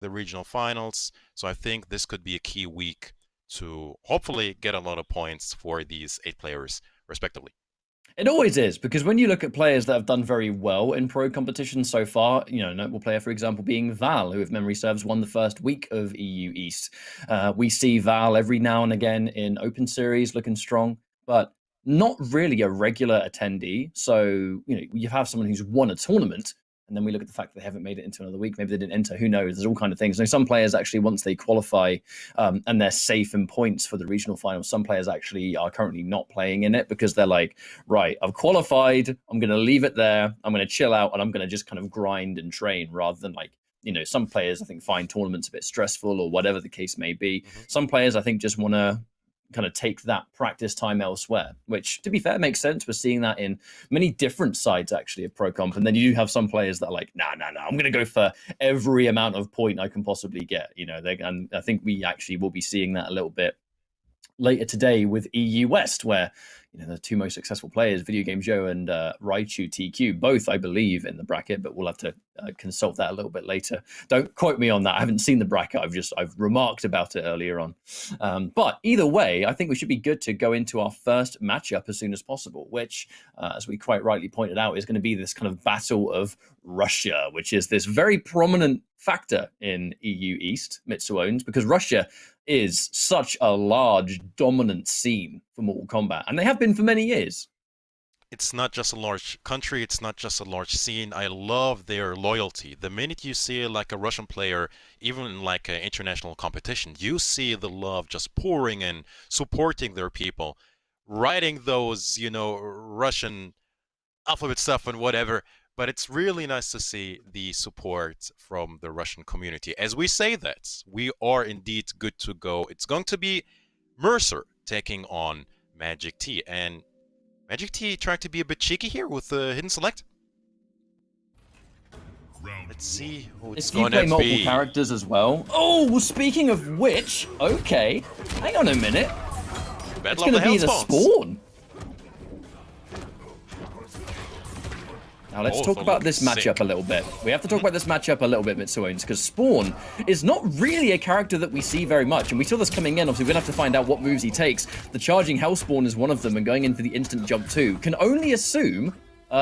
the regional finals. So I think this could be a key week to hopefully get a lot of points for these 8 players, respectively. It always is, because when you look at players that have done very well in pro competition so far, you know, a notable player, for example, being Val, who, if memory serves, won the first week of EU East. We see Val every now and again in Open Series looking strong, but not really a regular attendee. So, you know, you have someone who's won a tournament, and then we look at the fact that they haven't made it into another week. Maybe they didn't enter. Who knows? There's all kind of things. So some players actually, once they qualify and they're safe in points for the regional final, some players actually are currently not playing in it because they're like, right, I've qualified. I'm going to leave it there. I'm going to chill out, and I'm going to just kind of grind and train rather than like, you know, some players I think find tournaments a bit stressful or whatever the case may be. Some players I think just want to kind of take that practice time elsewhere, which, to be fair, makes sense. We're seeing that in many different sides actually of pro comp, and then you have some players that are like, nah, I'm going to go for every amount of point I can possibly get, you know. And I think we actually will be seeing that a little bit later today with EU West, where, you know, the two most successful players, Video Game Joe and Raichu TQ, both, I believe, in the bracket, but we'll have to consult that a little bit later. Don't quote me on that. I haven't seen the bracket. I've remarked about it earlier on. But either way, I think we should be good to go into our first matchup as soon as possible, which, as we quite rightly pointed out, is going to be this kind of battle of Russia, which is this very prominent factor in EU East, Mitsu owns, because Russia is such a large, dominant scene for Mortal Kombat, and they have been for many years. It's not just a large country, it's not just a large scene. I love their loyalty. The minute you see like a Russian player, even in like an international competition, you see the love just pouring in, supporting their people, writing those, you know, Russian alphabet stuff and whatever. But it's really nice to see the support from the Russian community. As we say that, we are indeed good to go. It's going to be Mercer taking on Magic T. And Magic T trying to be a bit cheeky here with the hidden select. Let's see who it's going to be. You play multiple characters as well. Oh, well, speaking of which, okay, hang on a minute. It's going to be the Spawn. Now let's talk about this matchup a little bit. We have to talk about this matchup a little bit, Mitsuones, because Spawn is not really a character that we see very much, and we saw this coming in. Obviously, we're going to have to find out what moves he takes. The charging Hellspawn is one of them, and going in for the instant jump too. Can only assume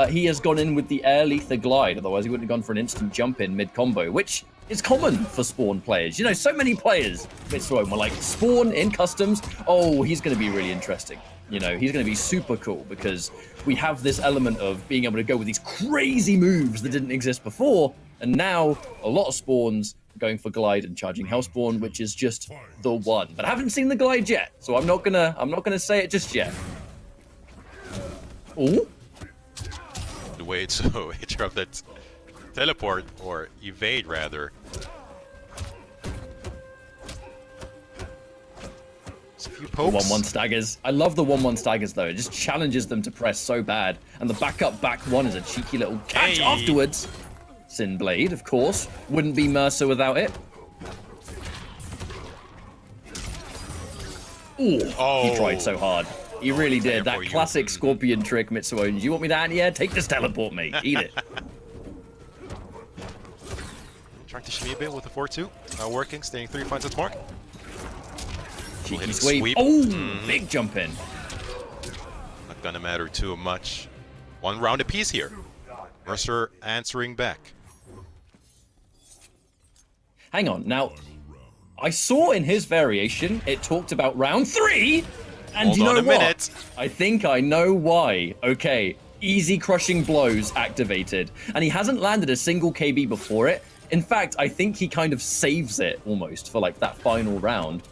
he has gone in with the air lether glide, otherwise he wouldn't have gone for an instant jump in mid-combo, which is common for Spawn players. You know, so many players, Mitsuone, were like, Spawn in customs, oh, he's going to be really interesting. You know, he's going to be super cool because we have this element of being able to go with these crazy moves that didn't exist before, and now a lot of Spawns going for glide and charging Hellspawn, which is just the one. But I haven't seen the glide yet, so I'm not gonna say it just yet. Oh, the way to interrupt that teleport, or evade rather. The 1-1 staggers. I love the 1-1 staggers though. It just challenges them to press so bad. And the back one is a cheeky little catch afterwards. Sin Blade, of course. Wouldn't be Mercer without it. Ooh, oh, he tried so hard. He really did. That classic Scorpion trick, Mitsuone. You want me to anti-air? Take this teleport, mate. Eat it. Trying to shimmy a bit with the 4-2. Not working. Staying 3 finds its mark. Cheeky sweep. Oh, big jump in. Not gonna matter too much. 1 round apiece here. Mercer answering back. Hang on. Now, I saw in his variation, it talked about round 3. And Hold you know on a what? Minute. I think I know why. Okay, easy crushing blows activated. And he hasn't landed a single KB before it. In fact, I think he kind of saves it almost for like that final round.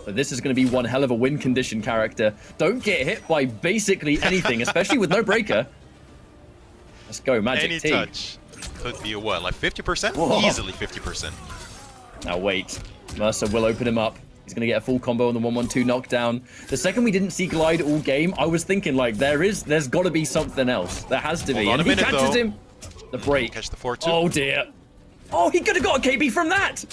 But this is going to be one hell of a win condition character. Don't get hit by basically anything, especially with no breaker. Let's go, Magic T. Any touch could be a what, like 50%? Whoa. Easily 50%. Now wait, Mercer will open him up. He's going to get a full combo on the 1-1-2 knockdown. The second we didn't see glide all game, I was thinking like there's got to be something else. There has to be. And he catches him. The break. Catch the 4-2. Oh dear. Oh, he could have got a KB from that.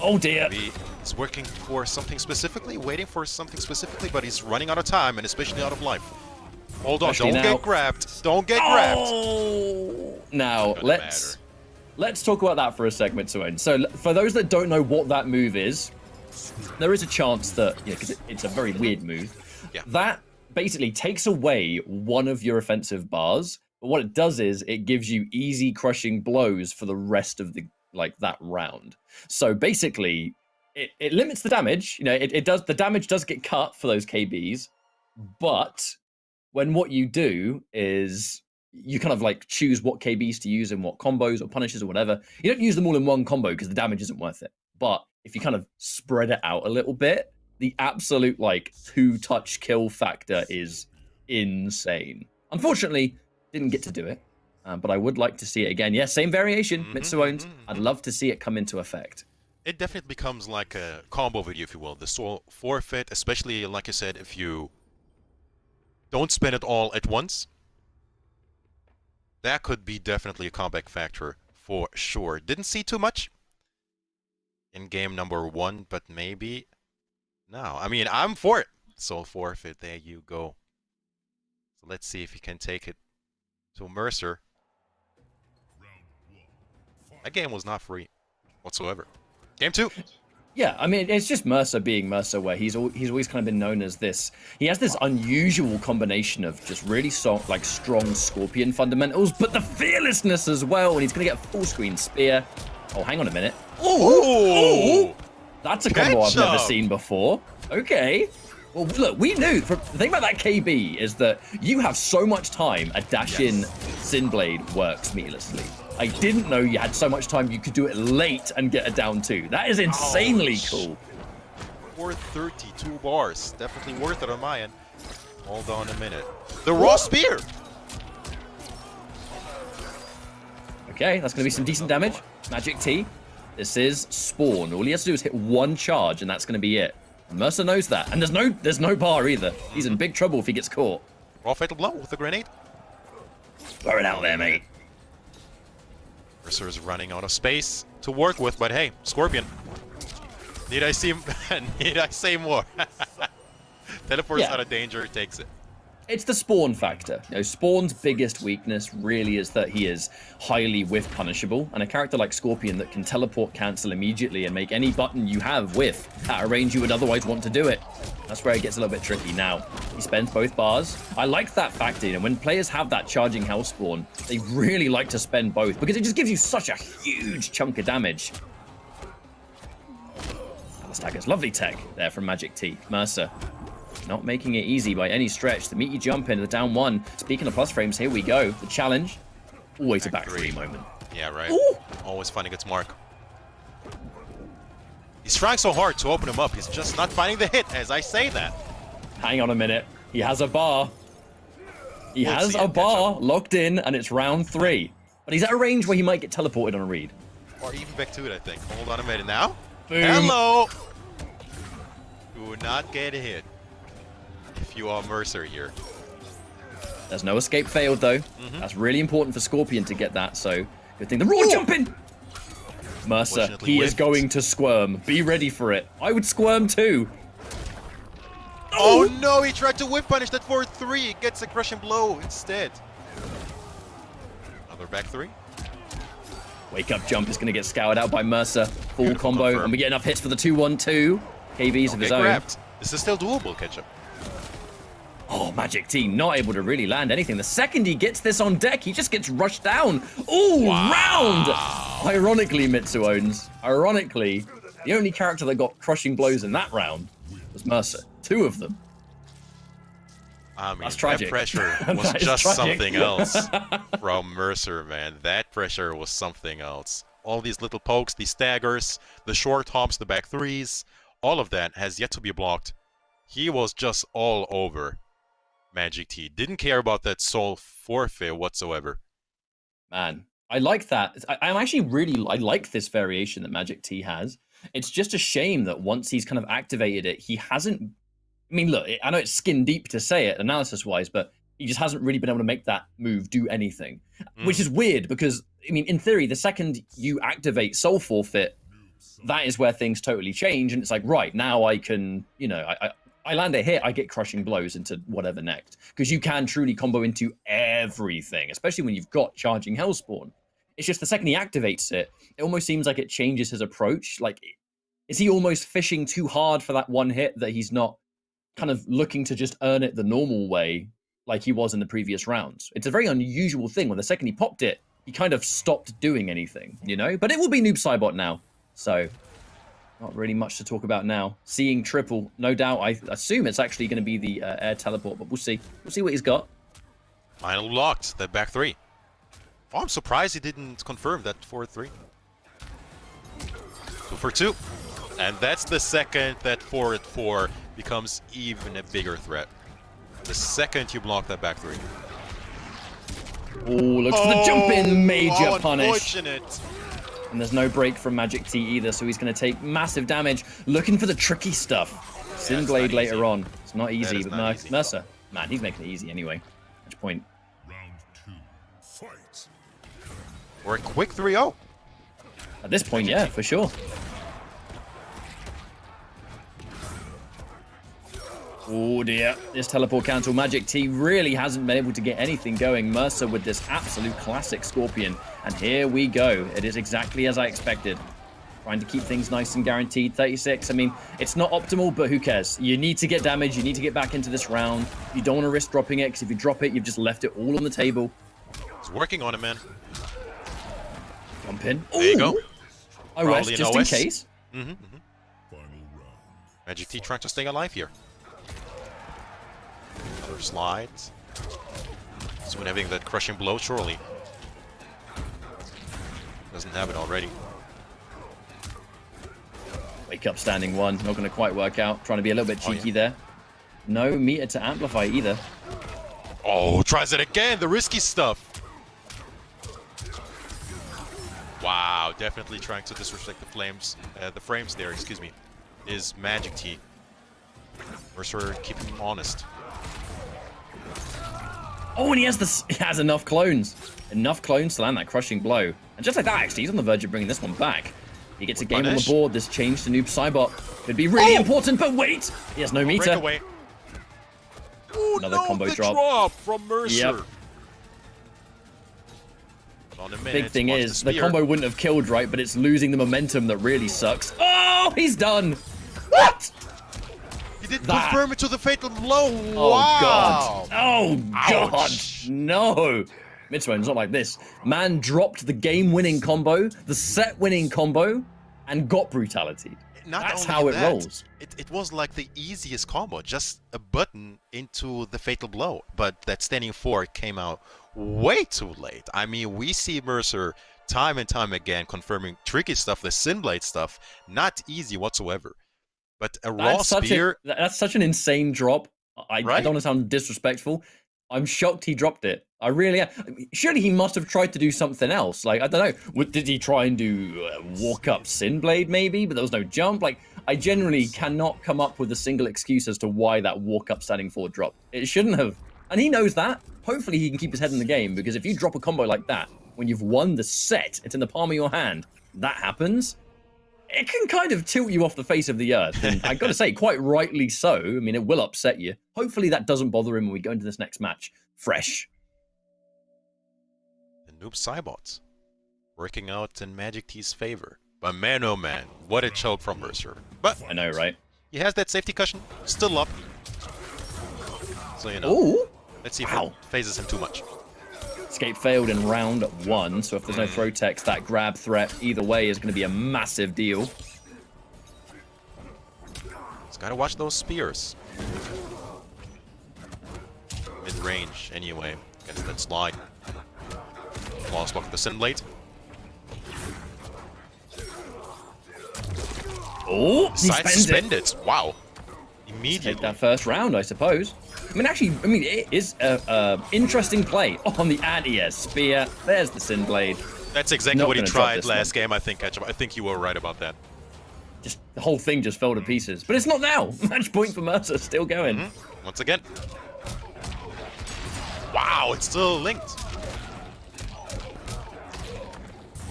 Oh dear. Maybe he's working for something specifically, waiting for something specifically, but he's running out of time and especially out of life. Hold on, don't get grabbed. Don't get grabbed. Oh, now let's let's talk about that for a segment, Swain. So for those that don't know what that move is, there is a chance that, because it's a very weird move, that basically takes away one of your offensive bars. But what it does is it gives you easy crushing blows for the rest of the that round. So basically, it limits the damage. It does, the damage does get cut for those KBs, but when what you do is you kind of choose what KBs to use in what combos or punishes or whatever. You don't use them all in one combo because the damage isn't worth it. But if you kind of spread it out a little bit, the absolute 2-touch kill factor is insane. Unfortunately, didn't get to do it, but I would like to see it again. Yeah, same variation, Mitsuones. I'd love to see it come into effect. It definitely becomes like a combo video, if you will. The soul forfeit, especially like I said, if you don't spend it all at once, that could be definitely a comeback factor for sure. Didn't see too much in game number 1, but maybe now. I mean, I'm for it. Soul forfeit, there you go. So let's see if he can take it to Mercer. That game was not free whatsoever. Game 2. Yeah, I mean, it's just Mercer being Mercer, where he's always kind of been known as this. He has this unusual combination of just really strong Scorpion fundamentals, but the fearlessness as well, and he's going to get a full screen spear. Oh, hang on a minute. Oh! That's a combo I've never seen before. Okay. Well, look, we knew. The thing about that KB is that you have so much time, a dash-in Sinblade works meatlessly. I didn't know you had so much time you could do it late and get a down 2. That is insanely cool. 432 bars. Definitely worth it on my end. Hold on a minute. The raw spear! Okay, that's going to be some decent damage. Magic T. This is Spawn. All he has to do is hit one charge, and that's going to be it. Mercer knows that. And there's no bar either. He's in big trouble if he gets caught. Raw fatal blow with a grenade. Throw it out there, mate. Mercer is running out of space to work with, but hey, Scorpion. Need I say more? Teleports out of danger, takes it. It's the Spawn factor. Spawn's biggest weakness really is that he is highly whiff punishable, and a character like Scorpion that can teleport cancel immediately and make any button you have whiff at a range you would otherwise want to do it. That's where it gets a little bit tricky. Now, he spends both bars. I like that factor. When players have that charging Hell Spawn, they really like to spend both because it just gives you such a huge chunk of damage. Alistaggers, lovely tech there from Magic T. Mercer. Not making it easy by any stretch. The meaty jump into the down 1. Speaking of plus frames, here we go. The challenge. Always a back 3 moment. Yeah, right. Ooh. Always finding its mark. He's trying so hard to open him up. He's just not finding the hit as I say that. Hang on a minute. He has a bar. He has a bar locked in, and it's round 3. But he's at a range where he might get teleported on a read. Or even back to it, I think. Hold on a minute now. Boom. Hello! Do not get hit if you are Mercer here. There's no escape failed, though. That's really important for Scorpion to get that, so good thing. The raw jumping! Mercer, he is going to squirm. Be ready for it. I would squirm too. Oh no, he tried to whip punish that 4-3. It gets a crushing blow instead. Another back 3. Wake up jump is going to get scoured out by Mercer. Full combo, and we get enough hits for the 2-1-2. KBs of his own. Grabbed. This is still doable, Ketchup. Oh, Magic T not able to really land anything. The second he gets this on deck, he just gets rushed down. Ooh, round! Ironically, Mitsuones, ironically, the only character that got crushing blows in that round was Mercer. 2 of them. I mean, that's tragic. That pressure was just something else from Mercer, man. That pressure was something else. All these little pokes, these staggers, the short hops, the back 3s, all of that has yet to be blocked. He was just all over Magic T. Didn't care about that soul forfeit whatsoever. Man, I like that. I'm actually I like this variation that Magic T has. It's just a shame that once he's kind of activated it, he hasn't... I mean, look, I know it's skin deep to say it analysis-wise, but he just hasn't really been able to make that move do anything. Which is weird because, I mean, in theory, the second you activate soul forfeit, that is where things totally change. And it's like, right, now I can, I land a hit, I get crushing blows into whatever next. Because you can truly combo into everything, especially when you've got charging Hellspawn. It's just the second he activates it, it almost seems like it changes his approach. Like, is he almost fishing too hard for that one hit that he's not kind of looking to just earn it the normal way like he was in the previous rounds? It's a very unusual thing. When the second he popped it, he kind of stopped doing anything, you know? But it will be Noob Saibot now, so not really much to talk about now. Seeing triple, no doubt, I assume it's actually going to be the air teleport, but we'll see. We'll see what he's got. Finally locked, that back 3. Oh, I'm surprised he didn't confirm that forward 3. 2 for 2. And that's the second that forward 4 becomes even a bigger threat. The second you block that back 3. Oh, looks for the jump in, major punish. Unfortunate. And there's no break from Magic T either, so he's going to take massive damage. Looking for the tricky stuff. Sin Blade later on. It's not easy, but no, Mercer, man, he's making it easy anyway. Match point. Round 2, fight. Or a quick 3-0. At this point, yeah, for sure. Oh dear, this teleport cancel. Magic T really hasn't been able to get anything going. Mercer with this absolute classic Scorpion. And here we go. It is exactly as I expected. Trying to keep things nice and guaranteed. 36, I mean, it's not optimal, but who cares? You need to get damage. You need to get back into this round. You don't want to risk dropping it, because if you drop it, you've just left it all on the table. He's working on it, man. Jump in. There you go. OS, just in case. Final round. Magic T trying to stay alive here. Another slide. Soon having that crushing blow, surely. Doesn't have it already. Wake up standing 1. Not going to quite work out. Trying to be a little bit cheeky there. No meter to amplify either. Oh, tries it again. The risky stuff. Wow, definitely trying to disrespect the frames there, excuse me, is Magic T. Mercer keeping him honest. Oh, and he has enough clones. Enough clones to land that crushing blow. And just like that, actually, he's on the verge of bringing this one back. He gets a game on the board. This change to Noob Saibot could be really important, but wait! He has no meter. Breakaway. Ooh, Another no, combo the drop. from Mercer. Yep. On a minute, Big thing watch is, the spear. combo wouldn't have killed, right? But it's losing the momentum that really sucks. Oh, he's done! What? He didn't confirm it to the fatal blow. Oh, Wow. God. Oh, God. Ouch. No. Mitsuo's not like this. Man dropped the game-winning combo, the set-winning combo, and got brutality. That's how it rolls. It was like the easiest combo, just a button into the fatal blow. But that standing 4 came out way too late. I mean, we see Mercer time and time again confirming tricky stuff, the Sin Blade stuff, not easy whatsoever. But a raw spear... That's such an insane drop. I Right? don't want to sound disrespectful. I'm shocked he dropped it. I really am. Surely he must have tried to do something else. Like, I don't know. Did he try and do walk up Sin Blade maybe? But there was no jump. Like, I generally cannot come up with a single excuse as to why that walk up standing 4 dropped. It shouldn't have. And he knows that. Hopefully he can keep his head in the game, because if you drop a combo like that, when you've won the set, it's in the palm of your hand, that happens, it can kind of tilt you off the face of the earth. And I gotta say, quite rightly so. I mean, it will upset you. Hopefully that doesn't bother him when we go into this next match fresh. The Noob Saibot working out in Magic T's favor. But man, oh man, what a choke from Mercer. But I know, right? he has that safety cushion still up. So, you know, Ooh. let's see if it phases him too much. Escape failed in round 1, so if there's no throw text, that grab threat either way is going to be a massive deal. He's got to watch those spears. Mid-range, anyway, against that slide. Lost block of the Sin Blade. Oh, he Decides to spends spend it. it. Wow. Immediately. Take that first round, I suppose. I mean, actually, it is a interesting play on the anti-air spear. There's the Sin Blade. That's exactly Not what he gonna drop tried this last game, I think, Ketchup. I think you were right about that. Just the whole thing just fell to pieces. But it's not now. Match point for Mercer, still going. Once again. Wow, it's still linked.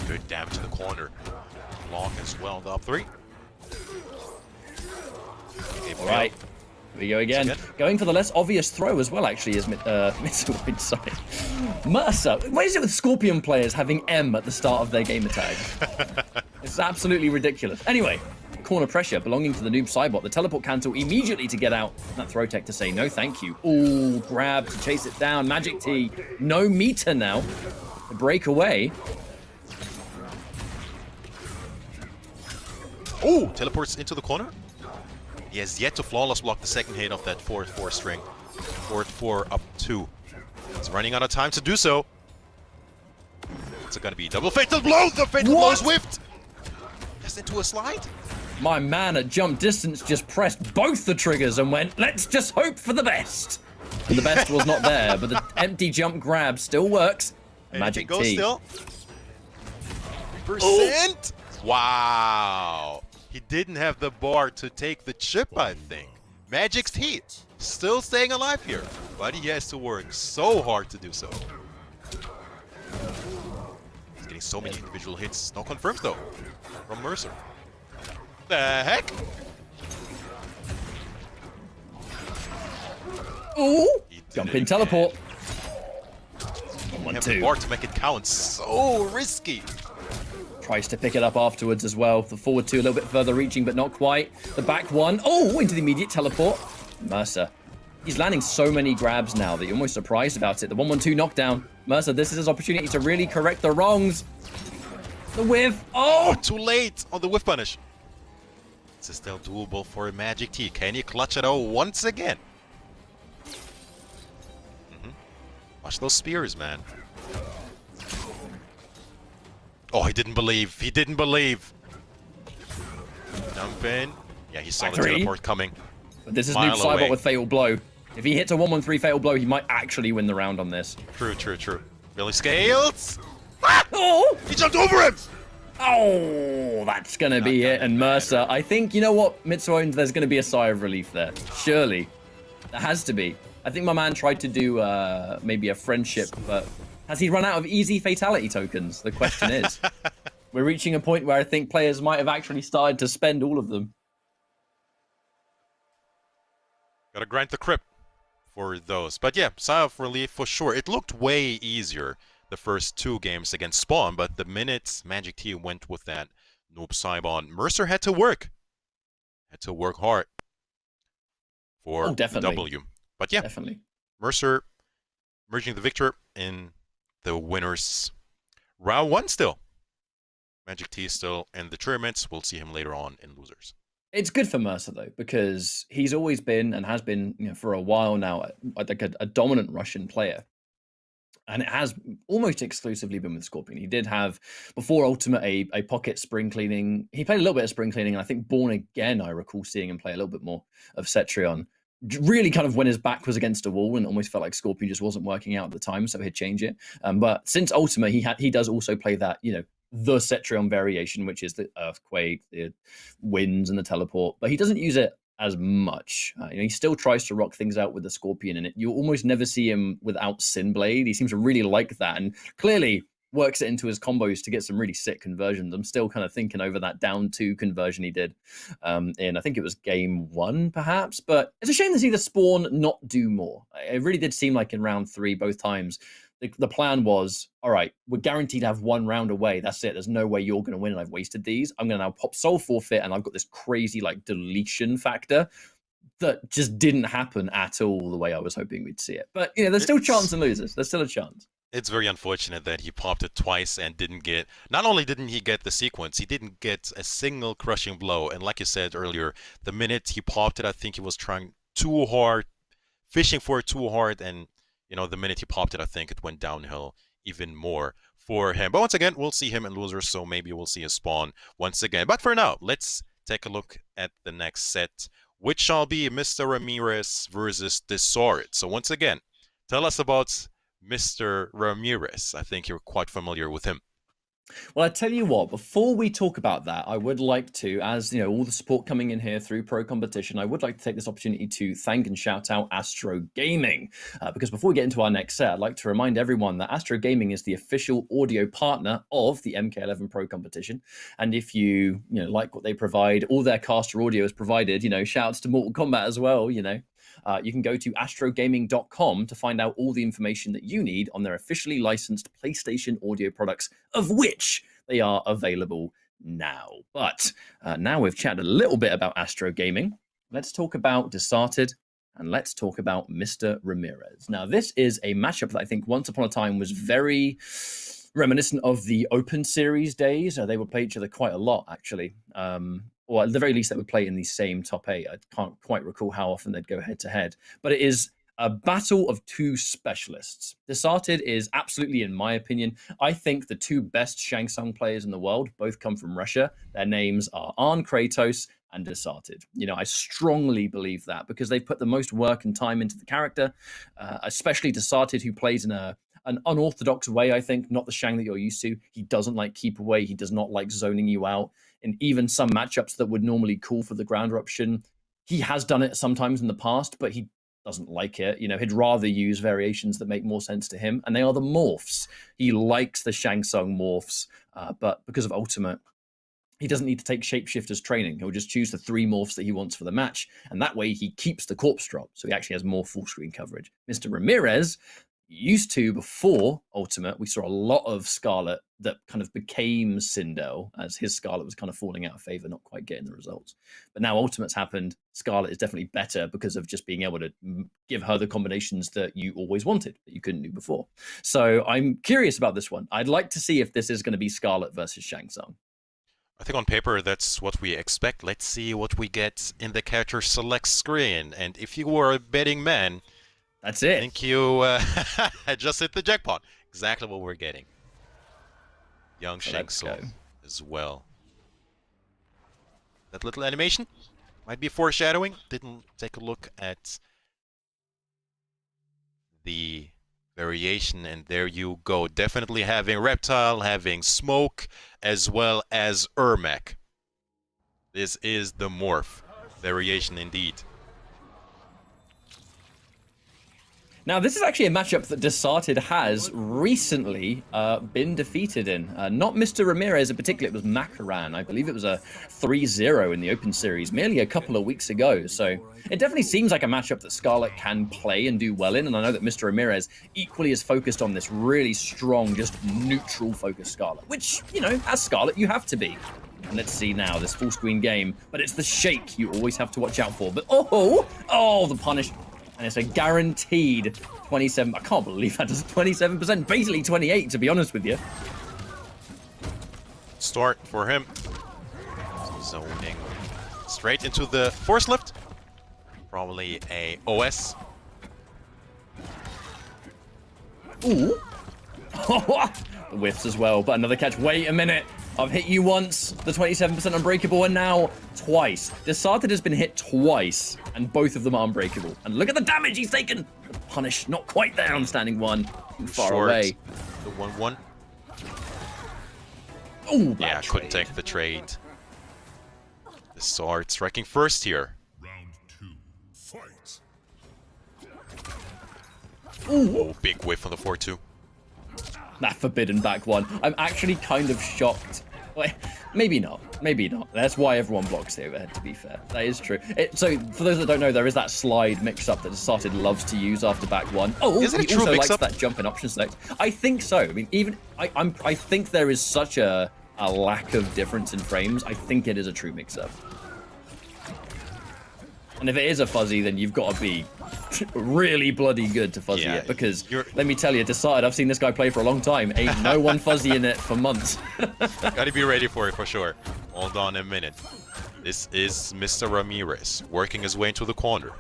Good damage to the corner. Block as well, the up 3. Okay, All right. Here we go again. Going for the less obvious throw as well, actually, is Mitsuoid, sorry. Mercer, what is it with Scorpion players having M at the start of their gamer tag? It's absolutely ridiculous. Anyway, corner pressure belonging to the noob Cybot. The teleport cancel immediately to get out. That throw tech to say no thank you. Ooh, grab to chase it down. Magic T, no meter now. The breakaway. Oh, teleports into the corner. He has yet to flawless block the second hit of that 4-4 string. 4-4 up 2. He's running out of time to do so. It's going to be double fatal blow. The fatal blow is whiffed. Just into a slide. My man at jump distance just pressed both the triggers and went, let's just hope for the best. And the best was not there, but the empty jump grab still works. Magic goes T. Still. 3%. Wow. He didn't have the bar to take the chip, I think. Magic's T still staying alive here, but he has to work so hard to do so. He's getting so many individual hits. No confirms, though, from Mercer. The heck? Ooh! Jump in teleport. You have the bar to make it count. So risky. Tries to pick it up afterwards as well. The forward two a little bit further reaching, but not quite. The back one. Oh, into the immediate teleport. Mercer. He's landing so many grabs now that you're almost surprised about it. The 1-1-2 knockdown. Mercer, this is his opportunity to really correct the wrongs. The whiff. Oh! Too late on the whiff punish. This is still doable for Magic T. Can he clutch it out once again? Watch those spears, man. Oh, he didn't believe. He didn't believe. Jump in. Yeah, he saw the teleport coming. But this is Noob Cybot with Fatal Blow. If he hits a 1-1-3 Fatal Blow, he might actually win the round on this. True, true, true. Billy Scales. Ah! Oh! He jumped over him! Oh, that's going to be it. And Mercer, I think, you know what, Mitsuones, there's going to be a sigh of relief there. Surely. There has to be. I think my man tried to do maybe a friendship, but has he run out of easy fatality tokens? The question is. We're reaching a point where I think players might have actually started to spend all of them. Gotta grind the crypt for those. But yeah, sigh of relief for sure. It looked way easier the first 2 games against Spawn, but the minute Magic T went with that Noob Cybot, Mercer had to work. Had to work hard for the W. But yeah, definitely. Mercer emerging the victor in the winners round 1 still. Magic T is still in the tournaments. We'll see him later on in losers. It's good for Mercer, though, because he's always been and has been, you know, for a while now, like a dominant Russian player. And it has almost exclusively been with Scorpion. He did have, before Ultimate, a pocket spring cleaning. He played a little bit of spring cleaning, and I think Born Again, I recall seeing him play a little bit more of Cetrion. Really kind of when his back was against a wall and almost felt like Scorpion just wasn't working out at the time, so he'd change it. But since Ultimate, he does also play that, you know, the Cetrion variation, which is the Earthquake, the Winds, and the Teleport. But he doesn't use it as much. You know, he still tries to rock things out with the Scorpion, and you almost never see him without Sinblade. He seems to really like that, and clearly works it into his combos to get some really sick conversions. I'm still kind of thinking over that down 2 conversion he did in, I think it was game 1, perhaps. But it's a shame to see the Spawn not do more. It really did seem like in round 3, both times, the plan was, all right, we're guaranteed to have 1 round away. That's it. There's no way you're going to win, and I've wasted these. I'm going to now pop Soul Forfeit, and I've got this crazy like deletion factor that just didn't happen at all the way I was hoping we'd see it. But, you know, there's still chance and losers. There's still a chance. It's very unfortunate that he popped it twice and didn't get... Not only didn't he get the sequence, he didn't get a single crushing blow. And like you said earlier, the minute he popped it, I think he was trying too hard, fishing for it too hard, and you know, the minute he popped it, I think it went downhill even more for him. But once again, we'll see him in losers, so maybe we'll see a Spawn once again. But for now, let's take a look at the next set, which shall be Mr. Ramirez versus Desort. So once again, tell us about Mr. Ramirez. I think you're quite familiar with him. Well, I tell you what, before we talk about that, I would like to, as you know, all the support coming in here through Pro Competition, I would like to take this opportunity to thank and shout out Astro Gaming. Because before we get into our next set, I'd like to remind everyone that Astro Gaming is the official audio partner of the MK11 Pro Competition. And if you like what they provide, all their caster audio is provided, you know, shouts to Mortal Kombat as well, you know. you can go to astrogaming.com to find out all the information that you need on their officially licensed PlayStation audio products, of which they are available now. But now we've chatted a little bit about Astro Gaming, let's talk about Desarted, and let's talk about Mr. Ramirez. Now, this is a matchup that I think once upon a time was very reminiscent of the Open Series days. They would play each other quite a lot, actually. Or at the very least, they would play in the same top 8. I can't quite recall how often they'd go head-to-head. But it is a battle of two specialists. Desarted is absolutely, in my opinion, I think the two best Shang Tsung players in the world both come from Russia. Their names are Arn Kratos and Desarted. You know, I strongly believe that because they've put the most work and time into the character, especially Desarted, who plays in an unorthodox way, I think, not the Shang that you're used to. He doesn't like keep away. He does not like zoning you out. And even some matchups that would normally call for the ground eruption, he has done it sometimes in the past, but he doesn't like it. You know, he'd rather use variations that make more sense to him, and they are the morphs. He likes the Shang Tsung morphs, but because of Ultimate, he doesn't need to take Shapeshifter's training. He'll just choose the 3 morphs that he wants for the match, and that way he keeps the corpse drop, so he actually has more full screen coverage. Mr. Ramirez used to, before Ultimate, we saw a lot of Scarlet that kind of became Sindel, as his Scarlet was kind of falling out of favor, not quite getting the results. But now Ultimate's happened, Scarlet is definitely better because of just being able to give her the combinations that you always wanted, that you couldn't do before. So I'm curious about this one. I'd like to see if this is going to be Scarlet versus Shang Tsung. I think on paper that's what we expect. Let's see what we get in the character select screen. And if you were a betting man, that's it. I think you just hit the jackpot. Exactly what we're getting. Young Shang Tsung as well. That little animation might be foreshadowing. Didn't take a look at the variation, and there you go. Definitely having Reptile, having Smoke, as well as Ermac. This is the morph variation indeed. Now, this is actually a matchup that Desarted has recently been defeated in. Not Mr. Ramirez in particular, it was Makaran. I believe it was a 3-0 in the Open Series merely a couple of weeks ago. So it definitely seems like a matchup that Scarlet can play and do well in. And I know that Mr. Ramirez equally is focused on this really strong, just neutral focused Scarlet, which, you know, as Scarlet, you have to be. And let's see now, this full screen game. But it's the shake you always have to watch out for. But oh, the punish. And it's a guaranteed 27. I can't believe that does 27%. Basically 28, to be honest with you. Start for him. Zoning straight into the force lift. Probably a OS. Ooh. The whiffs as well, but another catch. Wait a minute. I've hit you once, the 27% unbreakable, and now twice. Desarted has been hit twice, and both of them are unbreakable. And look at the damage he's taken! The punish, not quite there on standing 1. Too far away. The 1-1. Oh, yeah, couldn't take the trade. Desart striking first here. Round 2, fight. Ooh. Oh, big whiff on the 4-2. That forbidden back one. I'm actually kind of shocked. Wait, maybe not. Maybe not. That's why everyone blocks the overhead, to be fair. That is true. So, for those that don't know, there is that slide mix-up that Desarted loves to use after back 1. Oh, is it he a true also likes mix-up? that jump in option select. I think so. I mean, even I think there is such a lack of difference in frames. I think it is a true mix-up. And if it is a fuzzy, then you've got to be really bloody good to fuzzy it. Because, let me tell you, Desarted, I've seen this guy play for a long time. Ain't no one fuzzy in it for months. Gotta be ready for it, for sure. Hold on a minute. This is Mr. Ramirez, working his way into the corner.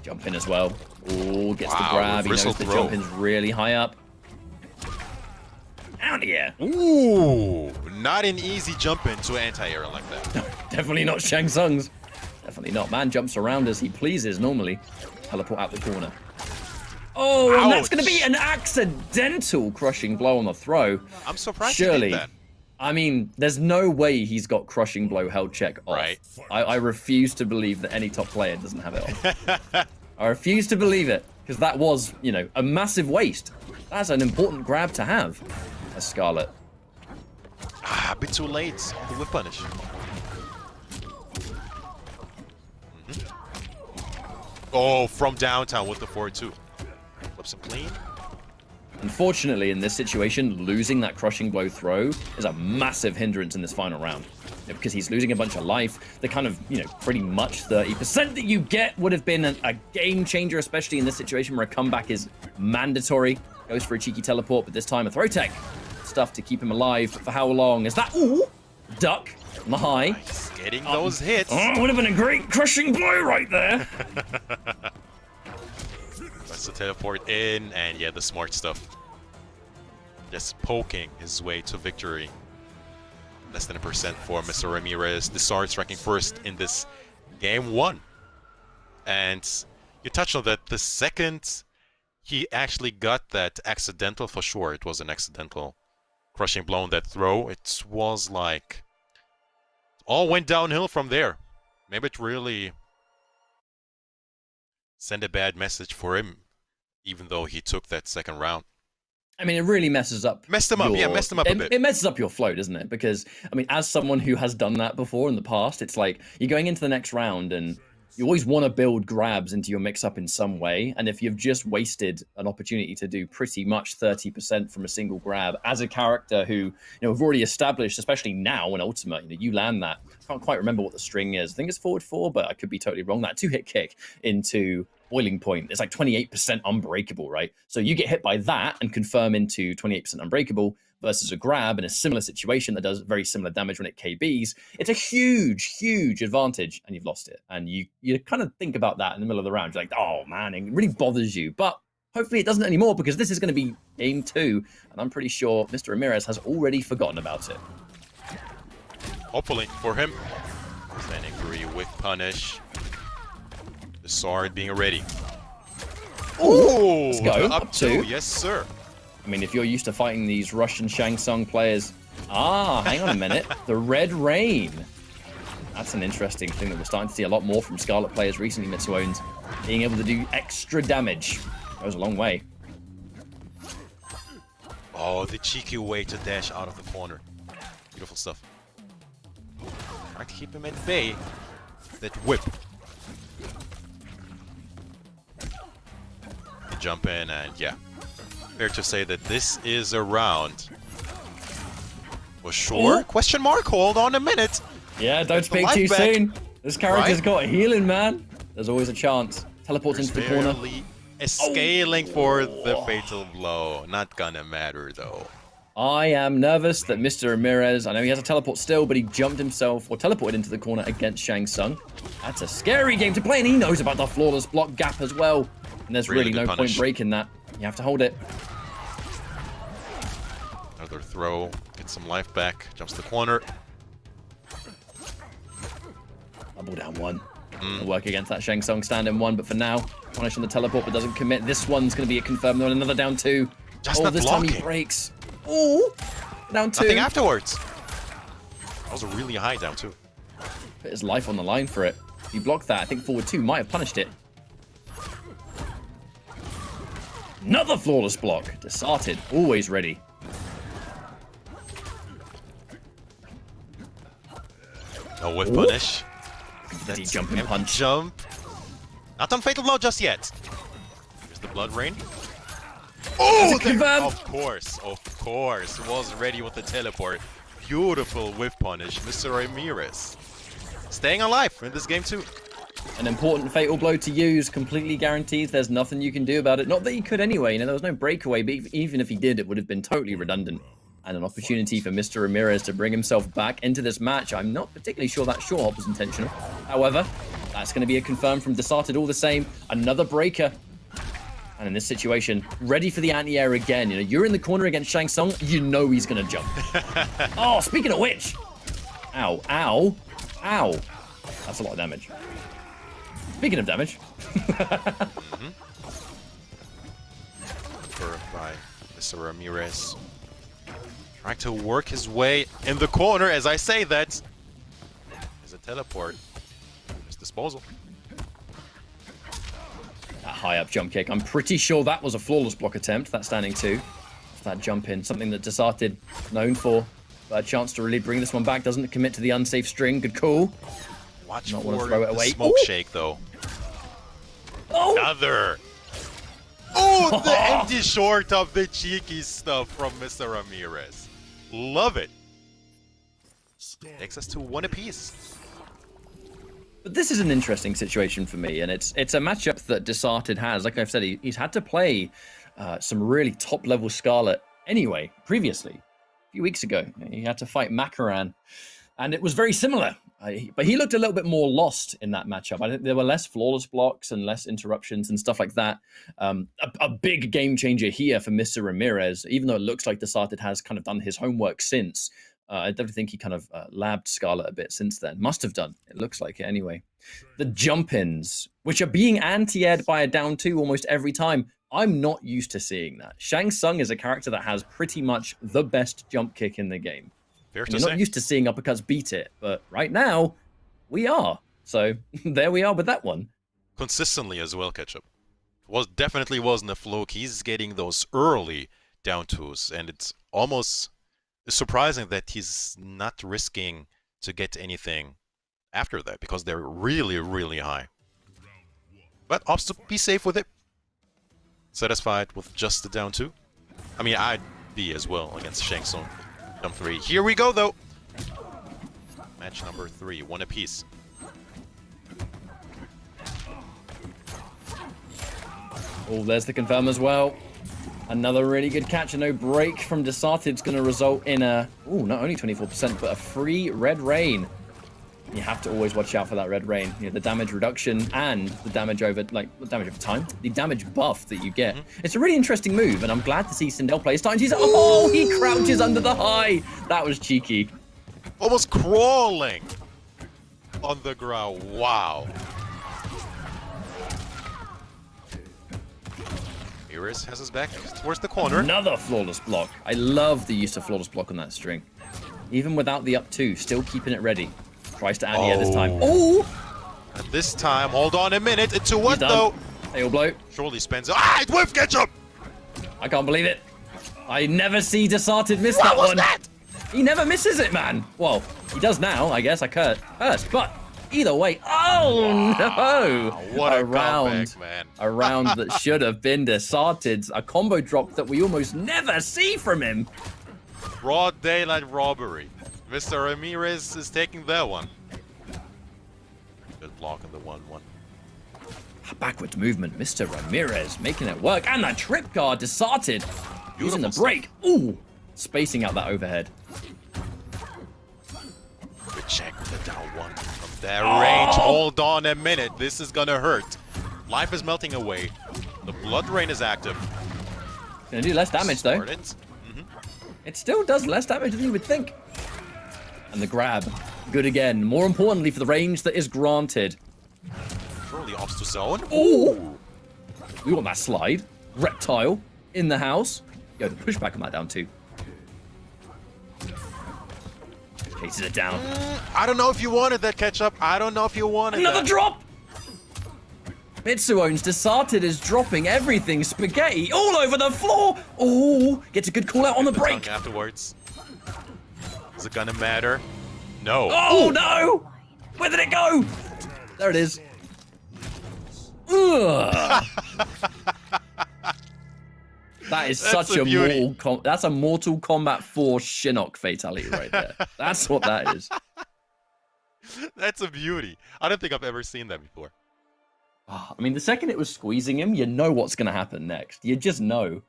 Jump in as well. Oh, gets the grab. He knows the jump in's really high up. Out of here. Ooh, not an easy jump into anti-air like that. Definitely not Shang Tsung's. Definitely not. Man jumps around as he pleases normally. Teleport out the corner. Oh, and that's going to be an accidental crushing blow on the throw. I'm surprised Surely. he did that. I mean, there's no way he's got crushing blow held check off. Right. I refuse to believe that any top player doesn't have it off. I refuse to believe it, because that was, you know, a massive waste. That's an important grab to have as Scarlet. Ah, a bit too late on the whip punish. Oh, from downtown with the 4-2. Flips him clean. Unfortunately, in this situation, losing that crushing blow throw is a massive hindrance in this final round. Because he's losing a bunch of life. The kind of, pretty much 30% that you get would have been a game changer, especially in this situation where a comeback is mandatory. Goes for a cheeky teleport, but this time a throw tech. Stuff to keep him alive. But for how long is that? Ooh! Duck on the high. Nice. Getting those hits. Oh, would have been a great crushing blow right there. That's the teleport in, and yeah, the smart stuff. Just poking his way to victory. Less than 1% for Mr. Ramirez. The Sards ranking first in this game 1. And you touched on that. The second he actually got that accidental, for sure, it was an accidental crushing blow on that throw. It was like all went downhill from there. Maybe it really sent a bad message for him, even though he took that second round. I mean, it really messes up. Messed him up, yeah, messed him up a bit. It messes up your flow, doesn't it? Because, I mean, as someone who has done that before in the past, it's like you're going into the next round and you always want to build grabs into your mix-up in some way. And if you've just wasted an opportunity to do pretty much 30% from a single grab as a character who, we've already established, especially now in Ultimate, you land that. I can't quite remember what the string is. I think it's forward 4, but I could be totally wrong. That 2-hit kick into boiling point. It's like 28% unbreakable, right? So you get hit by that and confirm into 28% unbreakable versus a grab in a similar situation that does very similar damage when it KBs. It's a huge, huge advantage, and you've lost it. And you kind of think about that in the middle of the round. You're like, oh man, it really bothers you. But hopefully it doesn't anymore, because this is going to be game 2, and I'm pretty sure Mr. Ramirez has already forgotten about it. Hopefully for him. Standing free with punish. The sword being ready. Ooh, let's go. Up 2, yes sir. I mean, if you're used to fighting these Russian Shang Tsung players... Ah, hang on a minute. The Red Rain. That's an interesting thing that we're starting to see a lot more from Scarlet players recently, Mitsuones. Being able to do extra damage goes a long way. Oh, the cheeky way to dash out of the corner. Beautiful stuff. Trying to keep him at bay. That whip. Jump in, and yeah. Fair to say that this is a round. For sure? Ooh. Question mark? Hold on a minute. Yeah, don't Get the speak life too back. soon. This character's Right? got healing, man. There's always a chance. Teleports into the corner. Barely scaling for the fatal blow. Not gonna matter though. I am nervous that Mr. Ramirez, I know he has a teleport still, but he jumped himself or teleported into the corner against Shang Tsung. That's a scary game to play, and he knows about the flawless block gap as well. And there's really no point breaking that. You have to hold it. Another throw. Get some life back. Jumps the corner. Double down 1. Work against that Shang Tsung stand in 1, but for now, punish on the teleport, but doesn't commit. This one's going to be a confirmed one. Another down 2. Just not this blocking. time he breaks. Ooh, down 2. Nothing afterwards. That was a really high down 2. Put his life on the line for it. If you blocked that, I think forward 2 might have punished it. Another flawless block. Desarted. Always ready. No whiff punish. Did he jump and punch? Jump. Not on fatal blow just yet. Here's the blood rain. Oh, of course. Was ready with the teleport. Beautiful whiff punish, Mr. Ramirez. Staying alive in this game too. An important fatal blow to use, completely guaranteed. There's nothing you can do about it. Not that he could anyway, there was no breakaway, but even if he did, it would have been totally redundant. And an opportunity for Mr. Ramirez to bring himself back into this match. I'm not particularly sure that short hop was intentional. However, that's going to be a confirm from Desarted all the same. Another breaker. And in this situation, ready for the anti-air again. You're in the corner against Shang Tsung, you know he's going to jump. Oh, speaking of which. Ow, ow, ow. That's a lot of damage. Speaking of damage. By Mr. Ramirez. Trying to work his way in the corner. As I say that, there's a teleport. There's disposal. That high up jump kick. I'm pretty sure that was a flawless block attempt. That standing 2. That jump in. Something that Desarted known for. But a chance to really bring this one back. Doesn't commit to the unsafe string. Good call. Watch Not for want to throw it the away. smoke Ooh. shake though. Oh! Another. Oh, the empty short of the cheeky stuff from Mr. Ramirez. Love it. Takes us to 1 apiece. But this is an interesting situation for me, and it's a matchup that Desarted has. Like I've said, he's had to play some really top-level Scarlet anyway, previously. A few weeks ago, he had to fight Makaran, and it was very similar. But he looked a little bit more lost in that matchup. I think there were less flawless blocks and less interruptions and stuff like that. A big game changer here for Mr. Ramirez, even though it looks like Desarted has kind of done his homework since. I definitely think he kind of labbed Scarlet a bit since then. Must have done. It looks like it anyway. The jump-ins, which are being anti-aired by a down 2 almost every time. I'm not used to seeing that. Shang Tsung is a character that has pretty much the best jump kick in the game. Fair to You're say. not used to seeing uppercuts beat it, but right now, we are. So there we are with that one. Consistently as well, Ketchup. Definitely wasn't a fluke. He's getting those early down 2s, and it's almost surprising that he's not risking to get anything after that, because they're really, really high. But opts to be safe with it. Satisfied with just the down 2. I mean, I'd be as well against Shang Tsung. Jump 3. Here we go, though. Match number 3, 1 apiece. Oh, there's the confirm as well. Another really good catch and no break from Desarted's going to result in a, not only 24%, but a free red rain. You have to always watch out for that red rain. You know, the damage reduction and the damage over, time, the damage buff that you get. It's a really interesting move, and I'm glad to see Sindel play. Starting to use it. Oh, he crouches under the high. That was cheeky. Almost crawling on the ground. Wow. Ramirez has his back towards the corner. Another flawless block. I love the use of flawless block on that string. Even without the up 2, still keeping it ready. Tries to anti-air this time. Oh! And this time, hold on a minute. It's a what though? Tail blow. Surely spends. It whiff Ketchup! I can't believe it. I never see Desarted miss that one. That? He never misses it, man. Well, he does now, I guess. I cursed. But either way. Oh, no. What a comeback, man. A round that should have been Desarted's. A combo drop that we almost never see from him. Broad daylight robbery. Mr. Ramirez is taking that one. Good block on the 1-1. Backwards movement, Mr. Ramirez making it work. And the trip guard Desarted using the break. Ooh, spacing out that overhead. Good check with the down 1 from that range. Hold on a minute. This is gonna hurt. Life is melting away. The blood rain is active. Gonna do less damage though. It still does less damage than you would think. And the grab, good again. More importantly for the range that is granted. Surely opts to zone. Oh! We want that slide. Reptile in the house. Yo, the pushback on that down 2. Chases it down. I don't know if you wanted that Ketchup. I don't know if you wanted Another that. drop! Mitsuone's Desarted is dropping everything. Spaghetti all over the floor. Oh, gets a good call out on the break. Afterwards. Is it gonna matter? No. Oh, no! Where did it go? There it is. Ugh. That is such a Mortal Kombat 4 Shinnok fatality right there. That's what that is. That's a beauty. I don't think I've ever seen that before. I mean, the second it was squeezing him, you know what's going to happen next. You just know.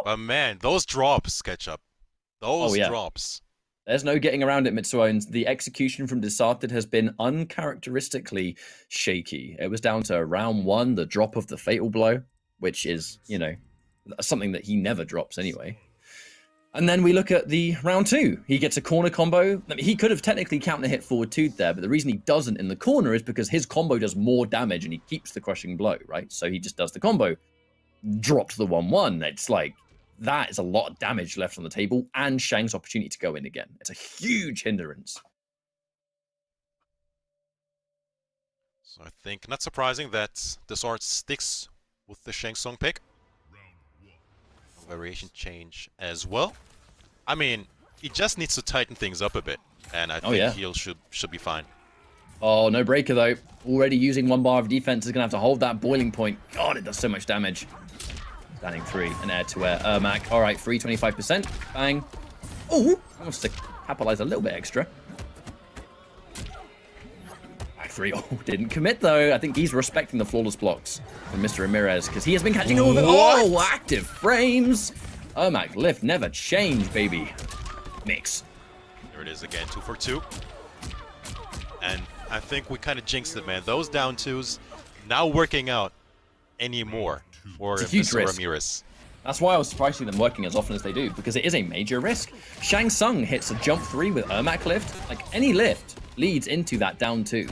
But man, those drops, Ketchup. Those drops. There's no getting around it, Mitsuones. The execution from Desarted has been uncharacteristically shaky. It was down to round 1, the drop of the fatal blow, which is, something that he never drops anyway. And then we look at the round 2. He gets a corner combo. I mean, he could have technically counter hit forward 2'd there, but the reason he doesn't in the corner is because his combo does more damage and he keeps the crushing blow, right? So he just does the combo. Dropped the 1-1. It's like, that is a lot of damage left on the table and Shang's opportunity to go in again. It's a huge hindrance. So I think not surprising that Desart sticks with the Shang Tsung pick. Variation change as well. I mean, he just needs to tighten things up a bit, and I think he'll should be fine. Oh, no breaker though. Already using 1 bar of defense is going to have to hold that boiling point. God, it does so much damage. Standing 3, an air-to-air. Ermac, all right, free 25%. Bang. Oh, wants to capitalize a little bit extra. Back 3. Oh, didn't commit though. I think he's respecting the flawless blocks from Mr. Ramirez because he has been catching all of it. Oh, active frames. Ermac lift never change, baby. Mix. There it is again, 2 for 2. And I think we kind of jinxed it, man. Those down 2s not working out anymore for Mr. Ramirez. That's why I was surprised to see them working as often as they do, because it is a major risk. Shang Tsung hits a jump 3 with Ermac lift. Like, any lift leads into that down 2.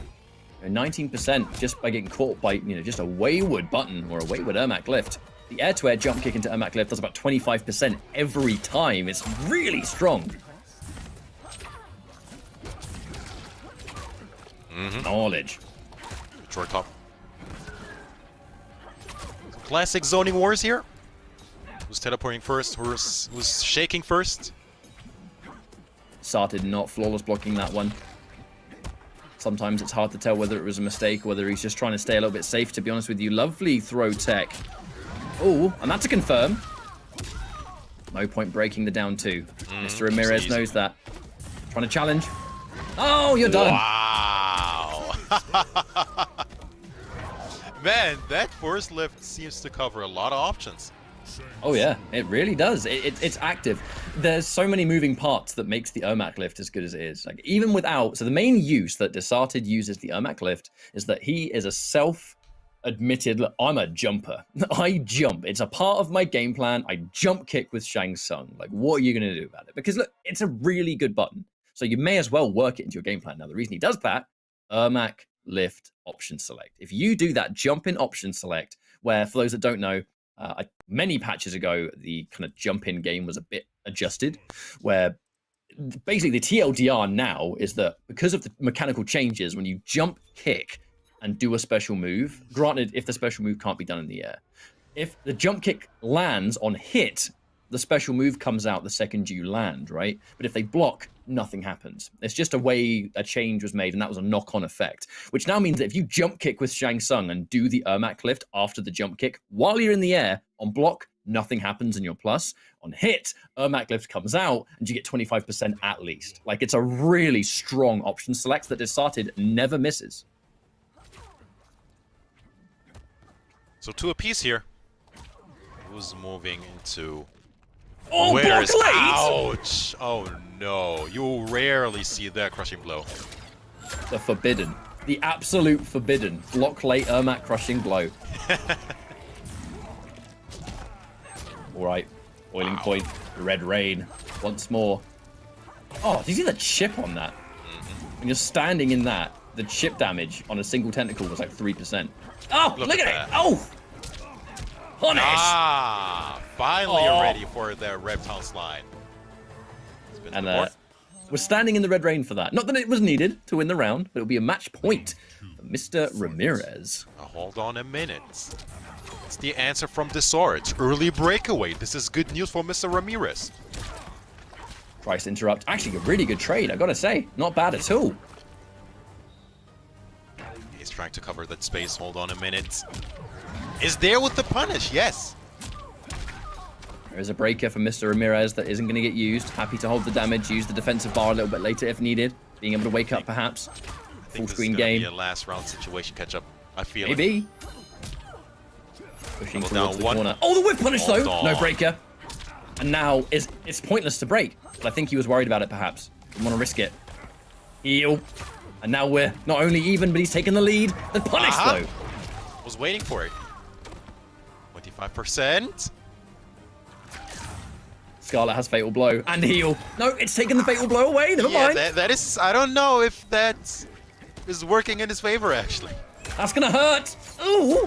19% just by getting caught by, just a wayward button or a wayward Ermac lift. The air-to-air jump kick into Ermac lift does about 25% every time. It's really strong. Knowledge. Short top. Classic zoning wars here. Who's teleporting first? Who's shaking first? Started not flawless blocking that one. Sometimes it's hard to tell whether it was a mistake or whether he's just trying to stay a little bit safe, to be honest with you. Lovely throw tech. Oh, and that's a confirm. No point breaking the down 2. Mr. Ramirez knows that. Trying to challenge. Oh, you're done. Wow. Man, that first lift seems to cover a lot of options. Oh yeah, it really does. It's active. There's so many moving parts that makes the Ermac lift as good as it is. Like, even without, so the main use that Desarted uses the Ermac lift is that he is a self-admitted, look, I'm a jumper. I jump. It's a part of my game plan. I jump kick with Shang Tsung. Like, what are you going to do about it? Because look, it's a really good button. So you may as well work it into your game plan. Now, the reason he does that, Ermac lift option select. If you do that jump in option select, where for those that don't know, many patches ago, the kind of jump in game was a bit adjusted, where basically the TLDR now is that because of the mechanical changes, when you jump kick and do a special move, granted, if the special move can't be done in the air, if the jump kick lands on hit, the special move comes out the second you land, right? But if they block, nothing happens. It's just a way a change was made, and that was a knock-on effect, which now means that if you jump kick with Shang Tsung and do the Ermac lift after the jump kick, while you're in the air, on block, nothing happens and you're plus. On hit, Ermac lift comes out and you get 25% at least. Like, it's a really strong option select that Desarted never misses. So 2 apiece here. Who's moving into... Oh, Where's... block late! Ouch! Oh no, you rarely see that crushing blow. The forbidden. The absolute forbidden. Block late Ermac crushing blow. Alright. Boiling point. Red rain. Once more. Oh, did you see the chip on that? When you're standing in that, the chip damage on a single tentacle was like 3%. Oh, look at it! Oh! Punish! Ah! Finally ready for the reptile slide. And we're standing in the red rain for that. Not that it was needed to win the round, but it'll be a match point for Mr. Ramirez. Hold on a minute. It's the answer from Desart. Early breakaway. This is good news for Mr. Ramirez. Christ interrupt. Actually, a really good trade, I gotta say. Not bad at all. He's trying to cover that space. Hold on a minute. Is there with the punish? Yes. There is a breaker for Mr. Ramirez that isn't going to get used. Happy to hold the damage, use the defensive bar a little bit later if needed. Being able to wake up, perhaps. Full screen game. Be a last round situation catch up. I feel maybe. Pushing towards the one. corner. Oh, the whip punish though. On. No breaker. And now it's pointless to break. But I think he was worried about it, perhaps. Didn't want to risk it. Heal. And now we're not only even, but he's taken the lead. The punish though. Was waiting for it. 25%. Scarlet has fatal blow and heal. No, it's taken the fatal blow away. Never mind. That is. I don't know if that is working in his favor, actually. That's gonna hurt. Ooh.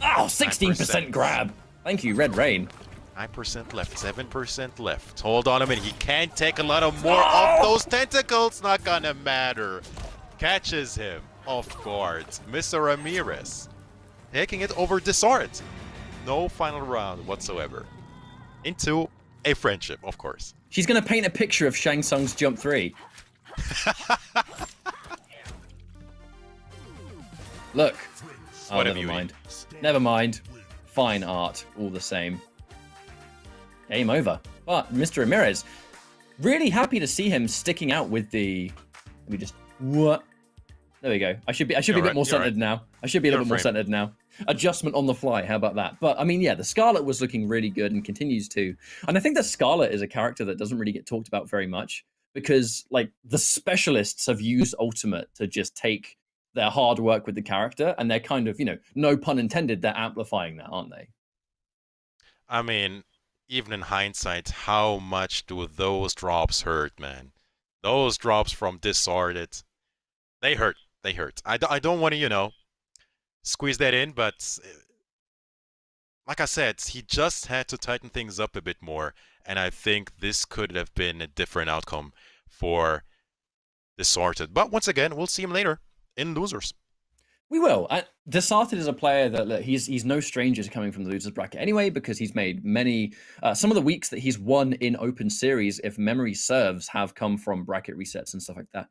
Oh, 16% grab. Thank you, Red Rain. 9% left. 7% left. Hold on a minute. He can't take a lot of more of those tentacles. Not gonna matter. Catches him off guard. Mr. Ramirez taking it over Desart. No final round whatsoever. Into a friendship, of course. She's going to paint a picture of Shang Tsung's jump 3. Look. Oh, What a never beauty. mind. Never mind. Fine art, all the same. Game over. But Mr. Ramirez, really happy to see him sticking out with the. Let me just. What? There we go. I should be a bit more centered now. I should be a little bit more centered now. Adjustment on the fly. How about that? But I mean, yeah, the Scarlet was looking really good and continues to. And I think that Scarlet is a character that doesn't really get talked about very much because, like, the specialists have used Ultimate to just take their hard work with the character, and they're kind of, no pun intended, they're amplifying that, aren't they? I mean, even in hindsight, how much do those drops hurt, man? Those drops from Disorded, they hurt. They hurt. I don't want to, squeeze that in, but like I said, he just had to tighten things up a bit more, and I think this could have been a different outcome for Distorted. But once again, we'll see him later in Losers. We will. Desarted is a player that look, he's no stranger to coming from the losers bracket anyway, because he's made many. Some of the weeks that he's won in open series, if memory serves, have come from bracket resets and stuff like that.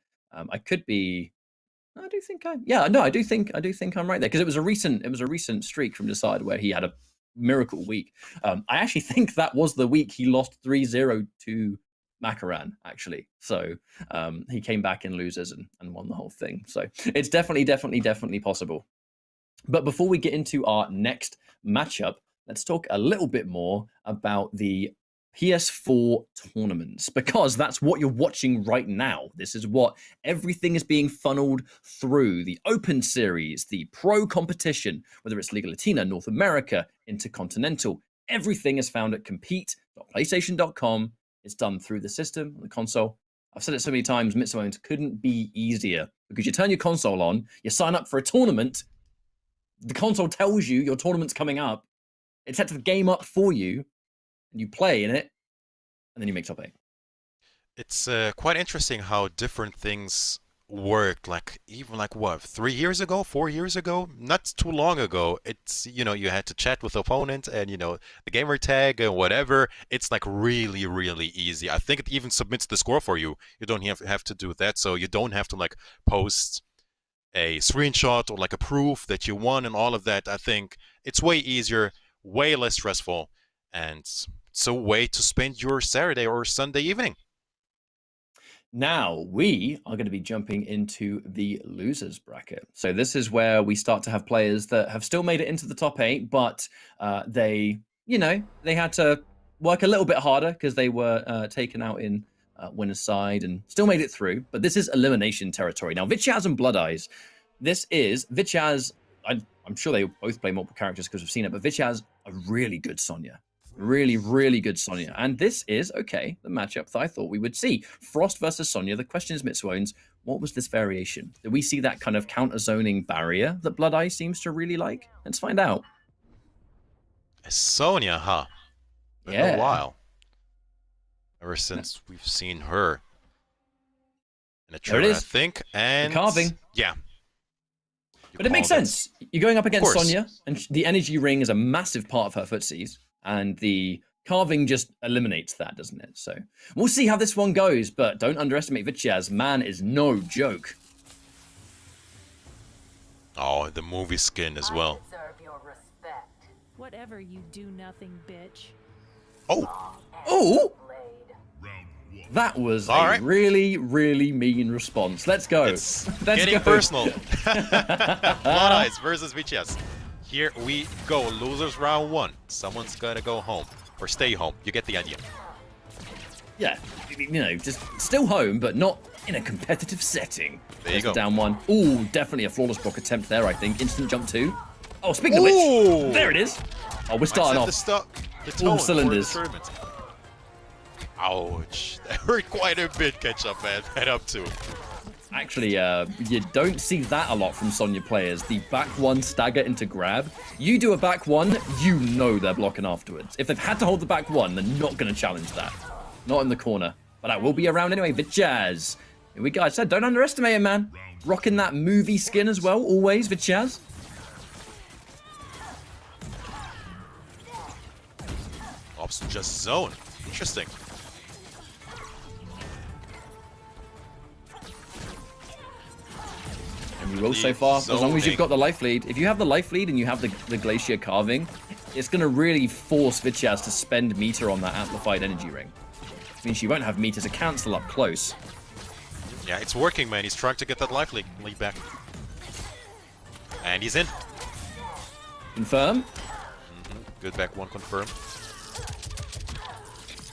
I could be. I do think I do think I'm right there, because it was a recent streak from Desarted where he had a miracle week. I actually think that was the week he lost 3-0 to Makaran, actually. So he came back in losers and won the whole thing. So it's definitely possible. But before we get into our next matchup, let's talk a little bit more about the PS4 tournaments, because that's what you're watching right now. This is what everything is being funneled through: the Open Series, the Pro Competition, whether it's Liga Latina, North America, Interkontinental. Everything is found at compete.playstation.com. It's done through the system, the console. I've said it so many times, Mitsuones couldn't be easier, because you turn your console on, you sign up for a tournament, the console tells you your tournament's coming up, it sets the game up for you, and you play in it, and then you make top 8. It's quite interesting how different things worked. Even what, 3 years ago, 4 years ago, not too long ago. It's you had to chat with the opponent, and the gamer tag and whatever. It's really easy. I think it even submits the score for you. You don't have to do that, so you don't have to post a screenshot or a proof that you won and all of that. I think it's way easier, way less stressful, and it's a way to spend your Saturday or Sunday evening. Now we are going to be jumping into the losers bracket. So this is where we start to have players that have still made it into the top 8, but they had to work a little bit harder because they were taken out in winner's side and still made it through. But this is elimination territory. Now, Vichaz and Blood Eyes. This is Vichaz. I'm sure they both play multiple characters because we've seen it, but Vichaz, a really good Sonya. Really good Sonya. And this is, okay, the matchup that I thought we would see. Frost versus Sonya. The question is, Mitsuones, what was this variation? Did we see that kind of counter-zoning barrier that Blood Eye seems to really like? Let's find out. Sonya, huh? Been Yeah. a while. Ever since we've seen her in a trailer, I think. And the carving. Yeah. But it makes sense. You're going up against Sonya, and the energy ring is a massive part of her footsies. And the carving just eliminates that, doesn't it? So we'll see how this one goes, but don't underestimate Vichaz. Man is no joke. Oh, the movie skin as well. I deserve your respect. Whatever, you do nothing, bitch. Oh! Oh! Blade. Round one. That was All a right. really mean response. Let's go. It's Let's getting go. personal. Blood Eyes versus Vichaz. Here we go. Losers round 1. Someone's gonna go home. Or stay home. You get the idea. Yeah, just still home, but not in a competitive setting. There you There's the go. down one. Ooh, definitely a flawless block attempt there, I think. Instant jump 2. Oh, speaking of Ooh! which, there it is. Oh, we're starting off. The tone for cylinders. the tournament. Ouch. That hurt quite a bit, Ketchup, man. Head up 2. Actually, you don't see that a lot from Sonya players. The back 1 stagger into grab. You do a back 1, you know they're blocking afterwards. If they've had to hold the back 1, they're not going to challenge that. Not in the corner. But I will be around anyway. Vichaz. Here we go. I said, don't underestimate him, man. Rocking that movie skin as well, always, Vichaz. Ops just zone. Interesting. And we will so far, as long as you've got the life lead. If you have the life lead and you have the Glacier carving, it's going to really force Vityaz to spend meter on that amplified energy ring. Which means she won't have meter to cancel up close. Yeah, it's working, man. He's trying to get that life lead back. And he's in. Confirm. Good back one, confirm.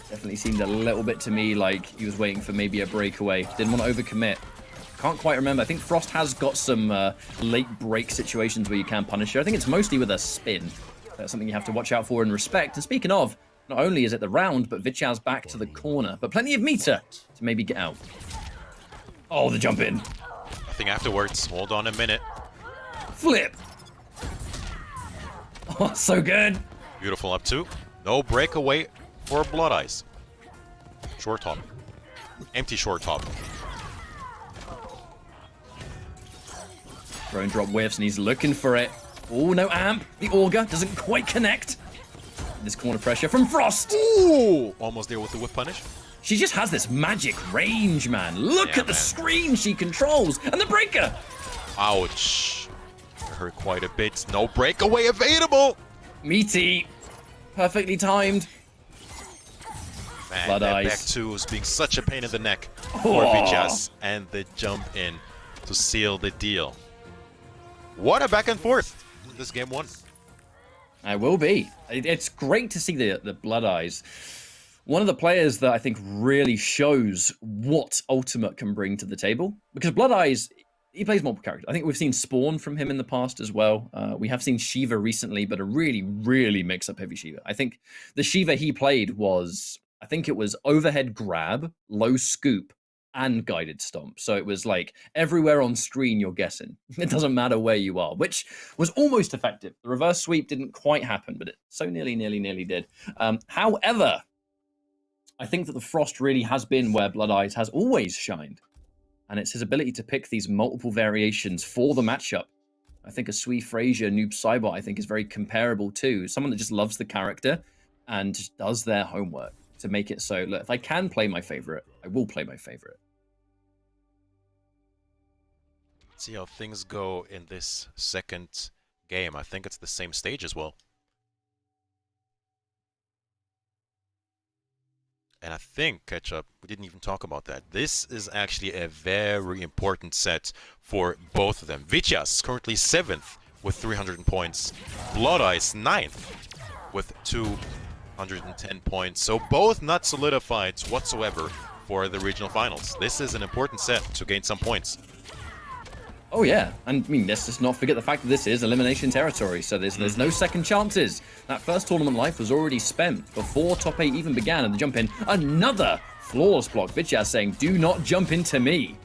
Definitely seemed a little bit to me like he was waiting for maybe a breakaway. Didn't want to overcommit. Can't quite remember. I think Frost has got some late break situations where you can punish her. I think it's mostly with a spin. That's something you have to watch out for and respect. And speaking of, not only is it the round, but Vityaz back to the corner. But plenty of meter to maybe get out. Oh, the jump in. Nothing afterwards. Hold on a minute. Flip. Oh, so good. Beautiful up two. No breakaway for Blood Eyes. Short top. Empty short top. Drone drop whiffs and he's looking for it. Oh, no amp. The auger doesn't quite connect. This corner pressure from Frost. Ooh! Almost there with the whip punish. She just has this magic range, man. Look at the screen she controls. And the breaker. Ouch. Hurt quite a bit. No breakaway available. Meaty. Perfectly timed. Man, Blood that Eyes. back two is being such a pain in the neck Oh. for Vityaz. And the jump in to seal the deal. What a back and forth. This game one. I will be. It's great to see the Blood Eyes. One of the players that I think really shows what Ultimate can bring to the table. Because Blood Eyes, he plays multiple characters. I think we've seen Spawn from him in the past as well. We have seen Shiva recently, but a really, really mix-up heavy Shiva. I think the Shiva he played was, I think it was overhead grab, low scoop, and guided stomp. So it was like everywhere on screen you're guessing. It doesn't matter where you are, which was almost effective. The reverse sweep didn't quite happen, but it so nearly did. However, I think that the Frost really has been where Blood Eyes has always shined. And it's his ability to pick these multiple variations for the matchup. I think a Sui Frazier, Noob Cybot, I think is very comparable to someone that just loves the character and just does their homework to make it so, look, if I can play my favorite, I will play my favorite. Let's see how things go in this second game. I think it's the same stage as well. And I think, Ketchup, we didn't even talk about that. This is actually a very important set for both of them. Vityaz currently 7th with 300 points. Blood Eyes 9th with 210 points. So both not solidified whatsoever for the regional finals. This is an important set to gain some points. Oh yeah, and I mean, let's just not forget the fact that this is elimination territory, so there's no second chances. That first tournament life was already spent before top 8 even began, and the jump in, another flawless block. Vityaz saying, do not jump into me.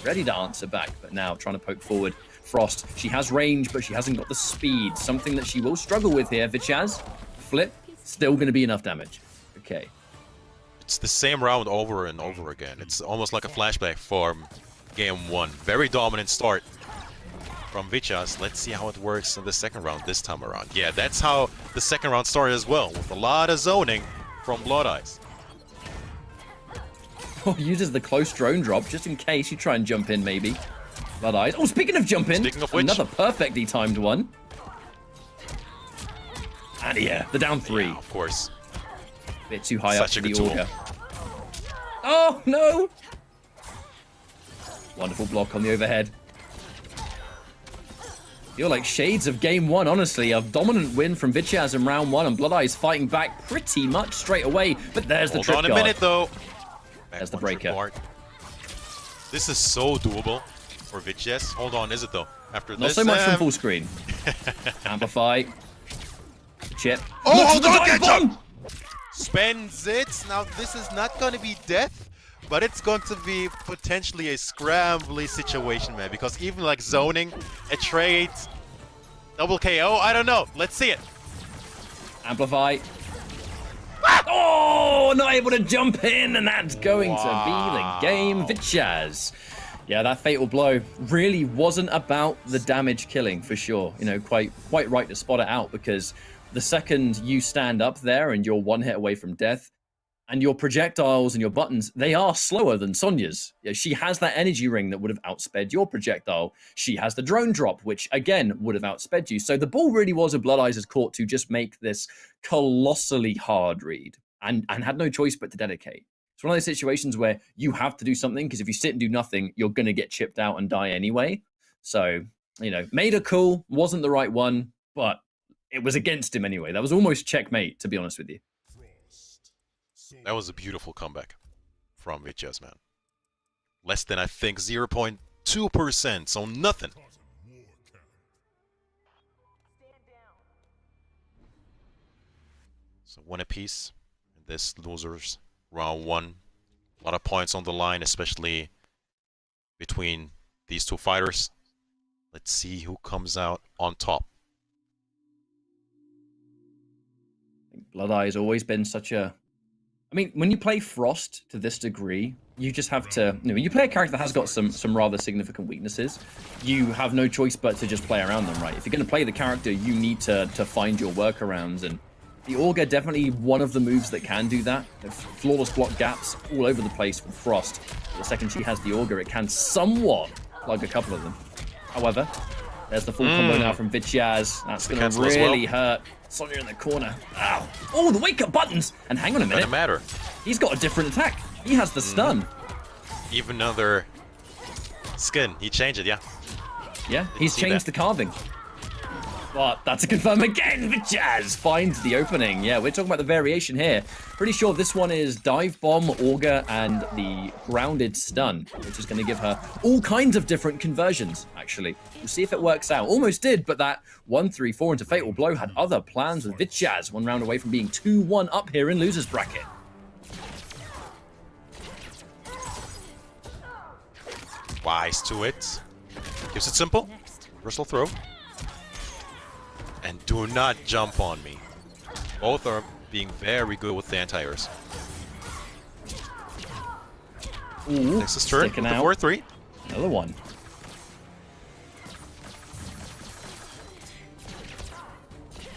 Ready to answer back, but now trying to poke forward. Frost, she has range, but she hasn't got the speed, something that she will struggle with here. Vityaz, flip, still going to be enough damage. Okay. It's the same round over and over again. It's almost like a flashback from game one. Very dominant start from Vityaz. Let's see how it works in the second round this time around. Yeah, that's how the second round started as well, with a lot of zoning from Blood Eyes. Oh, uses the close drone drop just in case you try and jump in, maybe. Blood Eyes. Oh, speaking of jump in, Speaking of which, another perfectly timed one. And yeah, the down 3. yeah, of course. Bit too high Such up a for good the tool. auger. Oh, no! Wonderful block on the overhead. Feel like shades of game 1, honestly. A dominant win from Vityaz in round 1, and Blood Eyes fighting back pretty much straight away. But there's the Hold trip on a guard. minute, though. There's the Back one trip breaker. guard. This is so doable for Vityaz. Hold on, is it though? After Not this, so much from full screen. Amplify. Chip. Oh, Look hold for the on, dive Ketchup! bomb! Spends it. Now this is not going to be death, but it's going to be potentially a scrambly situation, man. Because even like zoning, a trade, double KO, I don't know. Let's see it. Amplify. Oh, not able to jump in, and that's going to be the game. Vityaz. Yeah, that fatal blow really wasn't about the damage killing, for sure. You know, quite right to spot it out, because the second you stand up there and you're one hit away from death, And your projectiles and your buttons, they are slower than Sonya's. Yeah, she has that energy ring that would have outsped your projectile. She has the drone drop, which again would have outsped you. So the ball really was of Blood Eyes' court to just make this colossally hard read and had no choice but to dedicate. It's one of those situations where you have to do something because if you sit and do nothing, you're going to get chipped out and die anyway. So, made her cool, wasn't the right one, but it was against him anyway. That was almost checkmate, to be honest with you. That was a beautiful comeback from Vichas, man. Less than, I think, 0.2%, so nothing. So one apiece in this losers round one. A lot of points on the line, especially between these two fighters. Let's see who comes out on top. Blood Eye has always been such a... I mean, when you play Frost to this degree, you just have to... when you play a character that has got some rather significant weaknesses, you have no choice but to just play around them, right? If you're going to play the character, you need to find your workarounds, and the Augur definitely one of the moves that can do that. Flawless block gaps all over the place with Frost. The second she has the Augur, it can somewhat plug a couple of them. However, there's the full combo now from Vichas. That's going to really hurt. Sonya in the corner. Ow. Oh, the wake-up buttons! And hang on a minute. Doesn't matter. He's got a different attack. He has the stun. Even another skin. He changed it, yeah. Yeah, he's changed the carving. But that's a confirm again. Vichas finds the opening. Yeah, we're talking about the variation here. Pretty sure this one is Dive Bomb, Augur, and the Grounded Stun, which is going to give her all kinds of different conversions, actually. We'll see if it works out. Almost did, but that 1-3-4 into Fatal Blow had other plans with Vichas, one round away from being 2-1 up here in loser's bracket. Wise to it. Keeps it simple. Reversal throw. And do not jump on me. Both are being very good with the anti-airs. Next is turn with the 4-3. Another one.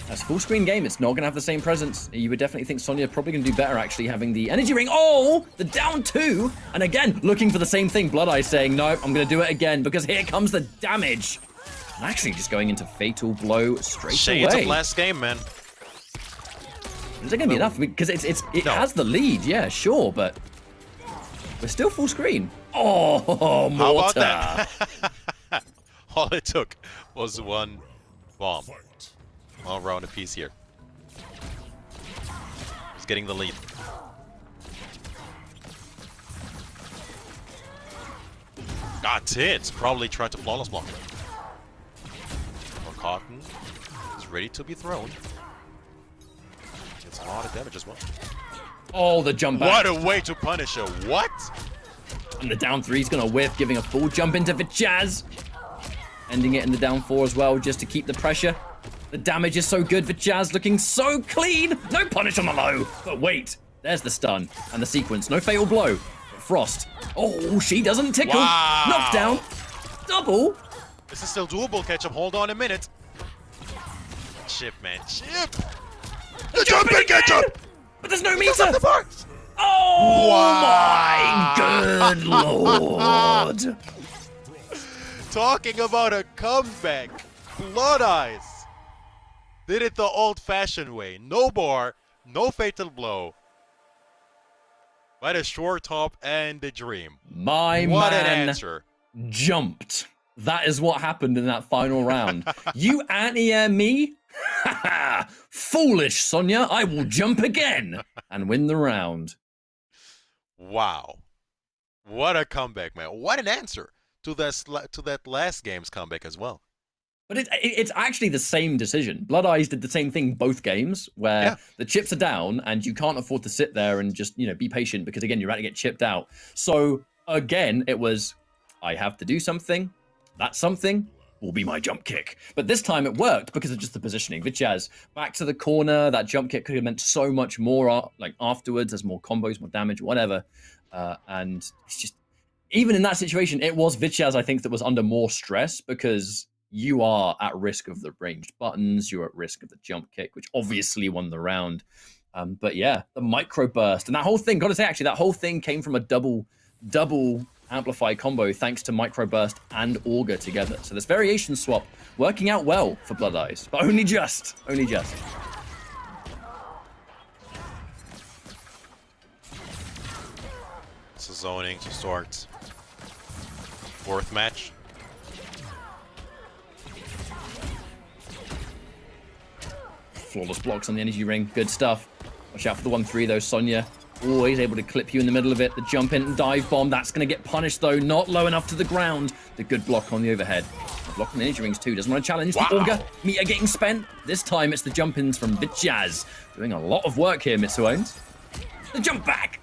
That's a full screen game. It's not going to have the same presence. You would definitely think Sonya probably going to do better actually having the energy ring. Oh, the down two. And again, looking for the same thing. Blood Eye saying, no, I'm going to do it again because here comes the damage. And actually just going into Fatal Blow straight Shades away. of last game, man. Is it going to be enough? Because it has the lead, yeah, sure, but we're still full screen. Oh, mortar. How about that? All it took was one bomb. All round apiece here. He's getting the lead. Got it. Probably tried to flawless block. Or Cotton is ready to be thrown. Gets a lot of damage as well. Oh, the jump back. What a way to punish her. What? And the down three is going to whiff, giving a full jump into Vichas. Ending it in the down four as well, just to keep the pressure. The damage is so good. Vichas looking so clean. No punish on the low. But wait, there's the stun and the sequence. No fatal blow. Frost. Oh, she doesn't tickle. Wow. Knockdown. Double. This is still doable, Ketchup. Hold on a minute. Chip, man. Chip. The jumping Ketchup. But there's no meter. The Oh, wow. my good lord. Talking about a comeback. Blood Eyes did it the old-fashioned way. No bar, no fatal blow. By the short top and the dream. My what man an answer. Jumped. That is what happened in that final round. You anti-air me? Foolish, Sonya. I will jump again and win the round. Wow. What a comeback, man. What an answer to that last game's comeback as well. But it's actually the same decision. Blood Eyes did the same thing both games, where the chips are down and you can't afford to sit there and just, be patient because, again, you're about to get chipped out. So, again, it was, I have to do something. That something will be my jump kick. But this time it worked because of just the positioning. Vichas back to the corner. That jump kick could have meant so much more afterwards. There's more combos, more damage, whatever. And it's just, even in that situation, it was Vichas, I think, that was under more stress because you are at risk of the ranged buttons. You're at risk of the jump kick, which obviously won the round. But yeah, the micro burst and that whole thing. Got to say, actually, that whole thing came from a double amplify combo thanks to micro burst and auger together. So this variation swap working out well for Blood Eyes, but only just. So zoning to start. Fourth match. Flawless blocks on the energy ring. Good stuff. Watch out for the 1-3 though, Sonya. Always able to clip you in the middle of it. The jump in and dive bomb. That's going to get punished though. Not low enough to the ground. The good block on the overhead. The block on the energy rings too. Doesn't want to challenge. Wow. The auger. Meter getting spent. This time it's the jump ins from Vitchaz. Doing a lot of work here, Mitsuones. The jump back.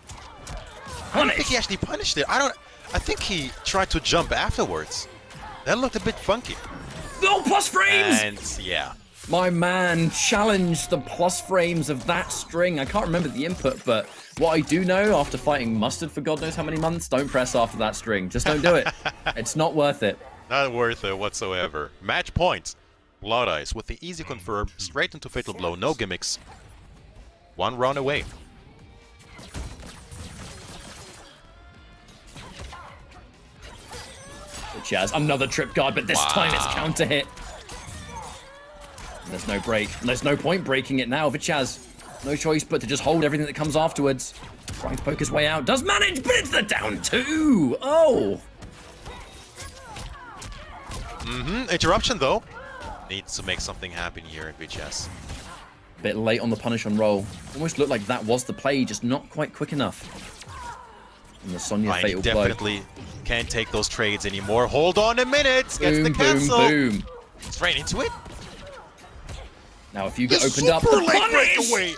I don't think he actually punished it. I think he tried to jump afterwards. That looked a bit funky. Oh, plus frames! And yeah. My man challenged the plus frames of that string. I can't remember the input, but what I do know after fighting Mustard for God knows how many months, don't press after that string. Just don't do it. It's not worth it. Not worth it whatsoever. Match point. Blood Eyes with the easy confirm, straight into Fatal Blow, no gimmicks. 1 round away. Jazz, another trip guard, but this time it's counter hit. There's no break. There's no point breaking it now. Vichaz, no choice but to just hold everything that comes afterwards. Trying to poke his way out. Does manage, but it's the down 2. Oh. Interruption though. Needs to make something happen here in Vichaz. Bit late on the punish on roll. Almost looked like that was the play, just not quite quick enough. And the Sonya fatal blow. Definitely can't take those trades anymore. Hold on a minute. Gets the cancel. Boom. Straight into it. Now if you get opened up, the late punish! breakaway.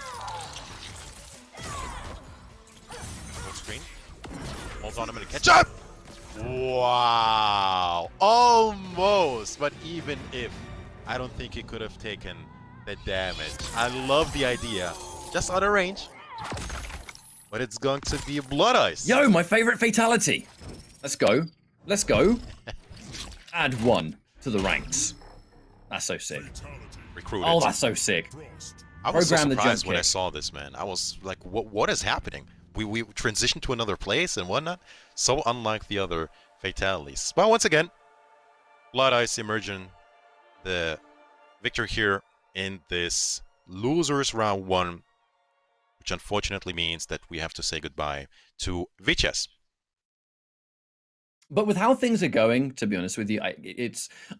Full screen. Hold on a minute. Catch up. Wow. Almost. But even if, I don't think he could have taken the damage. I love the idea. Just out of range. But it's going to be Blood Eyes. Yo, my favorite fatality. Let's go. Let's go. Add 1 to the ranks. That's so sick. Recruited. Oh, that's so sick. I was so Program the surprised jump when I kick. saw this, man. I was like, what is happening? We transitioned to another place and whatnot. So unlike the other fatalities. But once again, Blood Eyes emerging the victor here in this losers round 1, which unfortunately means that we have to say goodbye to Vichaz. But with how things are going, to be honest with you,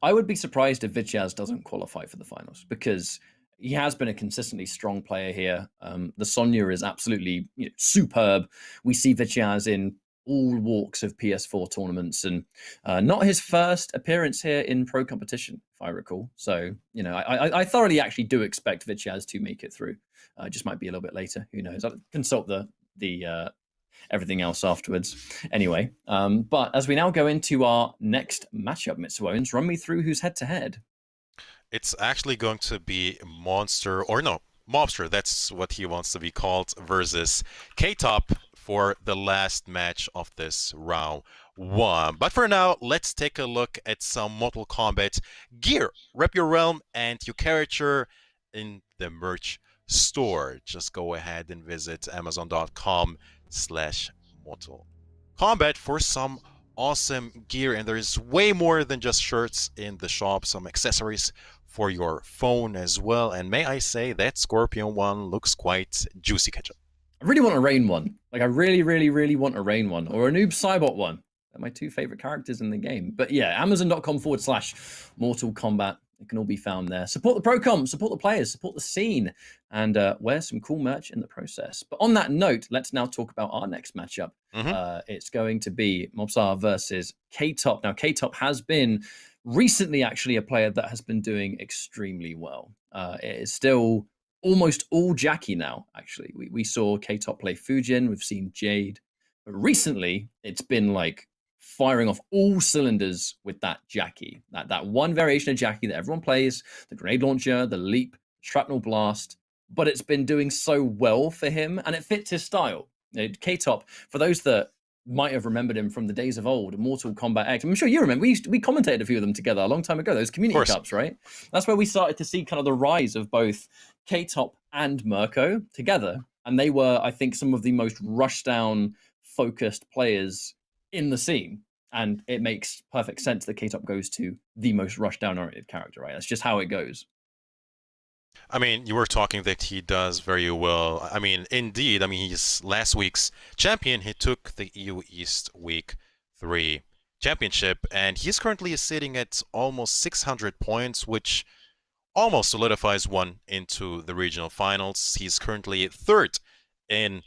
I would be surprised if Vichaz doesn't qualify for the finals because he has been a consistently strong player here. The Sonya is absolutely superb. We see Vichaz in all walks of PS4 tournaments and not his first appearance here in pro competition, if I recall. So, I thoroughly actually do expect Vichaz to make it through. Just might be a little bit later. Who knows? I'll consult the everything else afterwards. Anyway, but as we now go into our next matchup, Mitsuones, run me through who's head-to-head. It's actually going to be Mobster, that's what he wants to be called, versus K-Top for the last match of this round 1. But for now, let's take a look at some Mortal Kombat gear. Rep your realm and your character in the merch store. Just go ahead and visit amazon.com/Mortal Kombat for some awesome gear. And there's way more than just shirts in the shop, some accessories for your phone as well. And may I say that Scorpion one looks quite juicy, Ketchup. I really want a Rain one. Like, I really, really, really want a Rain one or a Noob Cybot one. They're my 2 favorite characters in the game. But yeah, amazon.com/Mortal Kombat. It can all be found there. Support the pro-com, support the players, support the scene, and wear some cool merch in the process. But on that note, let's now talk about our next matchup. It's going to be Mobsar versus K-Top. Now, K-Top has been recently actually a player that has been doing extremely well. It is still almost all Jackie now, actually. We saw K-Top play Fujin, we've seen Jade. But recently, it's been like firing off all cylinders with that Jackie. That one variation of Jackie that everyone plays, the grenade launcher, the leap, shrapnel blast. But it's been doing so well for him, and it fits his style. K-Top, for those that might have remembered him from the days of old, Mortal Kombat X. I'm sure you remember. We commentated a few of them together a long time ago. Those community cups, right? That's where we started to see kind of the rise of both K-Top and Mirko together, and they were, I think, some of the most rushdown focused players in the scene. And it makes perfect sense that K-Top goes to the most rushdown oriented character, right? That's just how it goes. I mean, you were talking that he does very well. I mean, indeed, I mean, he's last week's champion. He took the EU East Week 3 championship, and he's currently sitting at almost 600 points, which almost solidifies one into the regional finals. He's currently third in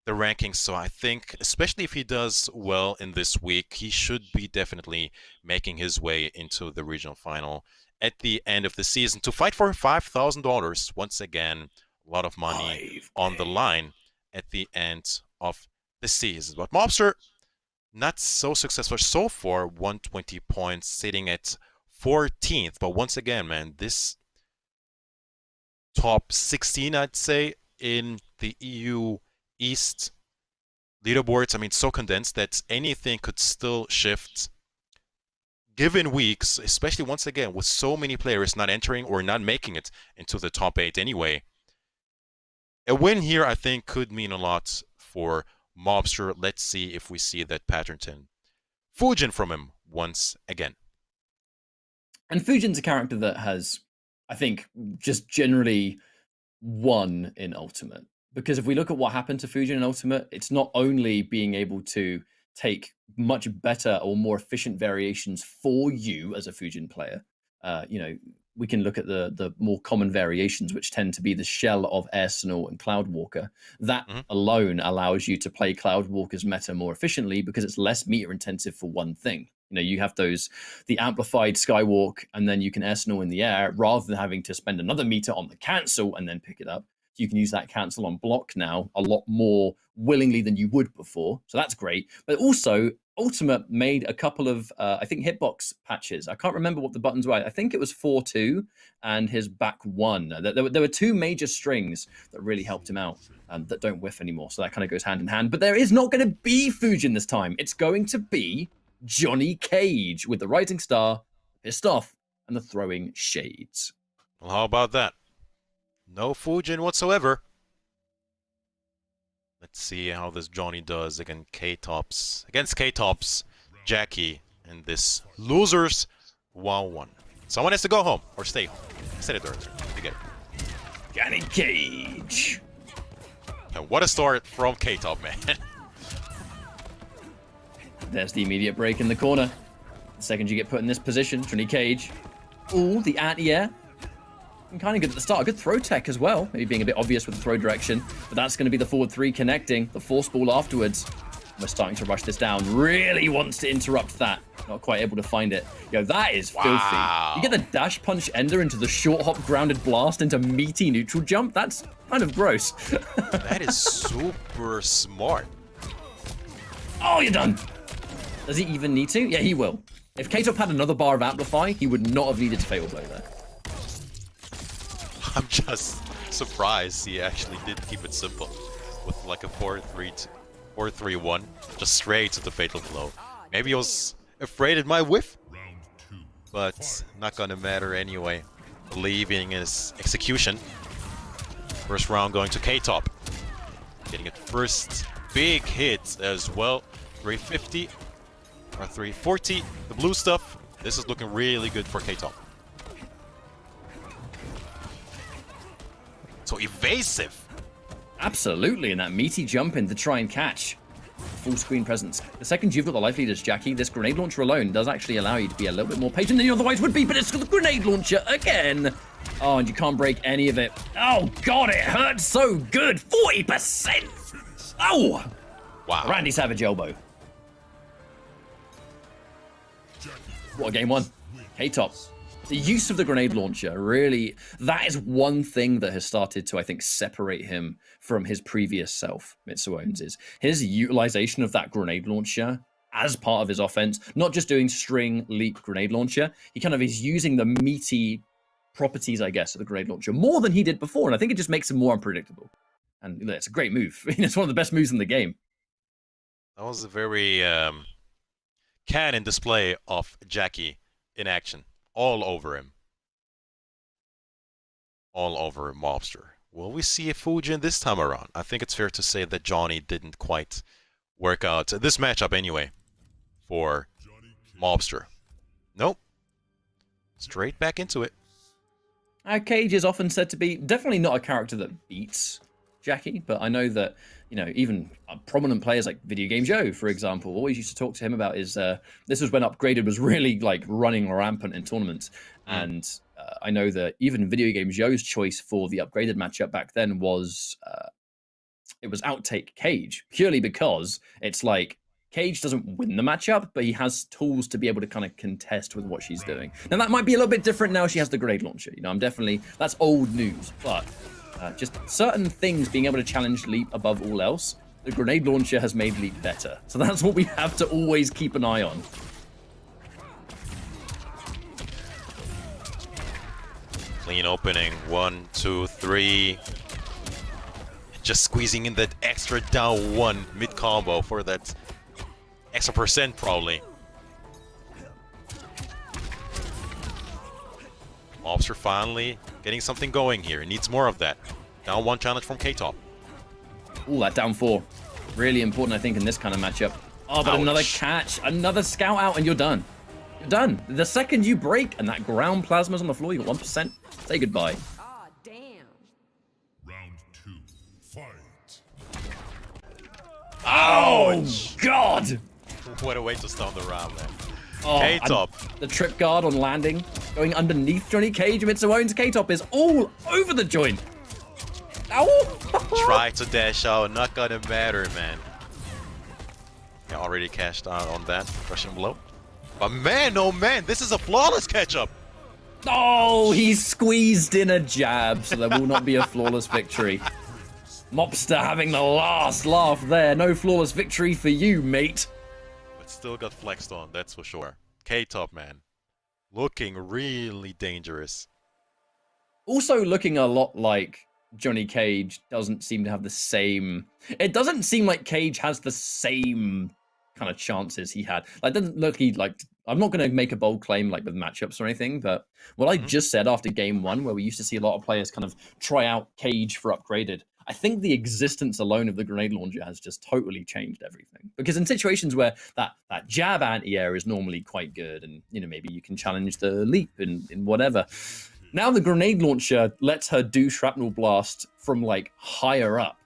the rankings, so I think, especially if he does well in this week, he should be definitely making his way into the regional final at the end of the season to fight for $5,000. Once again, a lot of money on the line at the end of the season. But Mobster, not so successful so far, 120 points, sitting at 14th. But once again, man, this top 16, I'd say, in the EU East leaderboards, I mean, so condensed that anything could still shift given weeks, especially once again with so many players not entering or not making it into the top 8 anyway. A win here, I think, could mean a lot for Mobster. Let's see if we see that Patterton Fujin from him once again. And Fujin's a character that has, I think, just generally won in Ultimate. Because if we look at what happened to Fujin in Ultimate, it's not only being able to take much better or more efficient variations for you as a Fujin player. We can look at the more common variations, which tend to be the shell of Arsenal and Cloudwalker. That alone allows you to play Cloudwalker's meta more efficiently because it's less meter intensive for one thing. You have the amplified Skywalk, and then you can Arsenal in the air rather than having to spend another meter on the cancel and then pick it up. You can use that cancel on block now a lot more willingly than you would before. So that's great. But also, Ultimate made a couple of, I think, hitbox patches. I can't remember what the buttons were. I think it was 4-2 and his back 1. There were two major strings that really helped him out that don't whiff anymore. So that kind of goes hand in hand. But there is not going to be Fujin this time. It's going to be Johnny Cage with the Rising Star, Pissed Off, and the Throwing Shades. Well, how about that? No Fujin whatsoever. Let's see how this Johnny does against K-Tops, Jackie, and this losers 1-1. Someone has to go home or stay home. I said it earlier. You get it. Johnny Cage. And what a start from K-Top, man. There's the immediate break in the corner. The second you get put in this position, Johnny Cage. Ooh, the anti-air. Kind of good at the start. A good throw tech as well. Maybe being a bit obvious with the throw direction. But that's going to be the forward 3 connecting. The force ball afterwards. We're starting to rush this down. Really wants to interrupt that. Not quite able to find it. That is filthy. You get the dash punch ender into the short hop grounded blast into meaty neutral jump. That's kind of gross. That is super smart. Oh, you're done. Does he even need to? Yeah, he will. If K-Top had another bar of Amplify, he would not have needed to fatal blow there. I'm just surprised he actually did keep it simple with like a 4-3-1, just straight to the fatal blow. Maybe he was afraid it might whiff, but not gonna matter anyway. Believing in his execution. First round going to K-Top. Getting it first big hit as well. 350 or 340. The blue stuff. This is looking really good for K-Top. So evasive. Absolutely, and that meaty jump in to try and catch. Full screen presence. The second you've got the life leaders, Jackie, this grenade launcher alone does actually allow you to be a little bit more patient than you otherwise would be, but it's the grenade launcher again. Oh, and you can't break any of it. Oh, God, it hurts so good. 40%. Oh. Wow. Randy Savage elbow. What a game one. K-Top. The use of the grenade launcher, really, that is one thing that has started to, I think, separate him from his previous self, Mitsu Owens, is his utilization of that grenade launcher as part of his offense, not just doing string leap grenade launcher. He kind of is using the meaty properties, I guess, of the grenade launcher more than he did before, and I think it just makes him more unpredictable. And it's a great move. It's one of the best moves in the game. That was a very cannon display of Jackie in action. All over him. All over Mobster. Will we see a Fujin this time around? I think it's fair to say that Johnny didn't quite work out this matchup anyway for Mobster. Nope. Straight back into it. Cage is often said to be definitely not a character that beats Jackie, but I know that, you know, even prominent players like Video Game Joe, for example, always used to talk to him about his, this was when Upgraded was really like running rampant in tournaments. And I know that even Video Game Joe's choice for the Upgraded matchup back then was, it was Outtake Cage, purely because it's like, Cage doesn't win the matchup, but he has tools to be able to kind of contest with what she's doing. Now, that might be a little bit different now she has the grenade launcher. You know, I'm definitely, that's old news, but just certain things being able to challenge Leap above all else, the grenade launcher has made Leap better. So that's what we have to always keep an eye on. Clean opening. 1, 2, 3. Just squeezing in that extra down one mid combo for that extra percent probably. Mobster finally getting something going here. Needs more of that. Down one challenge from K-Top. Ooh, that down 4. Really important, I think, in this kind of matchup. Oh, but Ouch. Another catch, another scout out, and you're done. You're done. The second you break and that ground plasma's on the floor, you got 1%. Say goodbye. Ah, damn. Round 2. Fight. Oh, God! What a way to start the round, man. Oh, K-Top. The trip guard on landing, going underneath Johnny Cage of its own. K-Top is all over the joint. Ow! Try to dash out, not gonna matter, man. Yeah, already cashed out on that Russian blow. But man, oh man, this is a flawless catch-up. Oh, he squeezed in a jab, so there will not be a flawless victory. Mobster having the last laugh there. No flawless victory for you, mate. But still got flexed on, that's for sure. K-Top, man. Looking really dangerous. Also looking a lot like Johnny Cage doesn't seem to have the same... It doesn't seem like Cage has the same kind of chances he had. Like, doesn't look he like... I'm not going to make a bold claim like with matchups or anything, but what I just said after game 1, where we used to see a lot of players kind of try out Cage for Upgraded, I think the existence alone of the grenade launcher has just totally changed everything. Because in situations where that jab anti-air is normally quite good, and you know maybe you can challenge the leap in whatever. Now the grenade launcher lets her do shrapnel blast from like higher up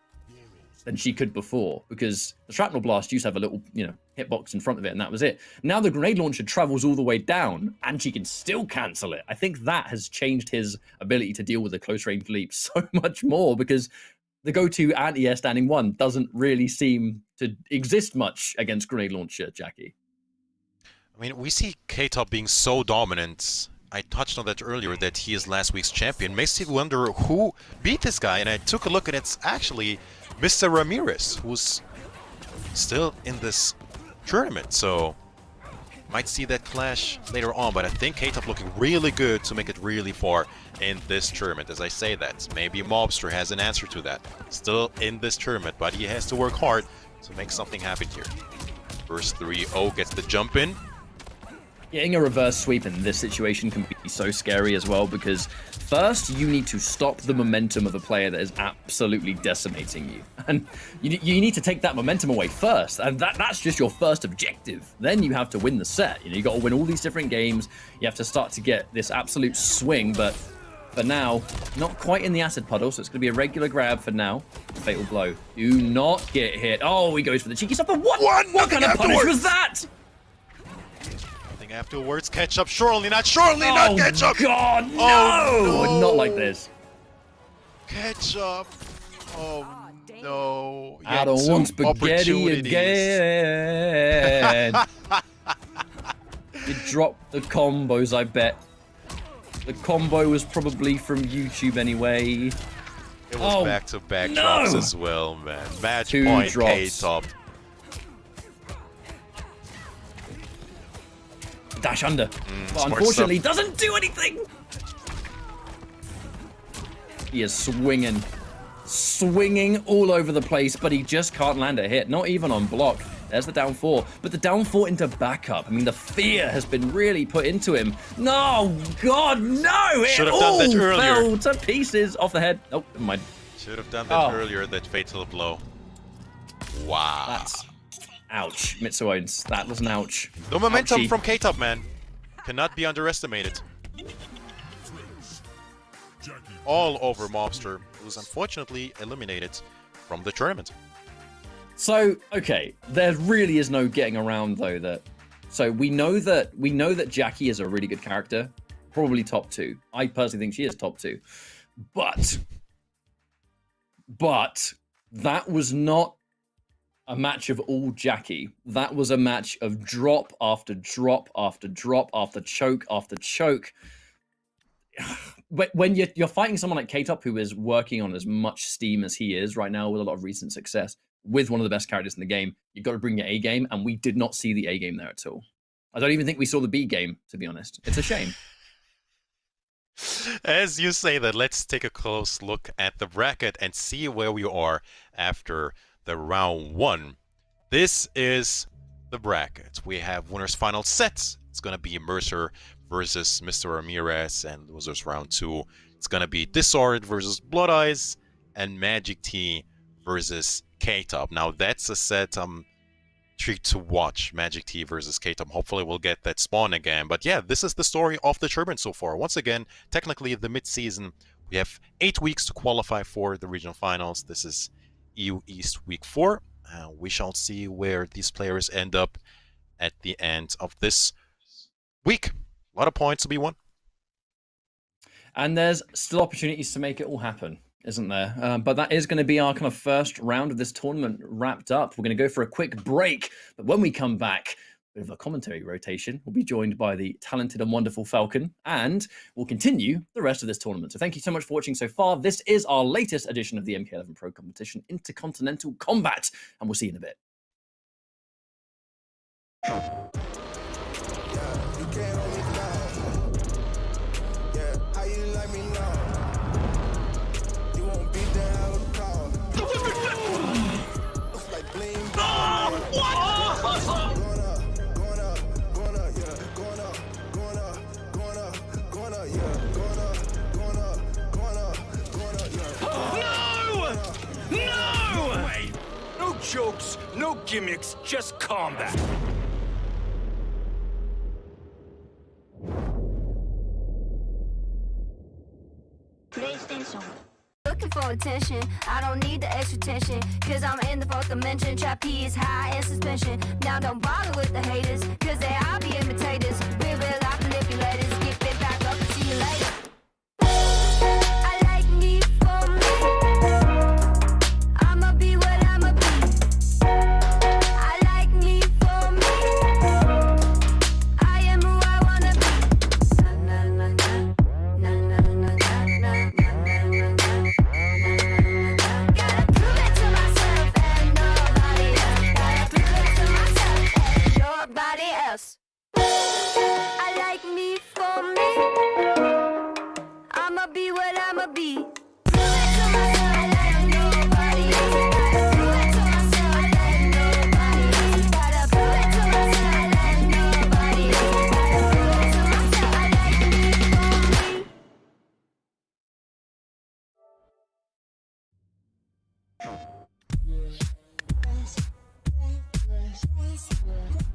than she could before, because the shrapnel blast used to have a little, you know, hitbox in front of it, and that was it. Now the grenade launcher travels all the way down, and she can still cancel it. I think that has changed his ability to deal with the close range leap so much more, because the go-to anti-air standing 1 doesn't really seem to exist much against grenade launcher, Jackie. I mean, we see K-Top being so dominant. I touched on that earlier, that he is last week's champion. Makes you wonder who beat this guy, and I took a look, and it's actually Mr. Ramirez, who's still in this tournament, so might see that clash later on, but I think K-Top looking really good to make it really far in this tournament. As I say that, maybe Mobster has an answer to that. Still in this tournament, but he has to work hard to make something happen here. First 3-0 gets the jump in. Getting a reverse sweep in this situation can be so scary as well, because first you need to stop the momentum of a player that is absolutely decimating you. And you need to take that momentum away first, and that's just your first objective. Then you have to win the set. You know, you got to win all these different games. You have to start to get this absolute swing, but for now, not quite in the acid puddle, so it's going to be a regular grab for now. Fatal blow. Do not get hit. Oh, he goes for the cheeky stuff, but what kind of punish was that? Afterwards, catch up, surely not catch up! God, no! Oh, no! Not like this. Catch up. Oh, no. I don't want spaghetti again. He dropped the combos, I bet. The combo was probably from YouTube anyway. It was back-to-back drops as well, man. Match 2 point, drops. K-Top. Dash under. But unfortunately, doesn't do anything. He is swinging all over the place, but he just can't land a hit. Not even on block. There's the down 4, but the down 4 into backup. I mean, the fear has been really put into him. No, God, no! Should It have done that all earlier. fell to pieces off the head. Oh, never mind. Should have done that earlier, that fatal blow. Wow. That's ouch, Mitsuones. That was an ouch. The momentum Ouchie. from K-Top, man. Cannot be underestimated. All over Mobster, who's unfortunately eliminated from the tournament. So, okay, there really is no getting around though that. So we know that Jackie is a really good character, probably top 2. I personally think she is top 2. But that was not a match of all Jackie. That was a match of drop after drop after drop after choke after choke. When you're fighting someone like K-Top, who is working on as much steam as he is right now with a lot of recent success, with one of the best characters in the game, you've got to bring your A game, and we did not see the A game there at all. I don't even think we saw the B game, to be honest. It's a shame. As you say that, let's take a close look at the bracket and see where we are after the round 1. This is the bracket. We have winners final sets. It's going to be Mercer versus Mr. Ramirez, and losers round 2. It's going to be Disordered versus Blood Eyes, and Magic T versus K-Top. Now that's a set I'm intrigued to watch, Magic T versus K-Top. Hopefully we'll get that spawn again. But yeah, this is the story of the tournament so far. Once again, technically the mid-season, we have 8 weeks to qualify for the regional finals. This is EU East Week 4. We shall see where these players end up at the end of this week. A lot of points to be won. And there's still opportunities to make it all happen, isn't there? But that is going to be our kind of first round of this tournament wrapped up. We're going to go for a quick break. But when we come back, a bit of a commentary rotation. We'll be joined by the talented and wonderful Falcon, and we'll continue the rest of this tournament. So thank you so much for watching so far. This is our latest edition of the MK11 Pro Competition, Interkontinental Kombat, and we'll see you in a bit. No jokes, no gimmicks, just combat. PlayStation. Looking for attention, I don't need the extra tension, cause I'm in the 4th dimension, trap P is high in suspension. Now don't bother with the haters, cause they all be imitators. Real life manipulators, get bit back up and see you later. I like me for me, I'ma be what I'ma be. I like me for me, I am who I wanna be. Na na na na na na na na na na na. Gotta prove it to myself and nobody else. Gotta prove it to myself and nobody else. I like me for me, I'ma be what I'ma be. Prove it to myself and nobody else. Gotta prove it to myself and nobody else. Gotta prove it to myself and nobody else. Gotta prove it to myself. I like me for me.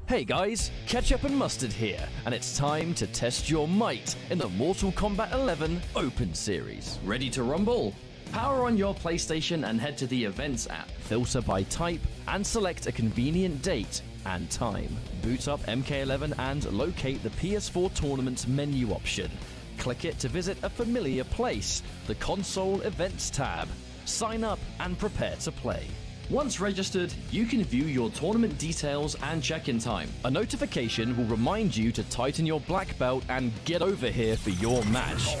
Hey guys, Ketchup and Mustard here, and it's time to test your might in the Mortal Kombat 11 Open Series. Ready to rumble? Power on your PlayStation and head to the Events app. Filter by type and select a convenient date and time. Boot up MK11 and locate the PS4 Tournament menu option. Click it to visit a familiar place, the Console Events tab. Sign up and prepare to play. Once registered, you can view your tournament details and check-in time. A notification will remind you to tighten your black belt and get over here for your match.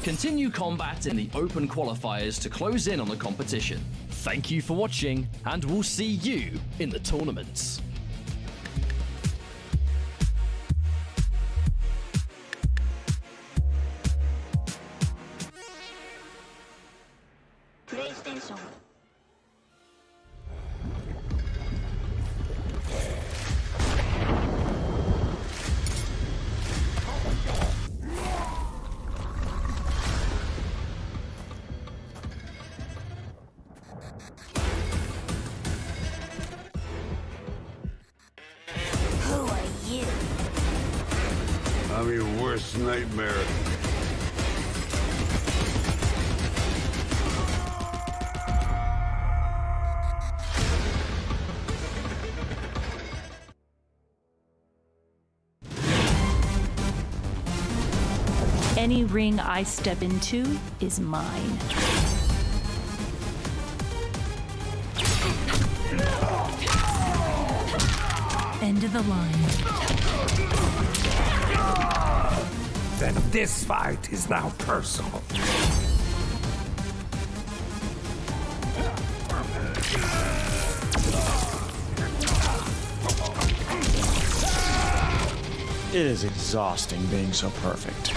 Continue combat in the open qualifiers to close in on the competition. Thank you for watching, and we'll see you in the tournaments. PlayStation. worst nightmare. Any ring I step into is mine. End of the line. Then this fight is now personal. It is exhausting being so perfect.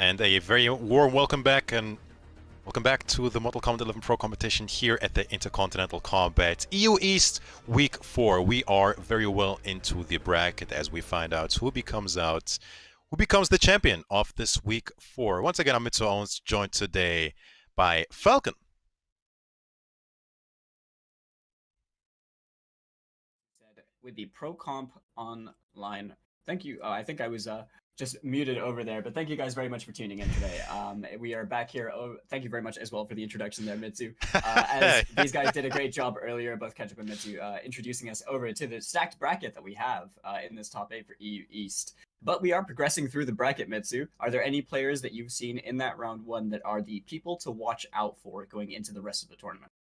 And a very warm welcome back, and welcome back to the Mortal Kombat 11 Pro competition here at the Interkontinental Kombat EU East Week 4. We are very well into the bracket as we find out who becomes the champion of this Week 4. Once again, I'm Mitsu Owens, joined today by Falcon. With the Pro Comp Online. Thank you. I think I was just muted over there, but thank you guys very much for tuning in today. We are back here. Oh, thank you very much as well for the introduction there, Mitsu. As these guys did a great job earlier, both Ketchup and Mitsu, introducing us over to the stacked bracket that we have in this top 8 for EU East. But we are progressing through the bracket, Mitsu. Are there any players that you've seen in that round 1 that are the people to watch out for going into the rest of the tournament?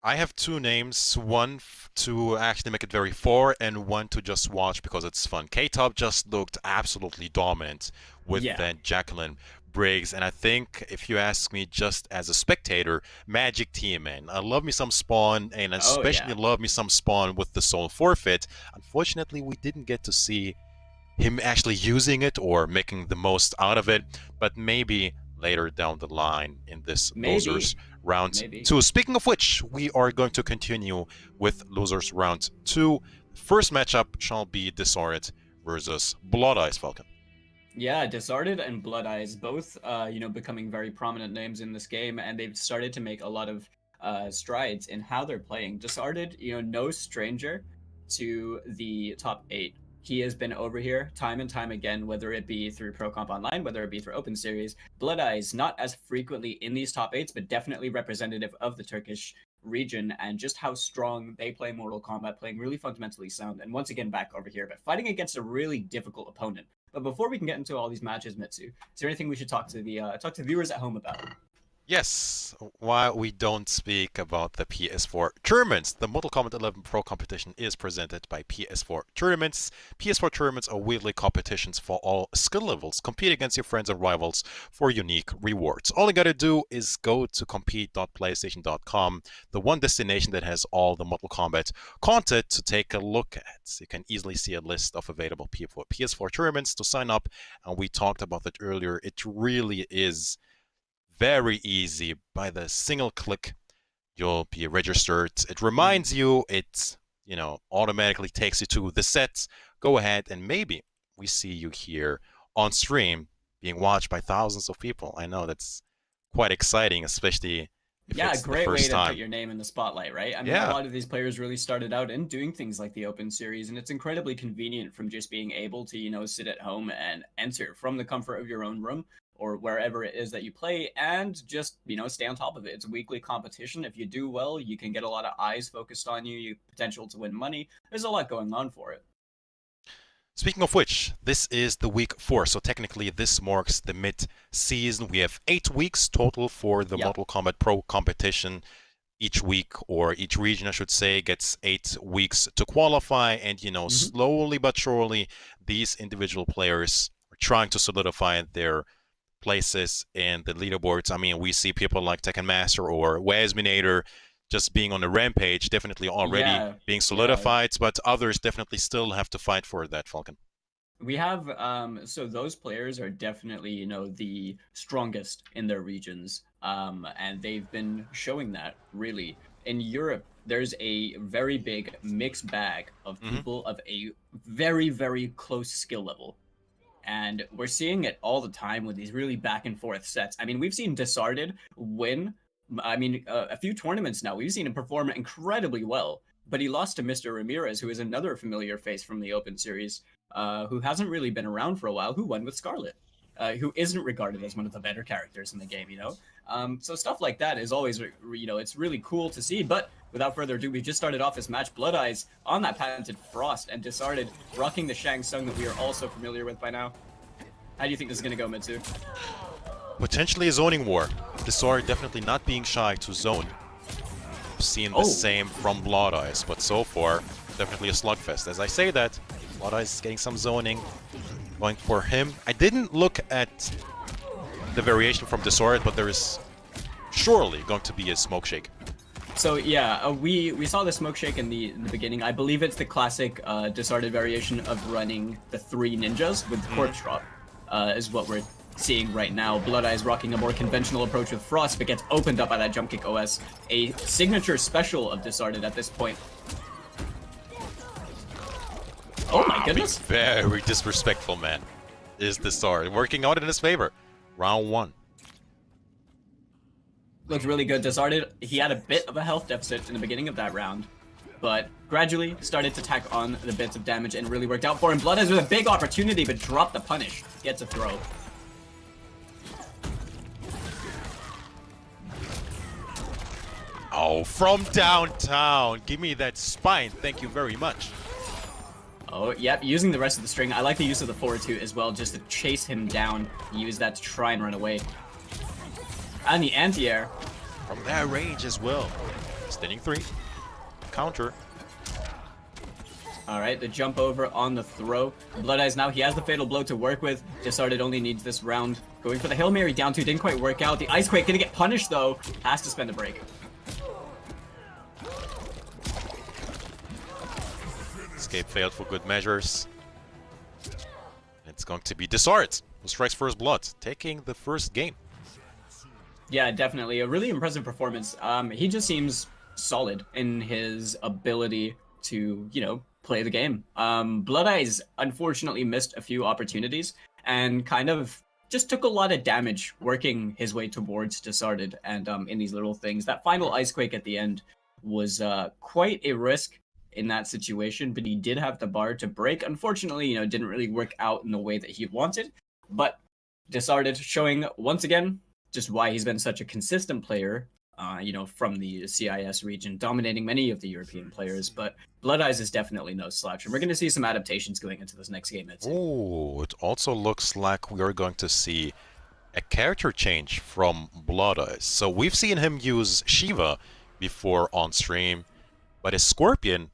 I have 2 names, one to actually make it very far and one to just watch because it's fun. K-Top just looked absolutely dominant with that Jacqueline Briggs, and I think if you ask me just as a spectator, Magic Team, man. I love me some Spawn, and especially love me some Spawn with the Soul Forfeit. Unfortunately, we didn't get to see him actually using it or making the most out of it, but maybe later down the line in this losers round 2. Speaking of which, we are going to continue with losers round 2. First matchup shall be Disarted versus Blood Eyes, Falcon. Yeah, Disarted and Blood Eyes, both becoming very prominent names in this game, and they've started to make a lot of strides in how they're playing. Disarted, no stranger to the top 8. He has been over here time and time again, whether it be through Pro Comp Online, whether it be through Open Series. Blood Eyes, not as frequently in these top 8s, but definitely representative of the Turkish region and just how strong they play Mortal Kombat, playing really fundamentally sound. And once again, back over here, but fighting against a really difficult opponent. But before we can get into all these matches, Mitsu, is there anything we should talk to the viewers at home about? Yes, while we don't speak about the PS4 tournaments, the Mortal Kombat 11 Pro competition is presented by PS4 Tournaments. PS4 Tournaments are weekly competitions for all skill levels. Compete against your friends and rivals for unique rewards. All you gotta do is go to compete.playstation.com, the one destination that has all the Mortal Kombat content to take a look at. You can easily see a list of available PS4 tournaments to sign up, and we talked about that earlier. It really is very easy. By the single click, you'll be registered. It reminds you, it automatically takes you to the sets. Go ahead and maybe we see you here on stream being watched by thousands of people. I know that's quite exciting, especially if it's great the way first to time. put your name in the spotlight, right? I mean, a lot of these players really started out in doing things like the Open Series, and it's incredibly convenient from just being able to, sit at home and enter from the comfort of your own room or wherever it is that you play, and just, stay on top of it. It's a weekly competition. If you do well, you can get a lot of eyes focused on you, you potential to win money. There's a lot going on for it. Speaking of which, this is the Week 4, so technically this marks the mid-season. We have 8 weeks total for the Mortal Kombat Pro competition. Each week, or each region, I should say, gets 8 weeks to qualify, and, slowly but surely, these individual players are trying to solidify their places in the leaderboards. I mean, we see people like Tekken Master or Wazminator just being on the rampage, definitely already being solidified, but others definitely still have to fight for that, Falcon. We have, so those players are definitely, the strongest in their regions, and they've been showing that, really. In Europe, there's a very big mixed bag of people of a very, very close skill level. And we're seeing it all the time with these really back and forth sets. I mean, we've seen Disarted win, a few tournaments now. We've seen him perform incredibly well, but he lost to Mr. Ramirez, who is another familiar face from the Open Series, who hasn't really been around for a while, who won with Scarlet, who isn't regarded as one of the better characters in the game, So stuff like that is always, it's really cool to see. But without further ado, we just started off this match. Blood Eyes on that patented Frost, and Disarted rocking the Shang Tsung that we are also familiar with by now. How do you think this is going to go, Mitsu? Potentially a zoning war. Disarted definitely not being shy to zone. We've seen the same from Blood Eyes, but so far, definitely a slugfest. As I say that, Blood Eyes is getting some zoning going for him. I didn't look at the variation from Disarted, but there is surely going to be a smoke shake. So yeah, we saw the smoke shake in the beginning. I believe it's the classic Disarted variation of running the 3 ninjas with corpse drop, is what we're seeing right now. Blood Eyes rocking a more conventional approach with Frost, but gets opened up by that jump kick OS. A signature special of Disarded at this point. Oh my goodness. Very disrespectful, man. Is Disarded working out in his favor. Round 1. Looks really good. Disarded, he had a bit of a health deficit in the beginning of that round, but gradually started to tack on the bits of damage and really worked out for him. Blood Eyes with a big opportunity, but dropped the punish. Gets a throw. Oh, from downtown. Give me that spine. Thank you very much. Oh, yep, using the rest of the string. I like the use of the forward 2 as well, just to chase him down. Use that to try and run away. And the anti-air. From that range as well. Standing 3. Counter. Alright, the jump over on the throw. Blood Eyes now, he has the fatal blow to work with. Disarded only needs this round. Going for the Hail Mary down 2, didn't quite work out. The Ice Quake gonna get punished though. Has to spend a break. Escape failed for good measures. It's going to be Disarded who strikes first blood, taking the first game. Yeah, definitely. A really impressive performance. He just seems solid in his ability to, you know, play the game. Blood Eyes unfortunately missed a few opportunities and kind of just took a lot of damage working his way towards Disarded and in these little things. That final Ice Quake at the end was quite a risk in that situation, but he did have the bar to break. Unfortunately, you know, it didn't really work out in the way that he wanted, but Disarded showing once again just why he's been such a consistent player, you know, from the CIS region, dominating many of the European players. But Blood Eyes is definitely no slouch, and we're going to see some adaptations going into this next game. Oh, it also looks like we are going to see a character change from Blood Eyes. So we've seen him use Shiva before on stream, but a Scorpion,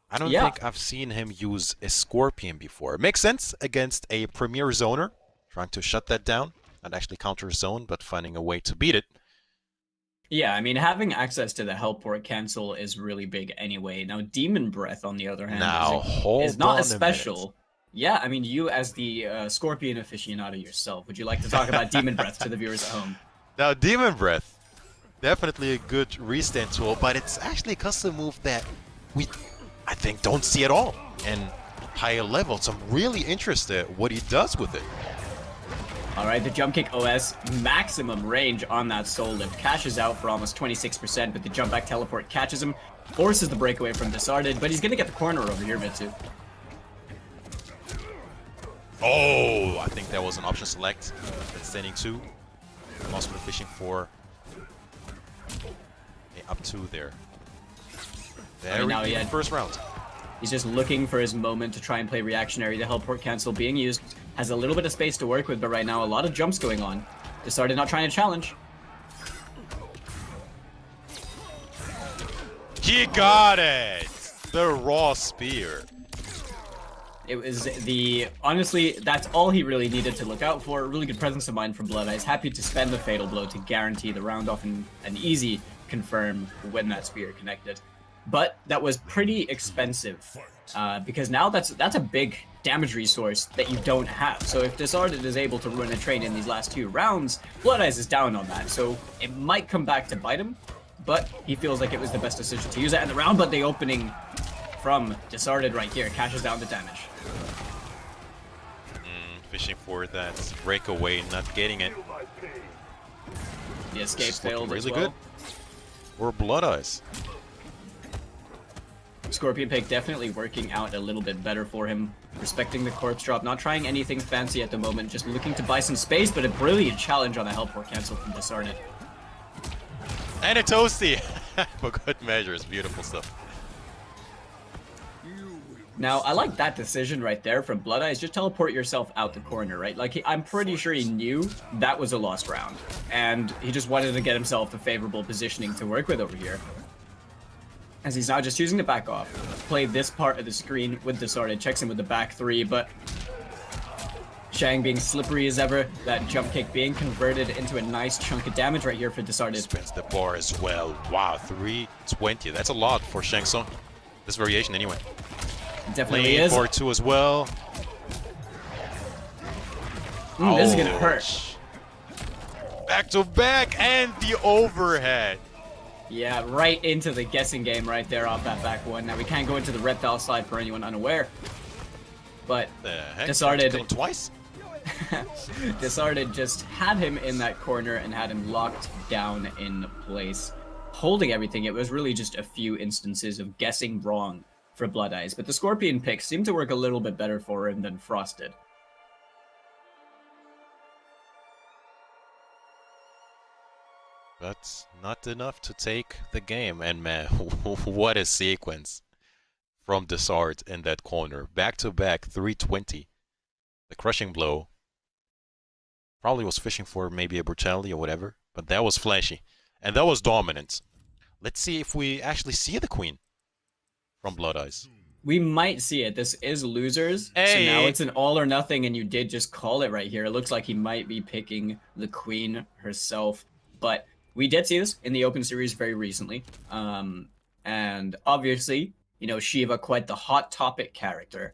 I don't think I've seen him use a Scorpion before. It makes sense against a Premier Zoner, trying to shut that down. Not actually counter zone, but finding a way to beat it. Yeah, I mean, having access to the helport cancel is really big anyway. Now, Demon Breath, on the other hand, is not as special. Yeah, I mean, you as the Scorpion aficionado yourself, would you like to talk about Demon Breath to the viewers at home? Now, Demon Breath, definitely a good restand tool, but it's actually a custom move that we, I think, don't see at all in higher levels. So I'm really interested what he does with it. Alright, the jump kick OS, maximum range on that soul lift. Cashes out for almost 26%, but the jump back teleport catches him, forces the breakaway from Disarded, but he's gonna get the corner over here, Mitsu. Oh, I think that was an option select. That's standing 2. Also fishing for a up 2 there. Very now good first round. He's just looking for his moment to try and play reactionary. The helport cancel being used. Has a little bit of space to work with, but right now a lot of jumps going on. Disarded not trying to challenge. He got it! The raw spear. It was the... Honestly, that's all he really needed to look out for. Really good presence of mind from Blood Eyes. Happy to spend the fatal blow to guarantee the round off and an easy confirm when that spear connected. But that was pretty expensive, because now that's a big damage resource that you don't have. So if Disarded is able to run a train in these last 2 rounds, Blood Eyes is down on that. So it might come back to bite him, but he feels like it was the best decision to use that in the round. But the opening from Disarded right here cashes down the damage. Fishing for that breakaway, not getting it. The escape failed really as well. Good. Or Blood Eyes. Scorpion Pick definitely working out a little bit better for him. Respecting the corpse drop, not trying anything fancy at the moment, just looking to buy some space, but a brilliant challenge on a helport cancel from Disarded. And a Toasty! For good measures, beautiful stuff. Now, I like that decision right there from Blood Eyes. Just teleport yourself out the corner, right? Like, I'm pretty sure he knew that was a lost round. And he just wanted to get himself the favorable positioning to work with over here. As he's now just choosing to back off. Play this part of the screen with Disarded. Checks in with the back 3, but... Shang being slippery as ever. That jump kick being converted into a nice chunk of damage right here for Disarded. Spins the bar as well. Wow, 320. That's a lot for Shang Tsung. This variation anyway. It definitely is. Bar 2 as well. This is gonna hurt. Back to back and the overhead. Yeah, right into the guessing game right there off that back one. Now we can't go into the reptile slide for anyone unaware. But The heck? Disarded Kill him twice? Disarded just had him in that corner and had him locked down in place, holding everything. It was really just a few instances of guessing wrong for Blood Eyes, but the Scorpion pick seemed to work a little bit better for him than Frost did. But not enough to take the game. And man, what a sequence from Disard in that corner. Back to back 320. The crushing blow. Probably was fishing for maybe a brutality or whatever, but that was flashy. And that was dominant. Let's see if we actually see the queen from Blood Eyes. We might see it. This is losers, Hey. so now it's an all or nothing, and you did just call it right here. It looks like he might be picking the queen herself, but we did see this in the Open Series very recently. And obviously, you know, Shiva quite the hot topic character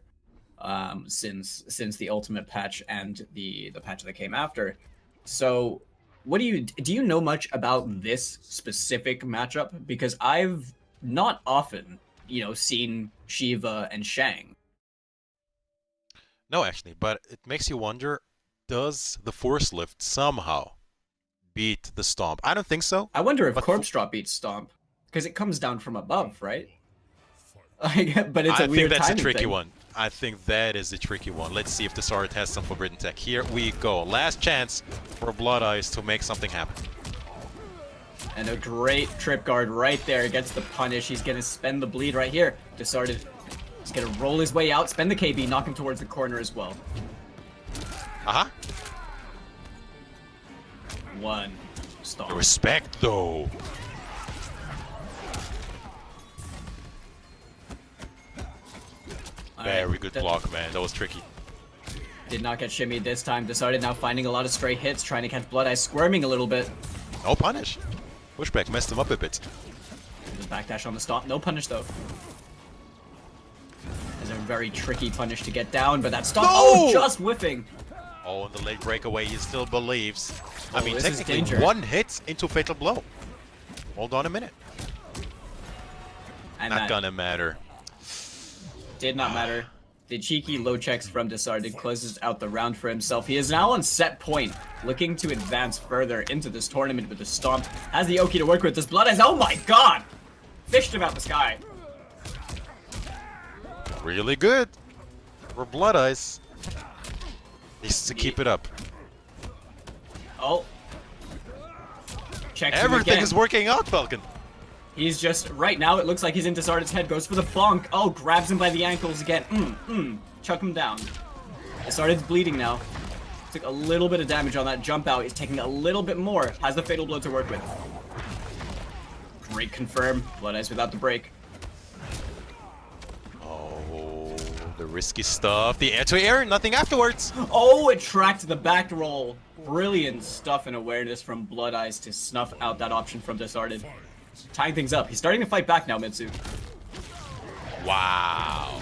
since the Ultimate patch and the patch that came after. So, what do you know much about this specific matchup? Because I've not often, you know, seen Shiva and Shang. No, actually, but it makes you wonder, does the Force Lift somehow beat the Stomp? I don't think so. I wonder if But Corpse Drop beats Stomp, because it comes down from above, right? Like, but it's a I weird think that's a timing tricky thing. one. I think that is a tricky one. Let's see if Disard has some Forbidden Tech. Here we go. Last chance for Blood Eyes to make something happen. And a great trip guard right there gets the punish. He's going to spend the bleed right here. Disarded. He's going to roll his way out, spend the KB, knock him towards the corner as well. Uh-huh. One. Stomp. The respect, though. Very good block, man. That was tricky. Did not get shimmied this time. Disarded now finding a lot of stray hits, trying to catch Blood Eyes, squirming a little bit. No punish. Pushback messed him up a bit. The backdash on the stomp. No punish, though. It's a very tricky punish to get down, but that stomp. No! Oh, just whiffing. Oh, in the late breakaway, he still believes. I mean, this is technically, danger. one hit into Fatal Blow. Hold on a minute. And Not that gonna matter. did not matter. The cheeky low checks from Disarded closes out the round for himself. He is now on set point, looking to advance further into this tournament with the stomp. Has the Oki to work with. This Blood Eyes. Oh my god! Fished him out the sky. Really good for Blood Eyes. Needs to keep it up. Oh. Checks him Everything again. is working out, Falcon. He's just, right now, it looks like he's in Disarded's head, goes for the bonk. Oh, grabs him by the ankles again. Chuck him down. Disarded's bleeding now. Took a little bit of damage on that jump out. He's taking a little bit more. Has the Fatal Blow to work with. Great confirm. Blood Eyes without the break. Oh, the risky stuff. The air-to-air, nothing afterwards. Oh, it tracked the back roll. Brilliant stuff and awareness from Blood Eyes to snuff out that option from Disarded. Tying things up. He's starting to fight back now, Mitsu. Wow.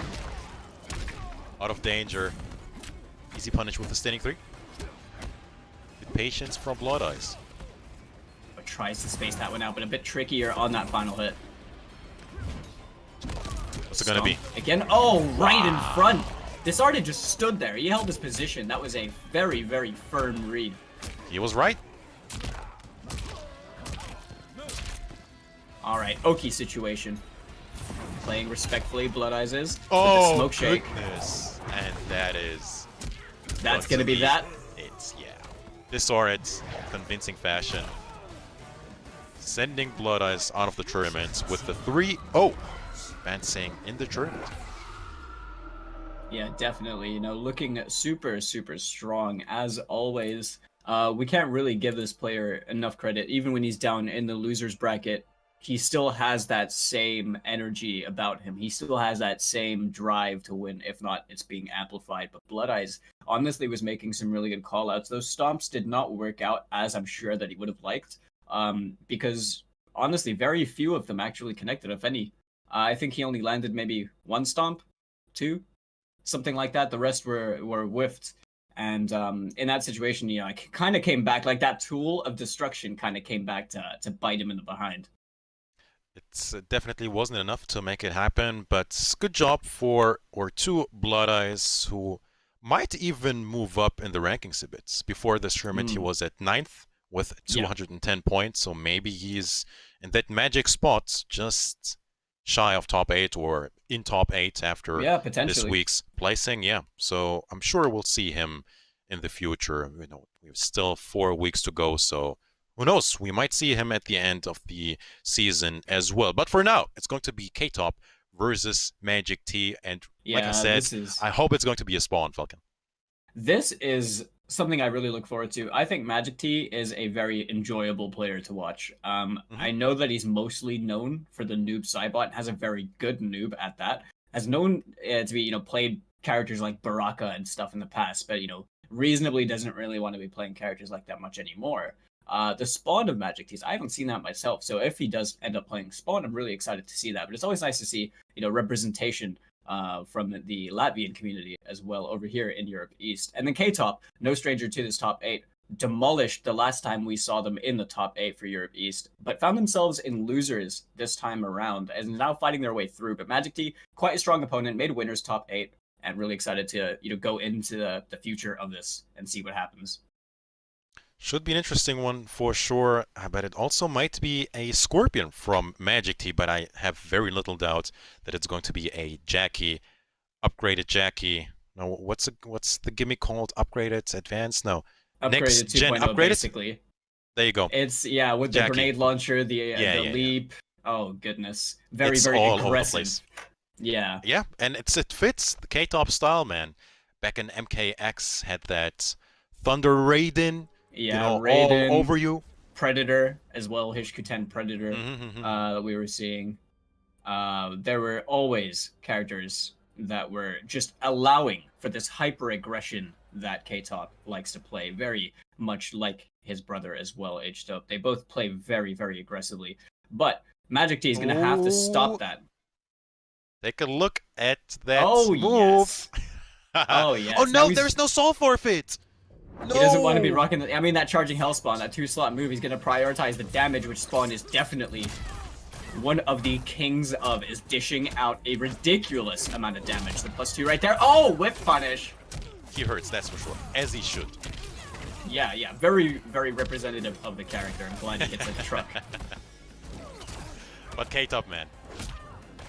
Out of danger. Easy punish with the standing 3. Good patience from Blood Eyes. But tries to space that one out, but a bit trickier on that final hit. What's it gonna be? Again, oh, right in front. Disarded just stood there. He held his position. That was a very, very firm read. He was right. All right, Oki situation. Playing respectfully, Blood Eyes is. With the Oh, smoke shake. goodness. And that is... That's gonna be that. It's, yeah. Disarded, convincing fashion. Sending Blood Eyes out of the tournament with the 3-0. Advancing in the tournament. Yeah, definitely. You know, looking super, super strong as always. We can't really give this player enough credit. Even when he's down in the losers bracket, he still has that same energy about him. He still has that same drive to win. If not, it's being amplified. But Blood Eyes honestly was making some really good call-outs. Those stomps did not work out as I'm sure that he would have liked. Because honestly, very few of them actually connected, if any. I think he only landed maybe one stomp, two, something like that. The rest were whiffed. And in that situation, you know, I kind of came back, like that tool of destruction kind of came back to bite him in the behind. It definitely wasn't enough to make it happen, but good job for our two Blood Eyes who might even move up in the rankings a bit. Before this tournament, he was at 9th with 210 points, so maybe he's in that magic spot, just shy of top 8 or in top 8 after this week's placing. Yeah, so I'm sure we'll see him in the future. You know, we have still 4 weeks to go, so who knows? We might see him at the end of the season as well. But for now, it's going to be K-Top versus Magic T, and like I said, I hope it's going to be a spawn, Falcon. This is something I really look forward to. I think Magic T is a very enjoyable player to watch. I know that he's mostly known for the noob Cybot, has a very good noob at that. Has known to be, you know, played characters like Baraka and stuff in the past, but, you know, reasonably doesn't really want to be playing characters like that much anymore. The spawn of Magic T's, I haven't seen that myself, so if he does end up playing spawn, I'm really excited to see that. But it's always nice to see, you know, representation from the Latvian community as well over here in Europe East. And then K-Top, no stranger to this top 8, demolished the last time we saw them in the top 8 for Europe East, but found themselves in losers this time around and now fighting their way through. But Magic T, quite a strong opponent, made winners top 8, and really excited to, you know, go into the future of this and see what happens. Should be an interesting one for sure, but it also might be a Scorpion from Magic T, but I have very little doubt that it's going to be a Jackie, upgraded Jackie. No, what's the gimmick called? Upgraded, advanced? No, upgraded next gen upgraded. Basically. There you go. It's with the grenade launcher, the leap. Yeah. Oh goodness, very all aggressive. Over the place. Yeah. Yeah, and it fits the K-Top style, man. Back in MKX had that Thunder Raiden. Yeah, you know, Raiden, all over you. Predator as well, Hishkuten Predator that we were seeing. There were always characters that were just allowing for this hyper aggression that K-Top likes to play, very much like his brother as well, H-Dope. They both play very, very aggressively. But Magic T is going to have to stop that. Take a look at that move. Yes. Oh, yes. Oh, no, there's no soul forfeit. No. He doesn't want to be rocking that charging hell spawn, that 2-slot move, he's going to prioritize the damage, which spawn is definitely one of the kings of, is dishing out a ridiculous amount of damage. The +2 right there. Oh, whip punish. He hurts, that's for sure, as he should. Yeah, very, very representative of the character. I'm glad he gets a truck. But K-Top, man.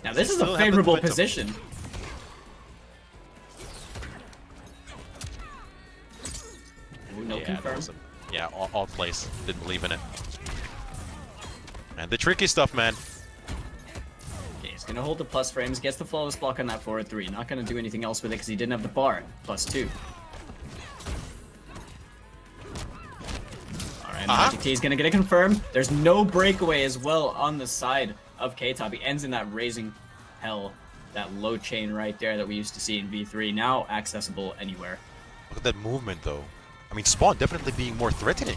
Now this is a favorable position. Ooh, no confirm. Yeah, all place. Didn't believe in it. And the tricky stuff, man. Okay, he's gonna hold the plus frames, gets the flawless block on that forward 3. Not gonna do anything else with it because he didn't have the bar. +2. Alright, Magic T is gonna get a confirm. There's no breakaway as well on the side of K-Top. He ends in that raising hell, that low chain right there that we used to see in V3. Now accessible anywhere. Look at that movement, though. I mean, Spawn definitely being more threatening.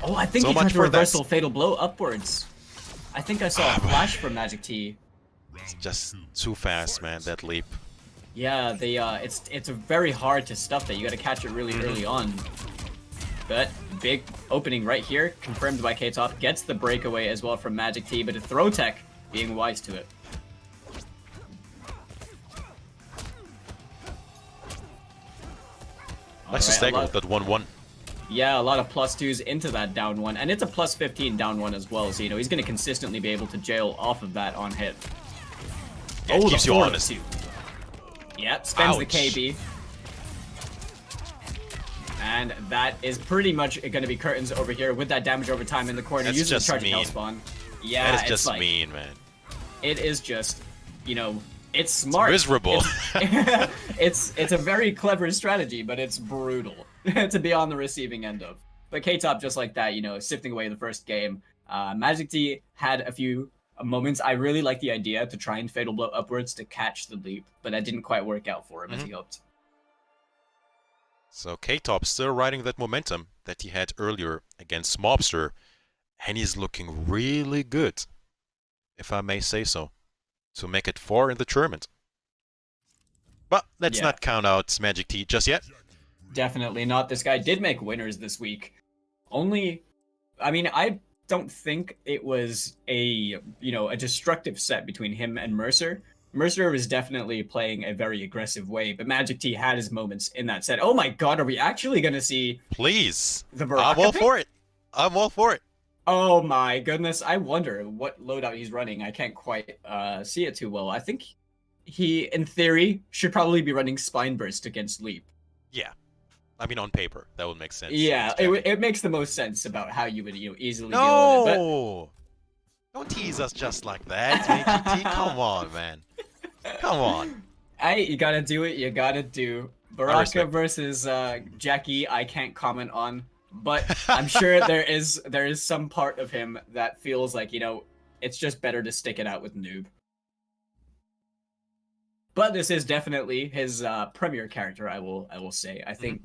Oh, I think he tried to reversal fatal blow upwards. I think I saw a flash from Magic T. It's just too fast, man, that leap. Yeah, it's very hard to stuff that. You gotta catch it really early on. But big opening right here, confirmed by K-Top. Gets the breakaway as well from Magic T, but a throw tech being wise to it. Nice to stagger with that 1-1. Yeah, a lot of +2s into that down 1, and it's a +15 down 1 as well, so you know he's going to consistently be able to jail off of that on hit. Yeah, it keeps you honest. Yep, spends the KB. And that is pretty much going to be curtains over here with that damage over time in the corner. That's using just the charging mean. hell spawn. Yeah, that is just like, mean, man. It is just, you know, it's smart. It's miserable. It's a very clever strategy, but it's brutal to be on the receiving end of. But K-Top, just like that, you know, sifting away the first game. Magic T had a few moments. I really like the idea to try and fatal blow upwards to catch the leap, but that didn't quite work out for him as he hoped. So K-Top still riding that momentum that he had earlier against Mobster, and he's looking really good, if I may say so, to make it 4 in the tournament. But let's not count out Magic T just yet. Definitely not. This guy did make winners this week. I don't think it was a destructive set between him and Mercer. Mercer was definitely playing a very aggressive way, but Magic T had his moments in that set. Oh my god, are we actually going to see... Please. The Baraka I'm all pick? for it. I'm all for it. Oh my goodness, I wonder what loadout he's running. I can't quite see it too well. I think he, in theory, should probably be running Spine Burst against Leap. Yeah. I mean, on paper, that would make sense. Yeah, it makes the most sense about how you would easily deal with it. No! Don't tease us just like that, MKT. Come on, man. Come on. You gotta do it, you gotta do. Baraka versus Jackie, I can't comment on. But I'm sure there is some part of him that feels like, it's just better to stick it out with Noob. But this is definitely his premier character, I will say. I think,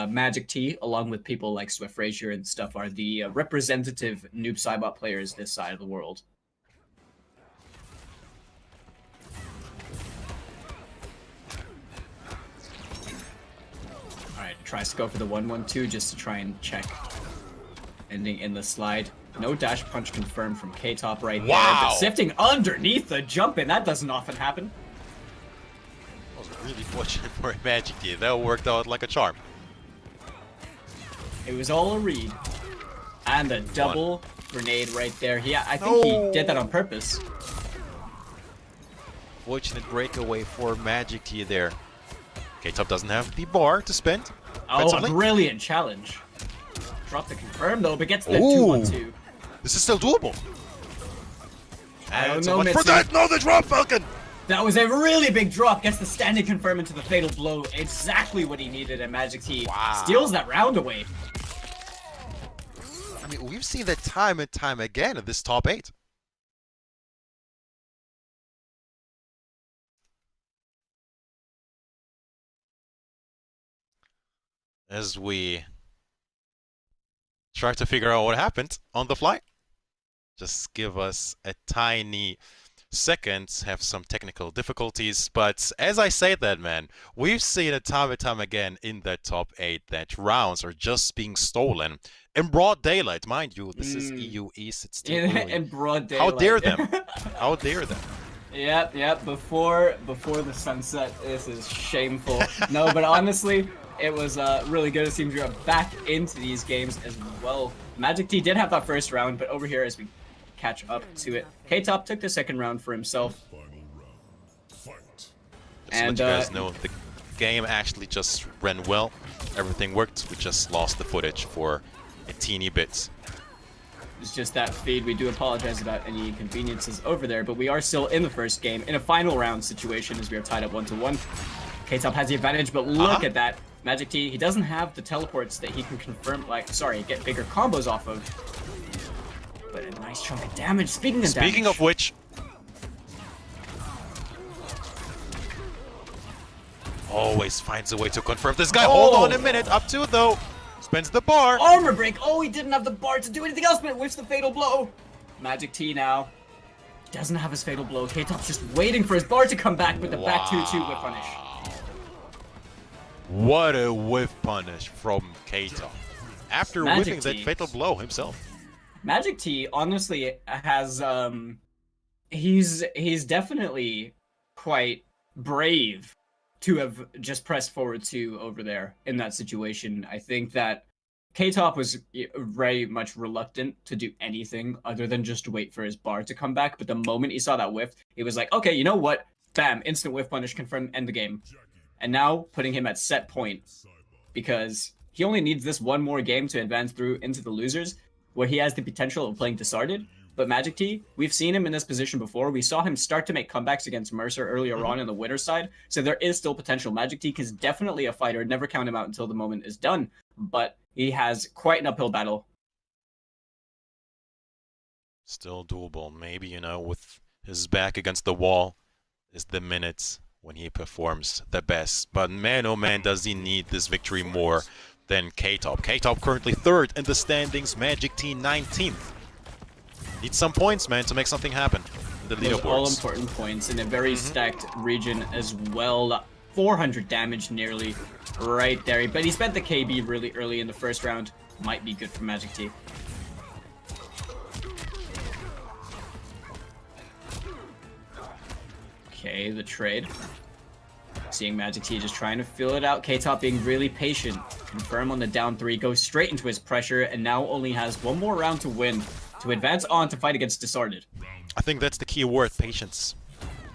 Magic T, along with people like Swift Frazier and stuff, are the representative Noob Saibot players this side of the world. Alright, tries to go for the 1-1-2 just to try and check. Ending in the slide. No dash punch confirmed from K-Top right there. But sifting underneath the jump in, that doesn't often happen. That was really fortunate for Magic T. That worked out like a charm. It was all a read. And a double grenade right there. Yeah, I think he did that on purpose. Fortunate breakaway for Magic T there. K-Top doesn't have the bar to spend. Oh, a brilliant challenge. Drop the confirm though, but gets the 2-1-2. This is still doable. I don't so know, much for that. No, the drop, Falcon. That was a really big drop. Gets the standing confirm into the fatal blow. Exactly what he needed, and Magic T steals that round away. I mean, we've seen that time and time again in this top 8. As we try to figure out what happened on the fly. Just give us a tiny second, have some technical difficulties, but as I say that, man, we've seen it time and time again in that top 8 that rounds are just being stolen in broad daylight. Mind you, this is EU East, it's still early. In broad daylight. How dare them? How dare them? Yep, before the sunset. This is shameful. No, but honestly, it was really good. It seems you're back into these games as well. Magic T did have that first round, but over here as we catch up to it, K-Top took the second round for himself. Just to let you guys know, the game actually just ran well. Everything worked. We just lost the footage for a teeny bit. It's just that feed. We do apologize about any inconveniences over there, but we are still in the first game in a final round situation as we are tied up 1-1. K-Top has the advantage, but look at that. Magic T, he doesn't have the teleports that he can confirm, get bigger combos off of. But a nice chunk of damage. Speaking of which, always finds a way to confirm this guy. Hold on a minute. Up 2 though. Spends the bar. Armor break. Oh, he didn't have the bar to do anything else, but whiffs the fatal blow. Magic T now doesn't have his fatal blow. K-Top's just waiting for his bar to come back with the back 2-2 whiff punish. What a whiff punish from K-Top after whiffing that fatal blow himself. Magic T honestly has he's definitely quite brave to have just pressed forward 2 over there in that situation. I think that K-Top was very much reluctant to do anything other than just wait for his bar to come back, but the moment he saw that whiff, he was like, okay, you know what? Bam, instant whiff punish, confirm, end the game. And now putting him at set point, because he only needs this one more game to advance through into the losers, where he has the potential of playing Discarded. But Magic T, we've seen him in this position before. We saw him start to make comebacks against Mercer earlier on in the winner's side, so there is still potential. Magic T is definitely a fighter. Never count him out until the moment is done, but he has quite an uphill battle. Still doable. Maybe, with his back against the wall is the minute when he performs the best. But man, oh man, does he need this victory more than K-Top. K-Top currently 3rd in the standings, Magic T 19th. Need some points, man, to make something happen in the leaderboards. All important points in a very stacked region as well. 400 damage nearly. right there. But he spent the KB really early in the first round. Might be good for Magic T. Okay, the trade. Seeing Magic T just trying to fill it out. K-Top being really patient. Confirm on the down 3, goes straight into his pressure, and now only has one more round to win to advance on to fight against Disarded. I think that's the key word, patience.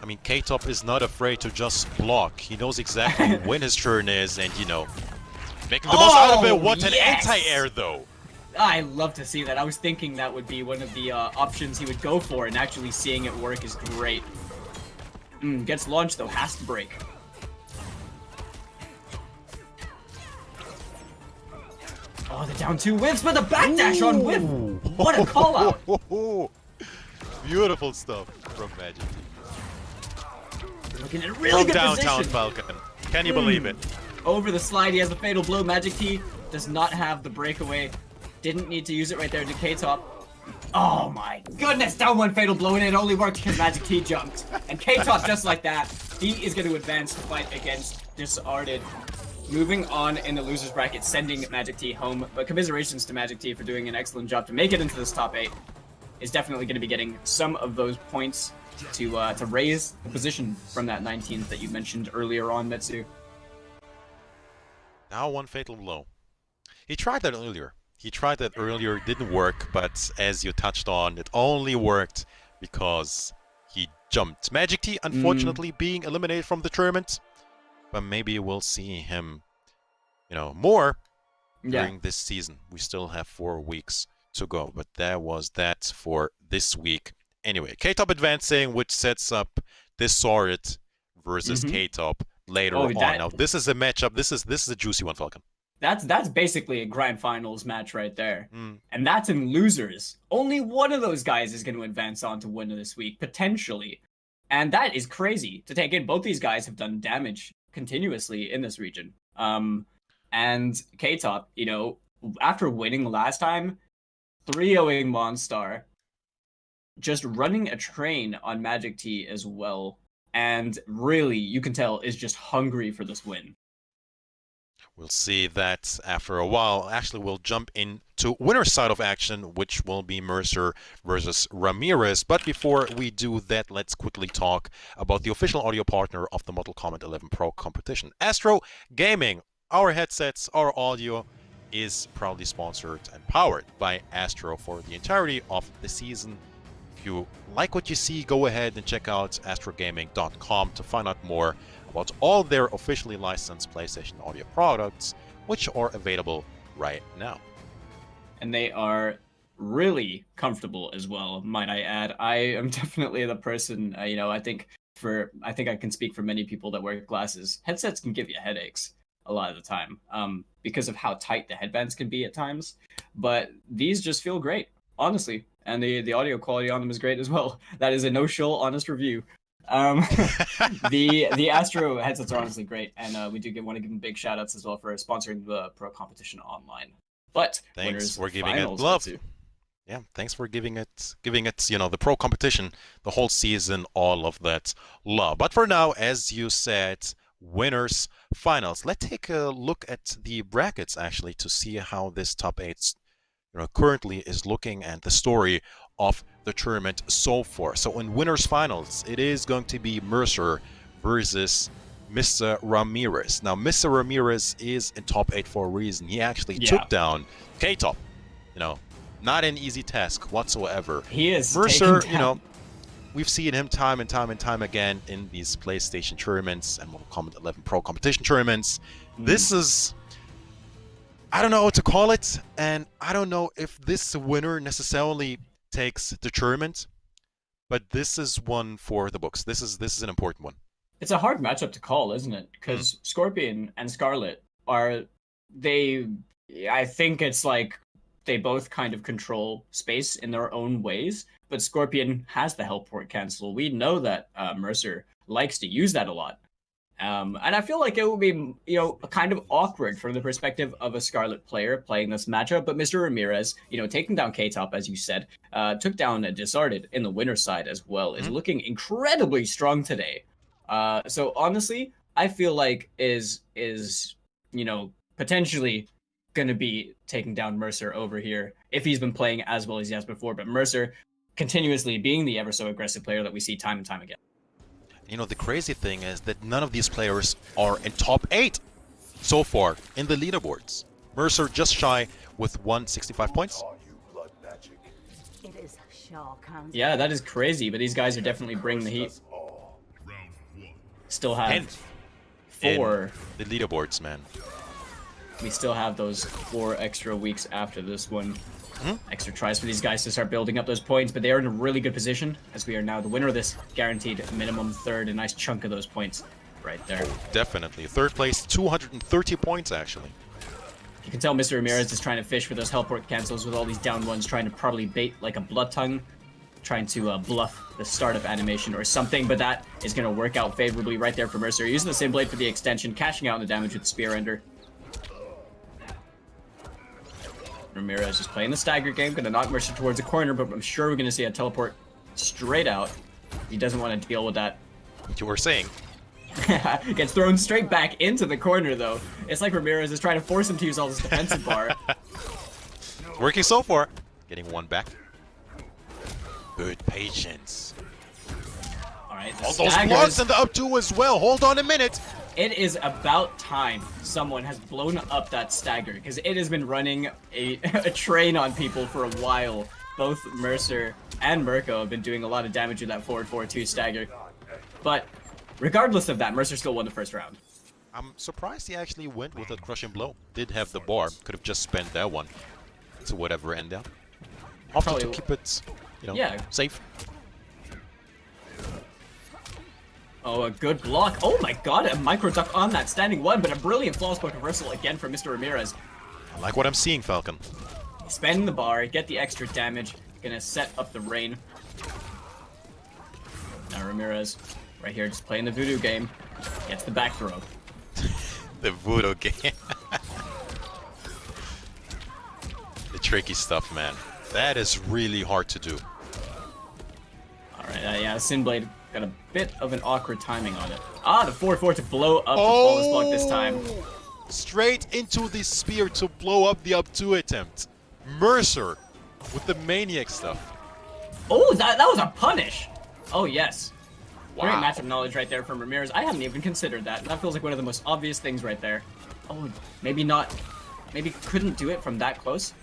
I mean, K-Top is not afraid to just block. He knows exactly when his turn is, and, you know, making the most out of it. What an anti-air, though. I love to see that. I was thinking that would be one of the options he would go for, and actually seeing it work is great. Gets launched, though. Has to break. Oh, the down 2 whiffs, but the backdash on whiff! What a call-out! Beautiful stuff from Magic T. Looking at a really good downtown position. Falcon. Can you believe it? Over the slide, he has the fatal blow. Magic T does not have the breakaway. Didn't need to use it right there to K-Top. Oh my goodness, down 1 fatal blow, and it only worked because Magic T jumped. And K-Top, just like that, he is going to advance to fight against Disarded. Moving on in the loser's bracket, sending Magic T home. But commiserations to Magic T for doing an excellent job to make it into this top 8. Is definitely going to be getting some of those points to raise the position from that 19th that you mentioned earlier on, Metsu. Now 1 fatal blow. He tried that earlier. It didn't work, but as you touched on, it only worked because he jumped. Magic T, unfortunately, being eliminated from the tournament, but maybe we'll see him, you know, more during this season. We still have 4 weeks to go, but that was that for this week. Anyway, K-Top advancing, which sets up Disarded versus K-Top later on. Now, this is a matchup. This is a juicy one, Falcon. That's basically a grand finals match right there. And that's in losers. Only one of those guys is going to advance on to win this week, potentially. And that is crazy to take in. Both these guys have done damage continuously in this region. And K-Top, you know, after winning last time, 3-0ing Monstar, just running a train on Magic T as well. And really, you can tell, is just hungry for this win. We'll see that after a while. Actually, we'll jump into winner's side of action, which will be Mercer versus Ramirez. But before we do that, let's quickly talk about the official audio partner of the Mortal Kombat 11 Pro competition, Astro Gaming. Our headsets, our audio is proudly sponsored and powered by Astro for the entirety of the season. If you like what you see, go ahead and check out astrogaming.com to find out more about all their officially licensed PlayStation audio products, which are available right now. And they are really comfortable as well, might I add. I am definitely the person, you know, I think I can speak for many people that wear glasses. Headsets can give you headaches a lot of the time, because of how tight the headbands can be at times. But these just feel great, honestly. And the audio quality on them is great as well. That is a no-shill, honest review. The Astro headsets are honestly great, and we do want to give them big shout-outs as well for sponsoring the Pro Competition online. But thanks for giving it love. Yeah, thanks for giving it, you know, the Pro Competition, the whole season, all of that love. But for now, as you said, winners finals. Let's take a look at the brackets actually to see how this top 8, you know, currently is looking and the story of the tournament so far. So in winners finals, it is going to be Mercer versus Mr. Ramirez. Now, Mr. Ramirez is in top 8 for a reason. He actually took down K-Top. You know, not an easy task whatsoever. He is Mercer, you know, we've seen him time and time again in these PlayStation tournaments and Mortal Kombat 11 Pro competition tournaments. This is, I don't know what to call it, and I don't know if this winner necessarily takes the tournament, but this is one for the books. This is an important one. It's a hard matchup to call, isn't it? Because Scorpion and Scarlet I think it's like they both kind of control space in their own ways, but Scorpion has the helport cancel. We know that Mercer likes to use that a lot. And I feel like it would be, you know, kind of awkward from the perspective of a Scarlet player playing this matchup. But Mr. Ramirez, you know, taking down K-Top, as you said, took down a Disarded in the winner's side as well, is looking incredibly strong today. So honestly, I feel like is you know, potentially going to be taking down Mercer over here if he's been playing as well as he has before. But Mercer continuously being the ever so aggressive player that we see time and time again. You know, the crazy thing is that none of these players are in top 8 so far in the leaderboards. Mercer just shy with 165 points. Yeah, that is crazy, but these guys are definitely bringing the heat. Still have 4 in the leaderboards, man. We still have those 4 extra weeks after this one. Extra tries for these guys to start building up those points, but they are in a really good position as we are now the winner of this guaranteed minimum third. A nice chunk of those points right there. Oh, definitely. Third place, 230 points, actually. You can tell Mr. Ramirez is trying to fish for those helport cancels with all these down ones, trying to probably bait like a blood tongue, trying to bluff the startup animation or something, but that is going to work out favorably right there for Mercer. Using the same blade for the extension, cashing out on the damage with the spear ender. Ramirez just playing the stagger game, going to knock Mercer towards a corner, but I'm sure we're going to see a teleport straight out. He doesn't want to deal with that. You were saying. Gets thrown straight back into the corner, though. It's like Ramirez is trying to force him to use all this defensive bar. Working so far. Getting one back. Good patience. Alright, all those blocks and the up 2 as well. Hold on a minute. It is about time someone has blown up that stagger, because it has been running a train on people for a while. Both Mercer and Mirko have been doing a lot of damage with that forward 4-2 stagger. But regardless of that, Mercer still won the first round. I'm surprised he actually went with a crushing blow. Did have the bar. Could have just spent that one to whatever end up. Opted to keep it, you know, safe. Oh, a good block. Oh my god, a micro duck on that standing one, but a brilliant flawless block reversal again from Mr. Ramirez. I like what I'm seeing, Falcon. Spend the bar, get the extra damage, gonna set up the rain. Now Ramirez, right here, just playing the voodoo game, gets the back throw. The voodoo game. The tricky stuff, man. That is really hard to do. Alright, yeah, Sinblade got a bit of an awkward timing on it. Ah, the 4-4 to blow up the flawless block this time. Straight into the spear to blow up the up 2 attempt. Mercer with the maniac stuff. Oh, that was a punish. Oh, yes. Wow. Great matchup knowledge right there from Ramirez. I hadn't even considered that. That feels like one of the most obvious things right there. Oh, maybe not. Maybe couldn't do it from that close.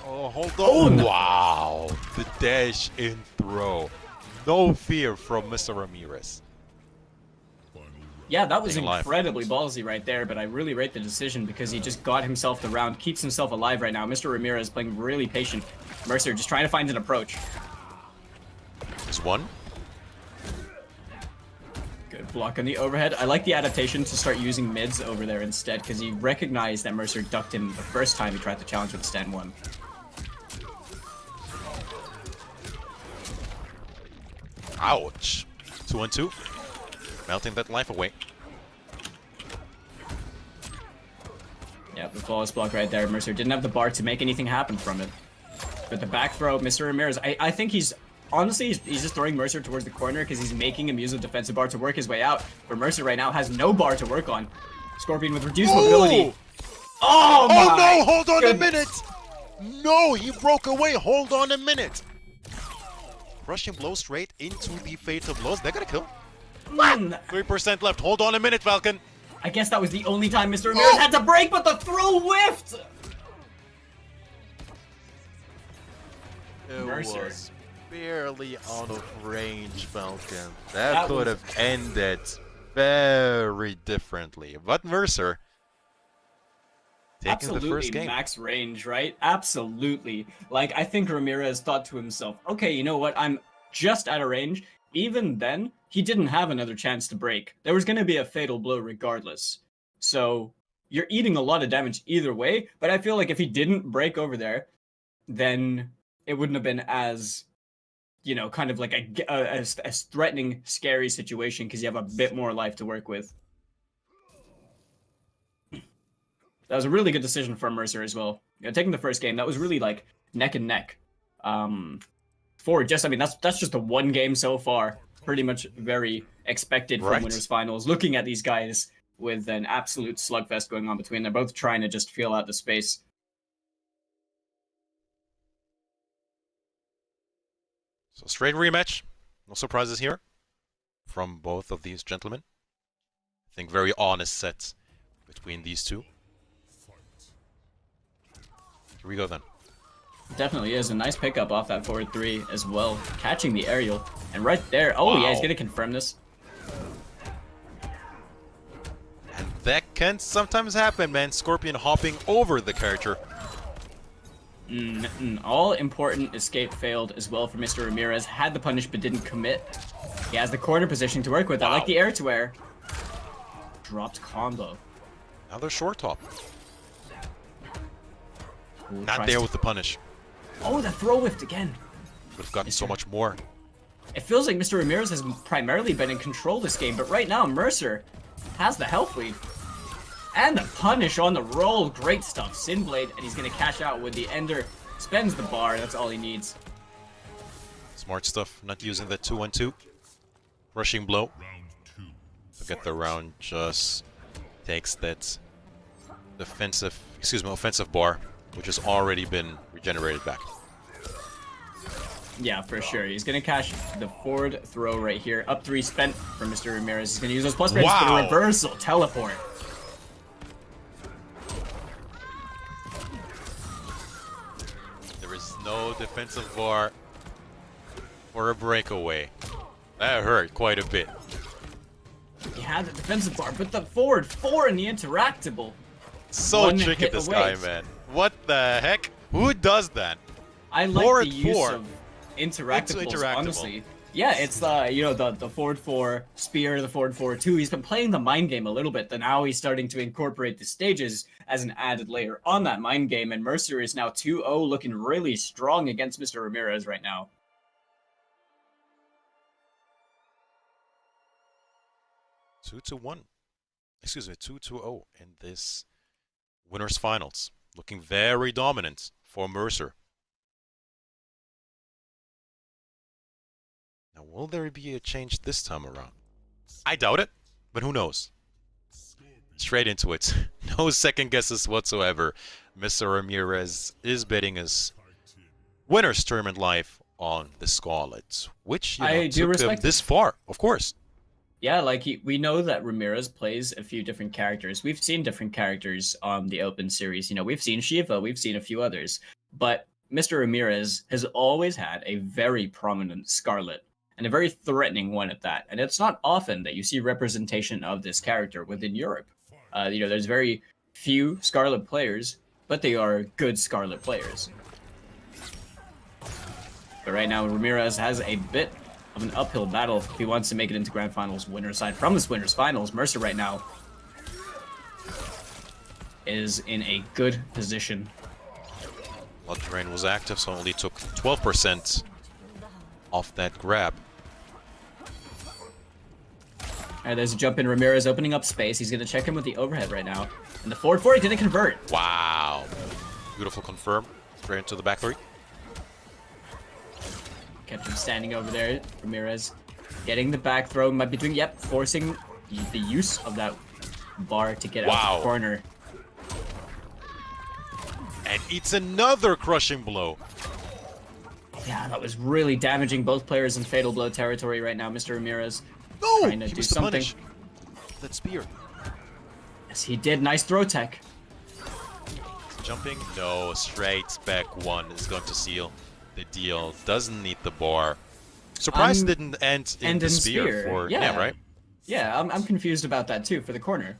Oh, hold on. Oh, no. Wow. The dash in throw. No fear from Mr. Ramirez. Yeah, that was incredibly ballsy right there, but I really rate the decision because he just got himself the round, keeps himself alive right now. Mr. Ramirez playing really patient. Mercer just trying to find an approach. There's one. Good block on the overhead. I like the adaptation to start using mids over there instead because he recognized that Mercer ducked him the first time he tried to challenge with stand 1. Ouch. 2-1-2. Melting that life away. Yeah, the flawless block right there. Mercer didn't have the bar to make anything happen from it. But the back throw, Mr. Ramirez, I think he's... Honestly, he's just throwing Mercer towards the corner because he's making him use the defensive bar to work his way out. But Mercer right now has no bar to work on. Scorpion with reduced mobility. Oh no! Hold on a minute! No, he broke away. Hold on a minute. Rushing blow straight into the fatal blows. They're gonna kill. 3% left. Hold on a minute, Falcon. I guess that was the only time Mr. Ramirez had to break, but the throw whiffed! It was barely out of range, Falcon. That could have ended very differently. But Mercer taking the first game. Max range, right? Absolutely. Like, I think Ramirez thought to himself, okay, you know what? I'm just out of range. Even then, he didn't have another chance to break. There was going to be a fatal blow regardless. So you're eating a lot of damage either way, but I feel like if he didn't break over there, then it wouldn't have been as, you know, kind of like a threatening, scary situation because you have a bit more life to work with. That was a really good decision from Mercer as well. You know, taking the first game, that was really like neck and neck. For just, I mean, that's just the one game so far. Pretty much very expected from winners finals. Looking at these guys with an absolute slugfest going on between. They're both trying to just feel out the space. So straight rematch. No surprises here from both of these gentlemen. I think very honest sets between these two. Here we go then. Definitely is a nice pickup off that forward 3 as well, catching the aerial. And right there, oh yeah, he's gonna confirm this. And that can sometimes happen, man. Scorpion hopping over the character. All important escape failed as well for Mr. Ramirez. Had the punish but didn't commit. He has the corner position to work with. I like the air to air. Dropped combo. Another short top. Ooh, Not there with the punish. Oh, the throw whiffed again. Would have gotten so much more. It feels like Mr. Ramirez has primarily been in control this game, but right now Mercer has the health lead. And the punish on the roll. Great stuff. Sinblade, and he's going to cash out with the ender. Spends the bar. That's all he needs. Smart stuff. Not using the 2-1-2. Rushing blow. To get the round, just takes that offensive bar, which has already been regenerated back. Yeah, for sure. He's going to cash the forward throw right here. Up 3 spent from Mr. Ramirez. He's going to use those plus frames for the reversal. Teleport. There is no defensive bar for a breakaway. That hurt quite a bit. He had the defensive bar, but the forward 4 in the interactable. So tricky, this guy, man. What the heck? Who does that? I like forward the use 4 of interactables, into interactable. honestly. Yeah, it's the forward 4 spear, the forward 4 2. He's been playing the mind game a little bit, then now he's starting to incorporate the stages as an added layer on that mind game, and Mercer is now 2-0, looking really strong against Mr. Ramirez right now. 2-1. Excuse me, 2-0 in this winners finals. Looking very dominant for Mercer. Now, will there be a change this time around? I doubt it, but who knows? Straight into it. No second guesses whatsoever. Mr. Ramirez is betting his winners tournament life on the Scarlet, which took him this far, of course. Yeah, like we know that Ramirez plays a few different characters. We've seen different characters on the Open Series. We've seen Shiva, we've seen a few others. But Mr. Ramirez has always had a very prominent Scarlet, and a very threatening one at that. And it's not often that you see representation of this character within Europe. There's very few Scarlet players, but they are good Scarlet players. But right now, Ramirez has a bit of an uphill battle if he wants to make it into Grand Finals winner's side. From this winner's finals, Mercer right now is in a good position. Blood Drain was active, so only took 12% off that grab. Alright, there's a jump in. Ramirez opening up space. He's going to check him with the overhead right now. And the forward 4 didn't convert. Wow. Beautiful confirm. Straight into the back 3. Kept him standing over there. Ramirez getting the back throw. Might be doing, forcing the use of that bar to get out of the corner. And eats another crushing blow. Yeah, that was really damaging both players in fatal blow territory right now. Mr. Ramirez trying to do something. That spear. Yes, he did. Nice throw tech. Jumping? No, straight back 1 is going to seal the deal. Doesn't need the bar. Surprised didn't end in the spear for him, right? Yeah, I'm confused about that too for the corner.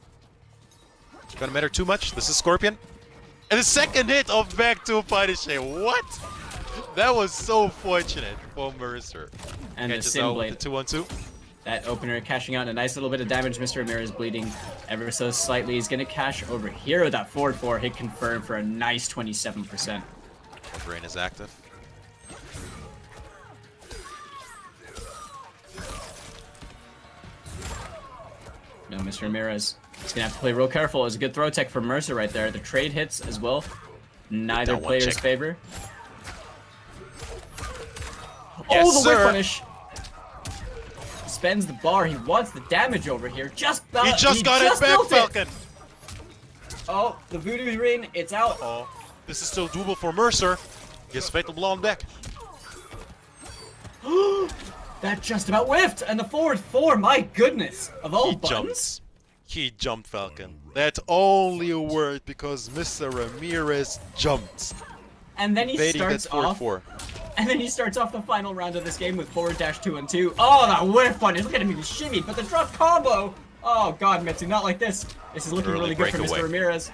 It's gonna matter too much. This is Scorpion. And the second hit of back 2 punishing. What? That was so fortunate for Mercer. And the Catches out with Sinblade. the 2-1-2. That opener cashing out a nice little bit of damage. Mr. Ramirez bleeding ever so slightly. He's going to cash over here with that forward 4 hit confirmed for a nice 27%. Brain is active. No, Mr. Ramirez. He's going to have to play real careful. It was a good throw tech from Mercer right there. The trade hits as well. Neither player's favor. Yes, the whip sir. punish. spends the bar. He wants the damage over here. He just got it back, Falcon. Oh, the voodoo ring, it's out. Oh, this is still doable for Mercer. Gets fatal blow on deck. That just about whiffed, and the forward 4, my goodness, of all He buttons. He jumped, Falcon. That's only a word because Mr. Ramirez jumped. And then he Baiting starts that forward off. 4. And then he starts off the final round of this game with forward dash 2 and 2. Oh, that whiff punish! Look at him, he shimmied, but the drop combo. Oh God, Mitsu, not like this. This is looking Early really good for breakaway. Mr. Ramirez.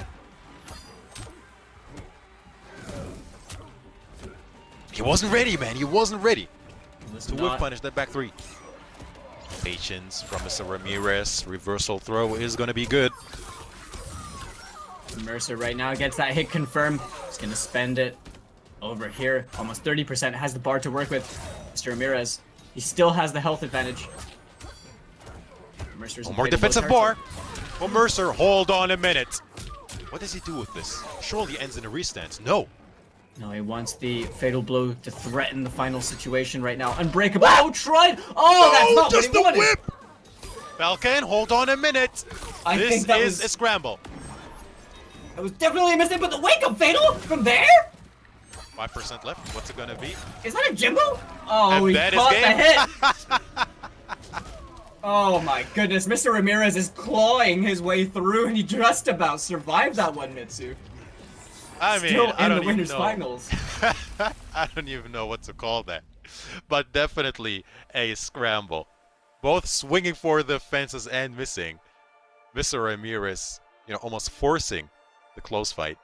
He wasn't ready, man. He wasn't ready to whip not. punish that back 3. Patience from Mr. Ramirez. Reversal throw is gonna be good. Mercer right now gets that hit confirmed. He's gonna spend it over here. Almost 30%, has the bar to work with. Mr. Ramirez, he still has the health advantage. Mercer's One more defensive bar. Well, Mercer, hold on a minute. What does he do with this? Surely ends in a restance. No. No, he wants the fatal blow to threaten the final situation right now. Unbreakable. Oh, tried. Oh, that's not just what he the wanted. whip. Falcon, hold on a minute. I This think that is was a scramble. That was definitely a mistake, but the wake up fatal from there? 5% left. What's it gonna be? Is that a Jimbo? Oh, And he that is caught game. the hit. Oh my goodness, Mr. Ramirez is clawing his way through, and he just about survived that one, Mitsu. I mean, Still I in don't the winners even know. finals. I don't even know what to call that. But definitely a scramble. Both swinging for the fences and missing. Mr. Ramirez, almost forcing the close fight.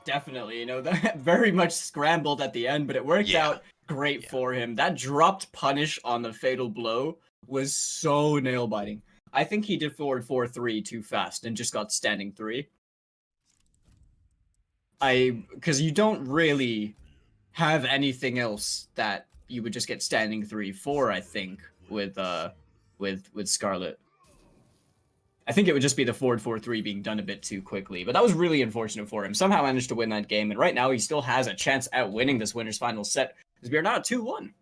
Definitely, that very much scrambled at the end, but it worked out great for him. That dropped punish on the fatal blow was so nail-biting. I think he did forward 4-3 too fast and just got standing 3. Because you don't really have anything else that you would just get standing 3-4, I think, with Scarlet. I think it would just be the forward 4-3 being done a bit too quickly, but that was really unfortunate for him. Somehow managed to win that game, and right now he still has a chance at winning this winners final set, because we are now at 2-1.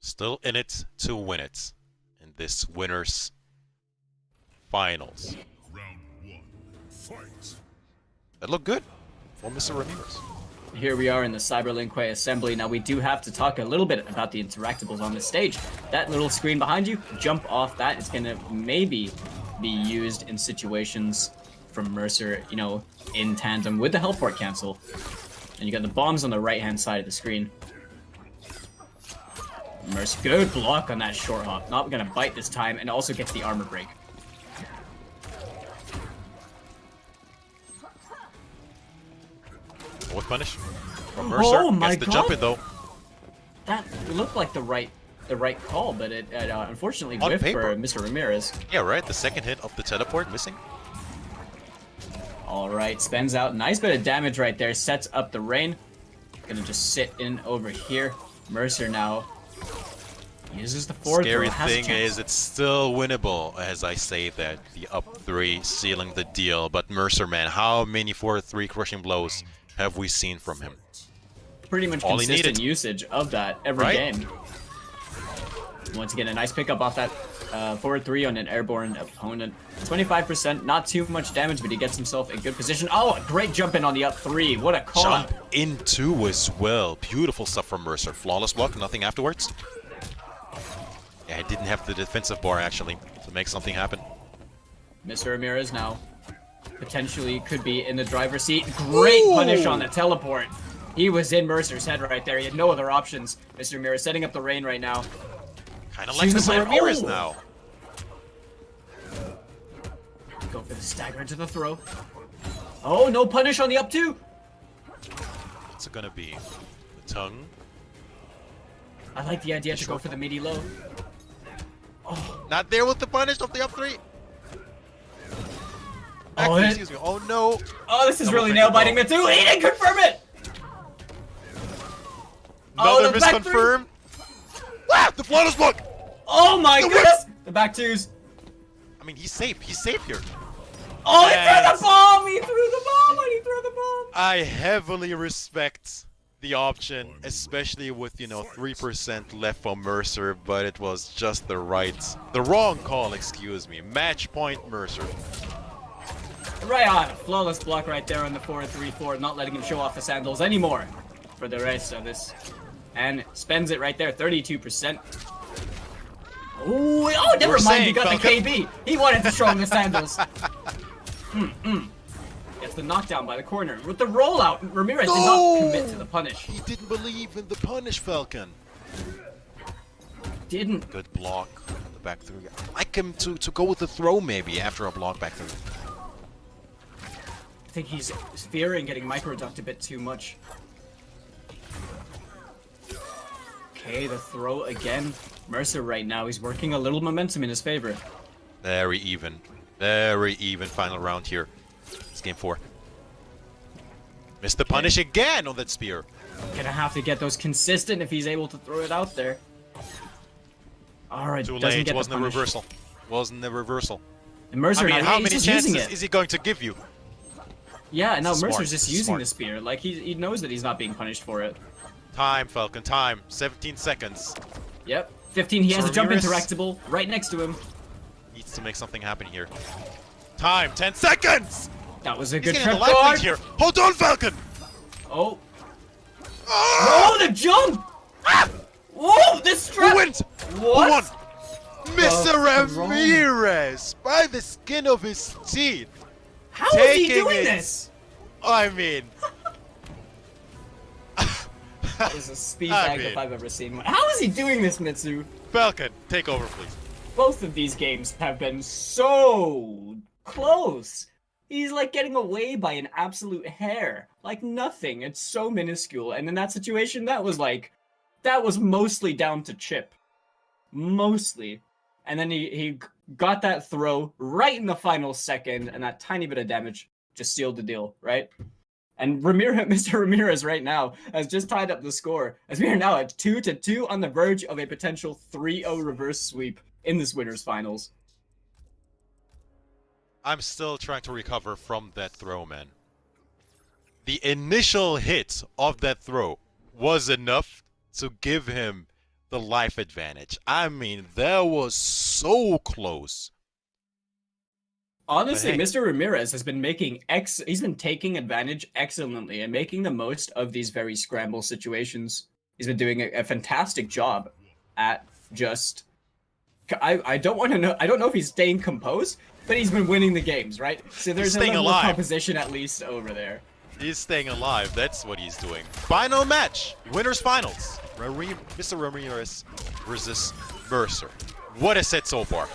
Still in it to win it in this winners finals. Round 1. Fight. That looked good for Mr. Ramirez. Here we are in the Cyberlink Way assembly. Now we do have to talk a little bit about the interactables on the stage. That little screen behind you, jump off that. It's gonna maybe be used in situations from Mercer, in tandem with the helport cancel. And you got the bombs on the right-hand side of the screen. Mercer, good block on that short hop. Not gonna bite this time, and also gets the armor break. With punish from Mercer. Oh my Gets the jump in though. That looked like the right call, but it unfortunately On whiffed paper. for Mr. Ramirez. Yeah, right. The second hit of the teleport missing. All right, spends out. Nice bit of damage right there. Sets up the rain. Gonna just sit in over here. Mercer now uses the forward Scary throw. Has a thing chance. is it's still winnable as I say that. The up 3 sealing the deal. But Mercer, man, how many 4-3 crushing blows have we seen from him? Pretty much all he consistent needed. usage of that every Right? game. Once again, a nice pickup off that forward 3 on an airborne opponent. 25%, not too much damage, but he gets himself in good position. Oh, a great jump in on the up 3. What a call. Jump into as well. Beautiful stuff from Mercer. Flawless block, nothing afterwards. Yeah, I didn't have the defensive bar actually to make something happen. Mr. Ramirez now potentially could be in the driver's seat. Great punish on the teleport. He was in Mercer's head right there. He had no other options. Mr. Ramirez setting up the rain right now. Kind of likes to play Ramirez now. Go for the stagger into the throw. Oh, no punish on the up 2. What's it gonna be? The tongue? I like the idea to go for the midi low. Not there with the punish of the up 3. Oh, it- Excuse me. Oh no. Oh, this is Double really fake nail-biting the Mitsu. He didn't confirm it! Another the back misconfirm. Ah, the flawless block. Oh my The goodness! The back 2s. I mean, he's safe. He's safe here. Oh, he Yes. threw the bomb! He threw the bomb! Why did he throw the bomb? I heavily respect the option, especially with, 3% left for Mercer, but it was just the wrong call, excuse me. Match point Mercer. Right on. Flawless block right there on the 4-3-4, not letting him show off the sandals anymore for the rest of this. And spends it right there, 32%. Ooh, oh, never mind, he got the KB. He wanted to show him the sandals. Gets the knockdown by the corner. With the rollout, Ramirez did not commit to the punish. He didn't believe in the punish, Falcon. Didn't. Good block on the back three. I like him to go with the throw maybe after a block back three. I think he's fearing getting micro-ducked a bit too much. Okay, the throw again. Mercer right now, he's working a little momentum in his favor. Very even. Very even final round here. It's game 4. Missed the punish again on that spear. Gonna have to get those consistent if he's able to throw it out there. Alright, Too doesn't late, get wasn't the a punish. reversal. Wasn't the reversal. And Mercer, I mean, now, how he's many just using chances it. is he going to give you? Yeah, and now Smart. Mercer's just This is using smart. the spear. Like, he knows that he's not being punished for it. Time, Falcon, time. 17 seconds. Yep. 15, he has So a jump Ramirez interactable right next to him. needs to make something happen here. Time, 10 seconds! That was a He's good getting trip the life guard. lead here. Hold on, Falcon! Oh. Ah! Oh, the jump! Ah! Whoa, this Who trap! wins? What? Who won? Mr. throw. Ramirez, by the skin of his teeth. How is he taking doing it. this? I mean... That was a speed I bag mean- if I've ever seen one. How is he doing this, Mitsu? Falcon, take over, please. Both of these games have been so close. He's like getting away by an absolute hair. Like nothing. It's so minuscule. And in that situation, that was mostly down to chip. Mostly. And then he got that throw right in the final second, and that tiny bit of damage just sealed the deal, right? And Mr. Ramirez right now has just tied up the score, as we are now at 2-2 on the verge of a potential 3-0 reverse sweep in this winners finals. I'm still trying to recover from that throw, man. The initial hit of that throw was enough to give him the life advantage. I mean, that was so close. Honestly, But hey. Mr. Ramirez has been he's been taking advantage excellently and making the most of these very scramble situations. He's been doing a fantastic job at just I don't know if he's staying composed, but he's been winning the games, right? So there's a staying level alive. of composition at least over there. He's staying alive. That's what he's doing. Final match. Winners finals. Mr. Ramirez versus Mercer. What a set so far.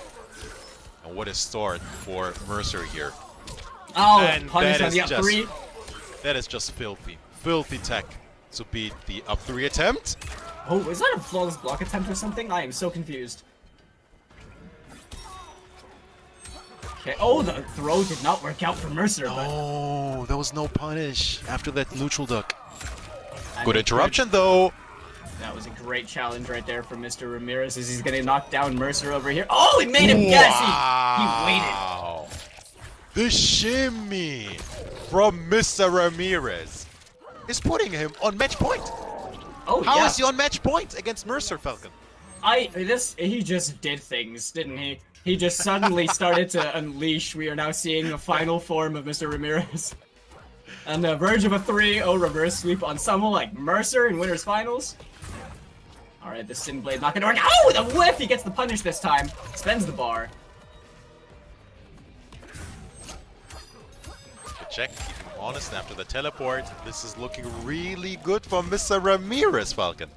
And what a start for Mercer here. Oh, And punish that on the is up three. That is just filthy. Filthy tech to beat the up 3 attempt. Oh, is that a flawless block attempt or something? I am so confused. Okay. Oh, the throw did not work out for Mercer, but Oh, there was no punish after that neutral duck. I Good mean, interruption though. that was a great challenge right there from Mr. Ramirez as he's gonna knock down Mercer over here. Oh, he made him guess! He waited. Wow. The shimmy from Mr. Ramirez is putting him on match point. Oh, How yeah. is he on match point against Mercer, Falcon? He just did things, didn't he? He just suddenly started to unleash. We are now seeing the final form of Mr. Ramirez. On the verge of a 3-0 reverse sweep on someone like Mercer in winners finals. Alright, the Sin Blade not gonna work. Oh, the whiff! He gets the punish this time. Spends the bar. Good check, keeping honest after the teleport. This is looking really good for Mr. Ramirez, Falcon.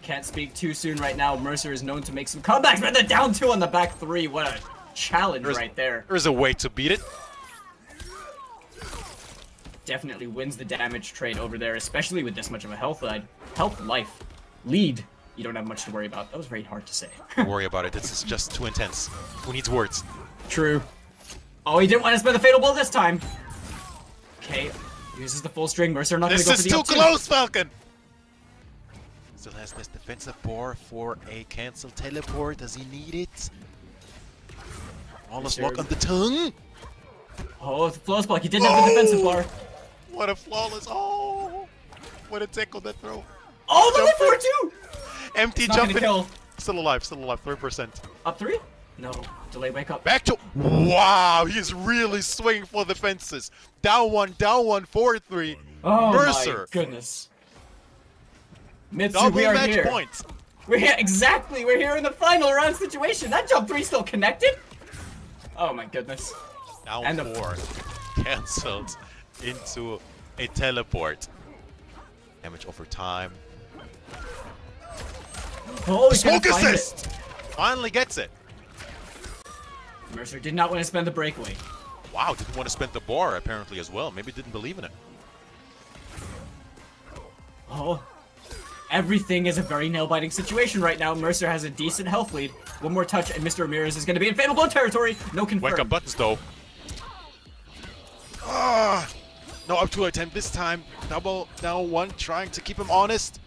Can't speak too soon right now. Mercer is known to make some comebacks, but the down 2 on the back 3. What a challenge right there. There's a way to beat it. Definitely wins the damage trade over there, especially with this much of a health life lead. You don't have much to worry about. That was very hard to say. Don't worry about it. This is just too intense. Who needs words? True. Oh, he didn't want to spend the fatal blow this time. Okay, uses the full string. Mercer not This gonna go is for the too up 2. close, Falcon. Still has this defensive bar for a cancel teleport. Does he need it? Flawless lock on the tongue. Oh, the flawless block. He didn't have the defensive bar. What a flawless! Oh, What a take on that throw. Oh, level 4 too! Empty It's not gonna jumping. kill. Still alive, 3%. Up 3? No. Delay, wake up. Back to... Wow, he's really swinging for the fences. Down 1, 4-3. Oh Mercer. my goodness. Mitsu, Double we are match here. points. We're here, exactly. We're here in the final round situation. That jump 3 still connected? Oh my goodness. Down And 4. Cancelled into a teleport. Damage over time. Oh, he's gonna Smoke find it. assist! Finally gets it. Mercer did not want to spend the breakaway. Wow, didn't want to spend the bar apparently as well. Maybe didn't believe in it. Oh. Everything is a very nail-biting situation right now. Mercer has a decent health lead. One more touch and Mr. Ramirez is going to be in Fatal Blow territory. No confirm. Wake up buttons though. Ah! No, up to attempt this time. Double down 1, trying to keep him honest.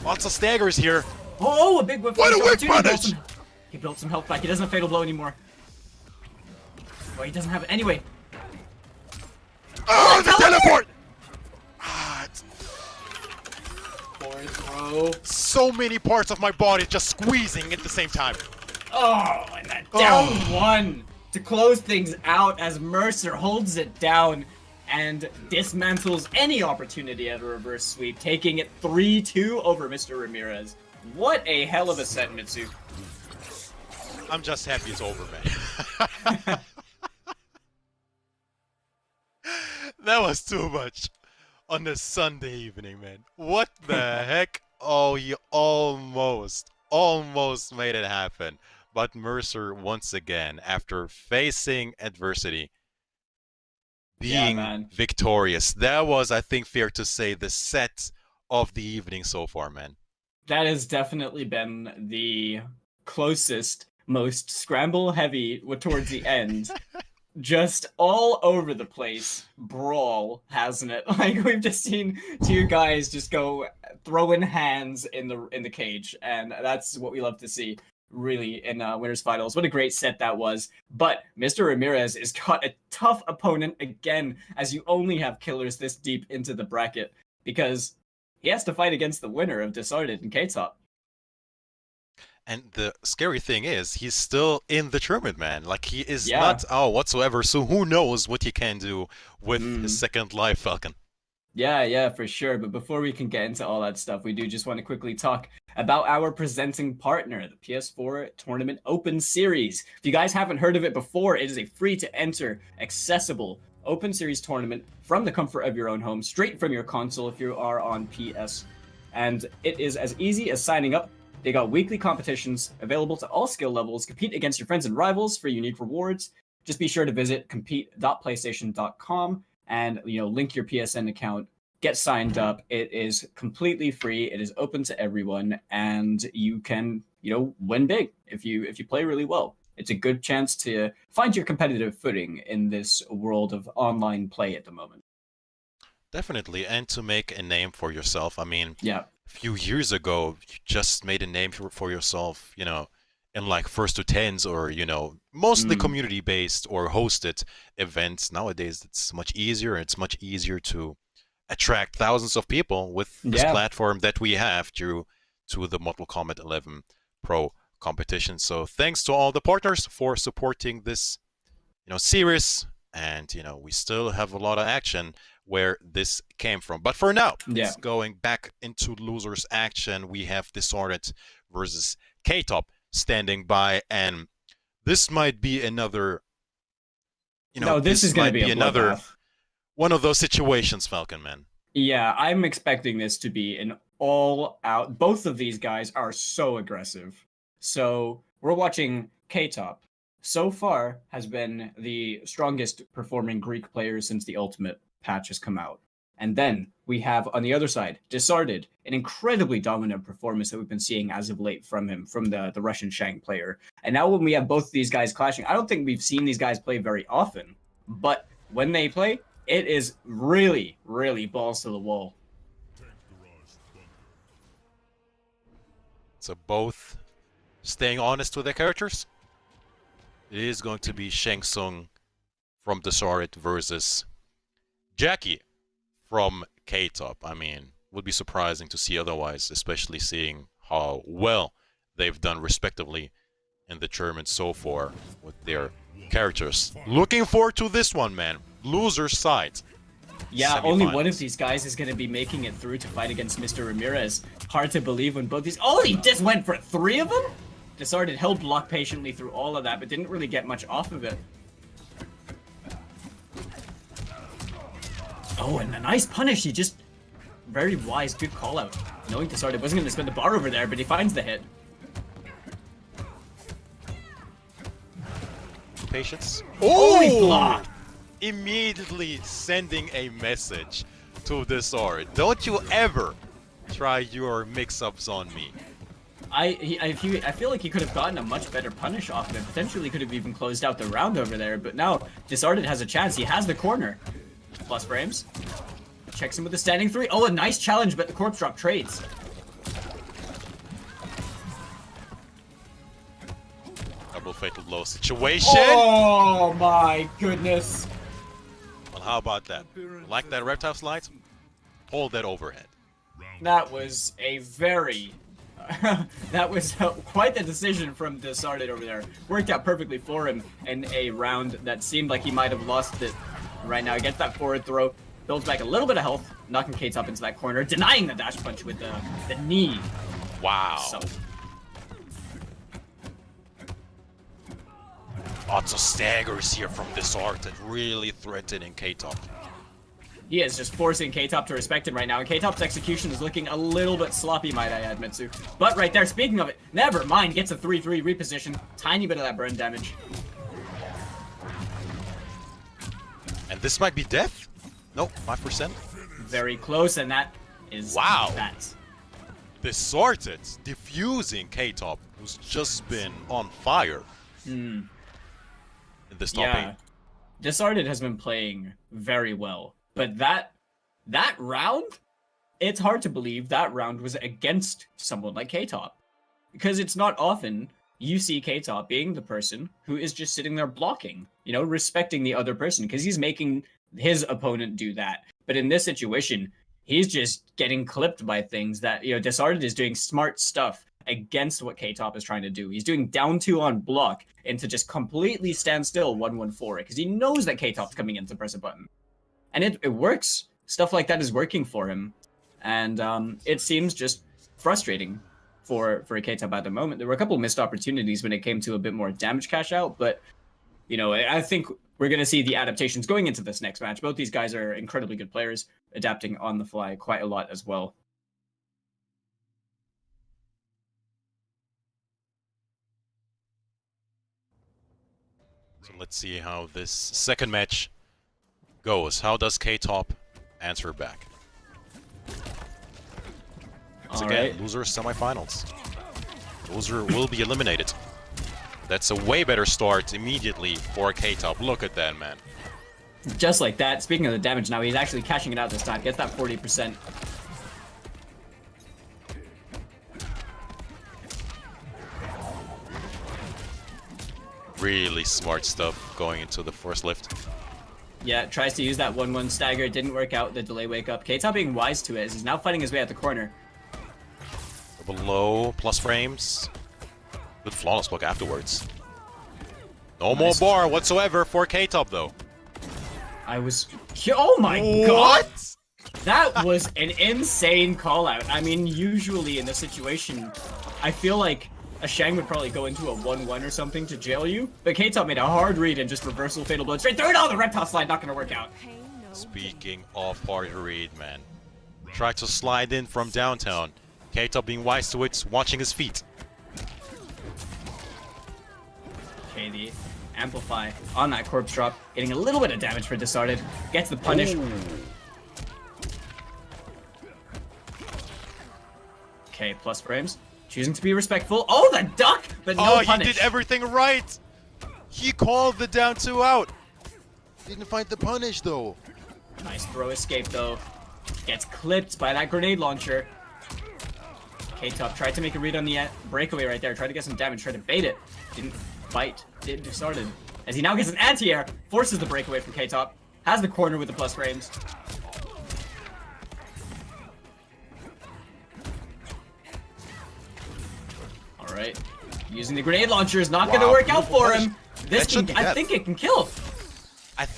Lots of staggers here. Oh, a big whiff. What a whip opportunity. punish! He built some health back. He doesn't have Fatal Blow anymore. Oh, he doesn't have it. Anyway. Oh, the teleport! Ah, Forward throw. so many parts of my body just squeezing at the same time. Oh, and that down 1 to close things out as Mercer holds it down and dismantles any opportunity at a reverse sweep, taking it 3-2 over Mr. Ramirez. What a hell of a set, Mitsu. I'm just happy it's over, man. That was too much on a Sunday evening, man. What the heck? Oh, he almost made it happen. But Mercer, once again, after facing adversity, being victorious. That was, I think, fair to say, the set of the evening so far, man. That has definitely been the closest, most scramble heavy towards the end. Just all over the place brawl, hasn't it? Like, we've just seen two guys just go throwing hands in the cage, and that's what we love to see, really, in winners finals. What a great set that was. But Mr. Ramirez has got a tough opponent again, as you only have killers this deep into the bracket, because he has to fight against the winner of Discarded and K-Top. And the scary thing is, he's still in the tournament, man. Like, he is not out whatsoever, so who knows what he can do with his second life, Falcon. Yeah, for sure. But before we can get into all that stuff, we do just want to quickly talk about our presenting partner, the PS4 Tournament Open Series. If you guys haven't heard of it before, it is a free-to-enter, accessible Open Series tournament from the comfort of your own home, straight from your console if you are on PS. And it is as easy as signing up. They got weekly competitions available to all skill levels. Compete against your friends and rivals for unique rewards. Just be sure to visit compete.playstation.com and link your PSN account. Get signed up. It is completely free. It is open to everyone, and you can win big if you play really well. It's a good chance to find your competitive footing in this world of online play at the moment. Definitely, and to make a name for yourself. I mean, yeah. A few years ago, you just made a name for yourself, in like first to tens or, mostly community-based or hosted events. Nowadays, it's much easier. It's much easier to attract thousands of people with this platform that we have due to the Mortal Kombat 11 Pro competition. So thanks to all the partners for supporting this, series. And, we still have a lot of action where this came from. But for now, it's going back into losers action. We have Dishonored versus K-Top standing by, and this might be another, this is going to be another one of those situations, Falcon, man. Yeah, I'm expecting this to be an all-out. Both of these guys are so aggressive. So we're watching K-Top. So far has been the strongest performing Greek player since the Ultimate patch has come out. And then we have on the other side, Discarded, an incredibly dominant performance that we've been seeing as of late from him, from the Russian Shang player. And now when we have both of these guys clashing, I don't think we've seen these guys play very often, but when they play, it is really, really balls to the wall. So both staying honest with their characters. It is going to be Shang Tsung from Dishonored versus Jackie from K-Top. I mean, would be surprising to see otherwise, especially seeing how well they've done respectively in the tournament so far with their characters. Looking forward to this one, man. Loser side. Yeah, only one of these guys is going to be making it through to fight against Mr. Ramirez. Hard to believe when both these... Oh, he just went for 3 of them? Disarded held block patiently through all of that, but didn't really get much off of it. Oh, and a nice punish. He just... Very wise, good call out. Knowing Disarded wasn't going to spend the bar over there, but he finds the hit. Patience. Oh! Block! Immediately sending a message to Disard. Don't you ever try your mix-ups on me. I feel like he could have gotten a much better punish off of it. Potentially could have even closed out the round over there, but now Disarded has a chance. He has the corner. Plus frames. Checks him with a standing 3. Oh, a nice challenge, but the corpse drop trades. Double fatal blow situation. Oh my goodness. Well, how about that? Like that reptile slide? Hold that overhead. That was a very... that was quite the decision from Disarded over there. Worked out perfectly for him in a round that seemed like he might have lost it. Right now, he gets that forward throw, builds back a little bit of health, knocking Kate's up into that corner, denying the dash punch with the knee. Wow. So. Lots of staggers here from Disarded, really threatening K-Top. He is just forcing K-Top to respect him right now, and K-Top's execution is looking a little bit sloppy, might I add, Mitsu. But right there, speaking of it, never mind, gets a 3-3 reposition, tiny bit of that burn damage. And this might be death? Nope, 5%. Very close, and that is that. Disarded, diffusing K-Top, who's just been on fire. In this top 8. Disarded has been playing very well. But that round, it's hard to believe that round was against someone like K-Top. Because it's not often you see K-Top being the person who is just sitting there blocking, you know, respecting the other person, because he's making his opponent do that. But in this situation, he's just getting clipped by things that, you know, Disarded is doing smart stuff against what K-Top is trying to do. He's doing down 2 on block and to just completely stand still 1-1-4 because he knows that K-Top's coming in to press a button. And it works. Stuff like that is working for him. And it seems just frustrating for K-Top at the moment. There were a couple of missed opportunities when it came to a bit more damage cash out, but, you know, I think we're going to see the adaptations going into this next match. Both these guys are incredibly good players, adapting on the fly quite a lot as well. So let's see how this second match goes. How does K-Top answer back? Once again, loser semifinals. Loser will be eliminated. That's a way better start immediately for K-Top. Look at that, man. Just like that. Speaking of the damage now, he's actually cashing it out this time. Gets that 40%. Really smart stuff going into the first lift. Yeah, tries to use that 1-1 stagger. Didn't work out. The delay wake up. K-Top being wise to it as he's now fighting his way out the corner. Below plus frames. Good flawless block afterwards. No more bar whatsoever for K-Top though. Oh my god! That was an insane call out. I mean, usually in this situation, I feel like a Shang would probably go into a 1-1 or something to jail you, but K-Top made a hard read and just reversal fatal blow straight through it. Oh, the reptile slide not gonna work out. Speaking of hard read, man. Tried to slide in from downtown. K-Top being wise to it, watching his feet. Okay, the amplify on that corpse drop, getting a little bit of damage for Disarded. Gets the punish. Ooh. Okay, plus frames. Choosing to be respectful. Oh, the duck, but no punish. He did everything right. He called the down 2 out. Didn't find the punish though. Nice throw escape though. Gets clipped by that grenade launcher. K-Top tried to make a read on the breakaway right there. Tried to get some damage. Tried to bait it. Didn't bite. Didn't Disarded. As he now gets an anti-air. Forces the breakaway from K-Top. Has the corner with the plus frames. right? Using the grenade launcher is not going to work out for him. This can, I think it can kill. I'm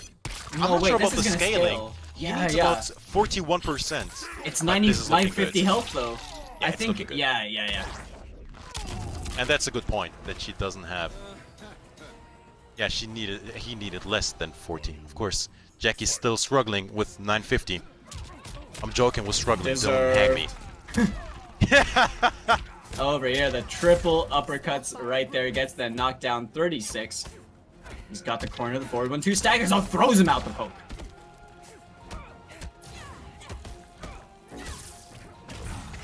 not sure about the scaling. Scale. He Yeah, needs yeah. about 41%. It's But this is looking 950 good. health though. Yeah, I it's think, looking good. yeah. And that's a good point, that she doesn't have... Yeah, he needed less than 14. Of course, Jackie's still struggling with 950. I'm joking with struggling, don't hang me. Over here, the triple uppercuts right there. Gets the knockdown 36. He's got the corner of the forward 1-2 staggers. Oh, throws him out the poke.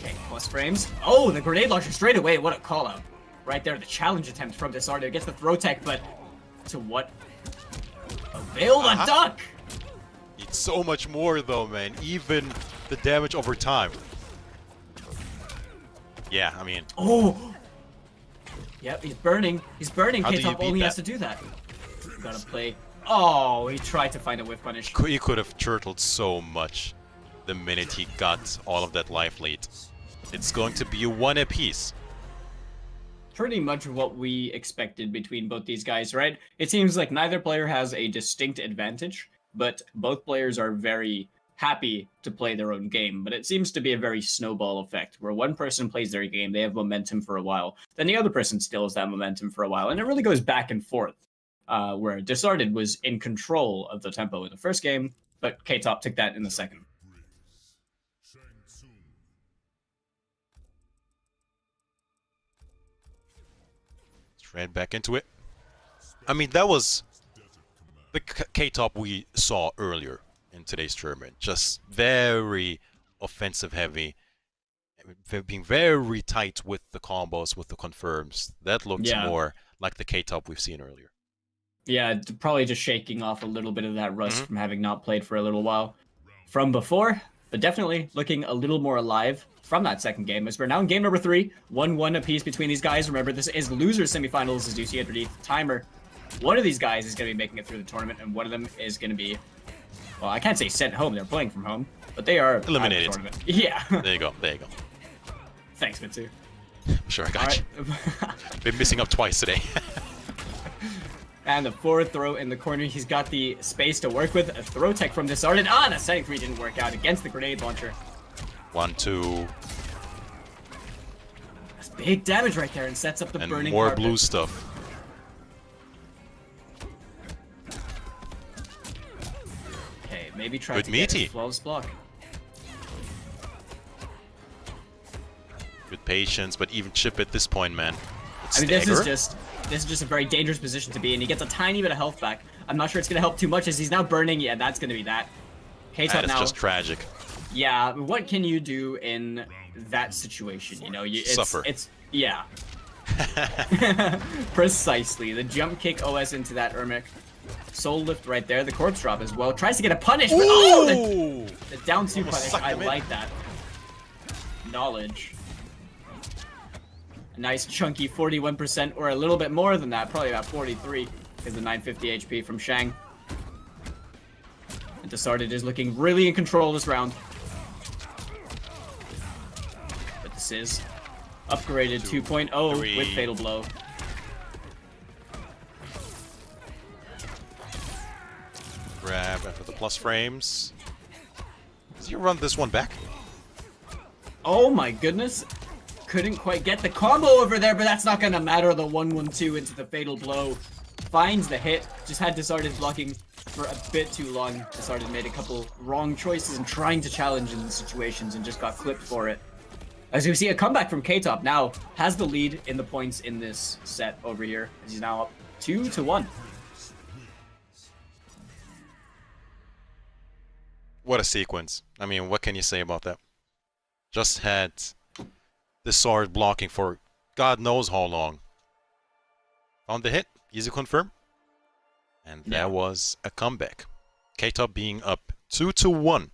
Okay, plus frames. Oh, the grenade launcher straight away. What a call out. Right there, the challenge attempt from Desardo. Gets the throw tech, but to what? Avail the duck! It's so much more though, man. Even the damage over time. Yeah, I mean... Oh! Yep, he's burning. He's burning. How do you K-Top beat only that? has to do that. Gotta play. Oh, he tried to find a whiff punish. He could have turtled so much the minute he got all of that life lead. It's going to be a 1 apiece. Pretty much what we expected between both these guys, right? It seems like neither player has a distinct advantage, but both players are very happy to play their own game. But it seems to be a very snowball effect, where one person plays their game, they have momentum for a while, then the other person steals that momentum for a while, and it really goes back and forth. Where Disarded was in control of the tempo in the first game, but K-Top took that in the second. Right back into it. I mean, that was the K-Top we saw earlier in today's tournament. Just very offensive heavy. Being very tight with the combos, with the confirms. That looked more like the K-Top we've seen earlier. Yeah, probably just shaking off a little bit of that rust from having not played for a little while from before, but definitely looking a little more alive from that second game, as we're now in game number 3, 1-1 apiece between these guys. Remember, this is losers semifinals, as you see underneath the timer. One of these guys is going to be making it through the tournament, and one of them is going to be, well, I can't say sent home, they're playing from home, but they are eliminated. Out of the tournament. Yeah. There you go, there you go. Thanks, Mitsu. Sure, I got you. Been missing up twice today. And the forward throw in the corner, he's got the space to work with. A throw tech from Disarded. Ah, the setting 3 didn't work out against the grenade launcher. 1-2. That's big damage right there, and sets up the And burning more carpet. blue stuff. Okay, maybe try Good to get meaty. a flawless block. With patience, but even chip at this point, man. It's I mean, this stagger. is just a very dangerous position to be in. He gets a tiny bit of health back. I'm not sure it's gonna help too much as he's now burning. Yeah, that's gonna be that. K-Top That is now. just tragic. Yeah, what can you do in that situation? You know, Suffer. Yeah. Precisely. The jump kick OS into that Ermic. Soul lift right there. The corpse drop as well. Tries to get a punish, but oh, the down 2 Almost punish. sucked I him in. like that. Knowledge. A nice chunky 41%, or a little bit more than that, probably about 43, is the 950 HP from Shang. And Disarded is looking really in control this round. But this is upgraded 2.0 with Fatal Blow. Grab after the plus frames. Does he run this one back? Oh my goodness. Couldn't quite get the combo over there, but that's not gonna matter. The 1-1-2 into the Fatal Blow. Finds the hit. Just had Disarded blocking for a bit too long. Disarded made a couple wrong choices in trying to challenge in the situations and just got clipped for it. As you see, a comeback from K-Top now has the lead in the points in this set over here. As he's now up 2-1. What a sequence. I mean, what can you say about that? Just had the sword blocking for God knows how long. Found the hit, easy confirm. And that was a comeback. K-Top being up 2-1.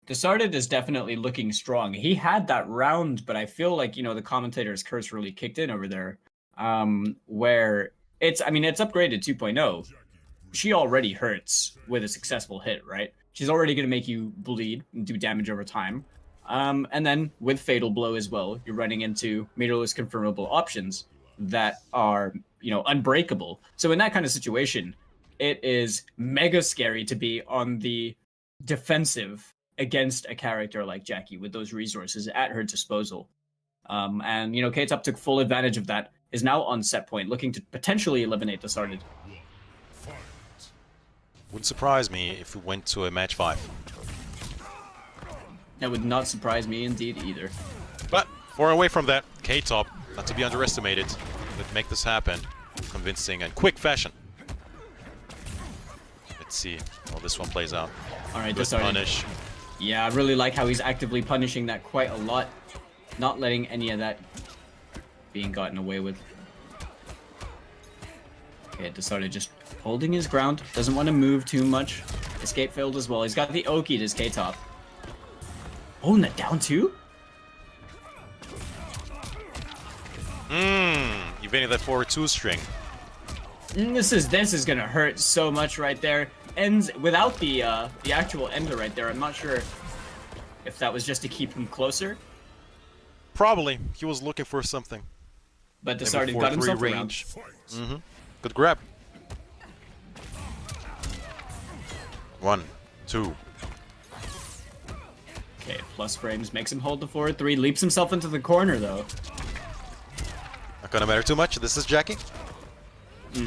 Disarded is definitely looking strong. He had that round, but I feel like, you know, the commentator's curse really kicked in over there. Where it's upgraded 2.0. She already hurts with a successful hit, right? She's already going to make you bleed and do damage over time. And then with Fatal Blow as well, you're running into meterless confirmable options that are, unbreakable. So in that kind of situation, it is mega scary to be on the defensive against a character like Jackie with those resources at her disposal. And K-Top took full advantage of that, is now on set point, looking to potentially eliminate Discarded. Wouldn't surprise me if we went to a match 5. That would not surprise me indeed either. But far away from that, K-Top, not to be underestimated, could make this happen. Convincing and quick fashion. Let's see how this one plays out. Alright, Good punish. Yeah, I really like how he's actively punishing that quite a lot. Not letting any of that being gotten away with. Okay, Discarded just holding his ground. Doesn't want to move too much. Escape failed as well. He's got the Oki to his K-Top. Oh, and that down two? Evading that forward 2 string. This is gonna hurt so much right there. Ends without the actual ender right there. I'm not sure if that was just to keep him closer. Probably. He was looking for something. But Discarded got himself range. Good grab. 1, 2. Okay, plus frames makes him hold the forward 3. Leaps himself into the corner though. Not gonna matter too much. This is Jackie.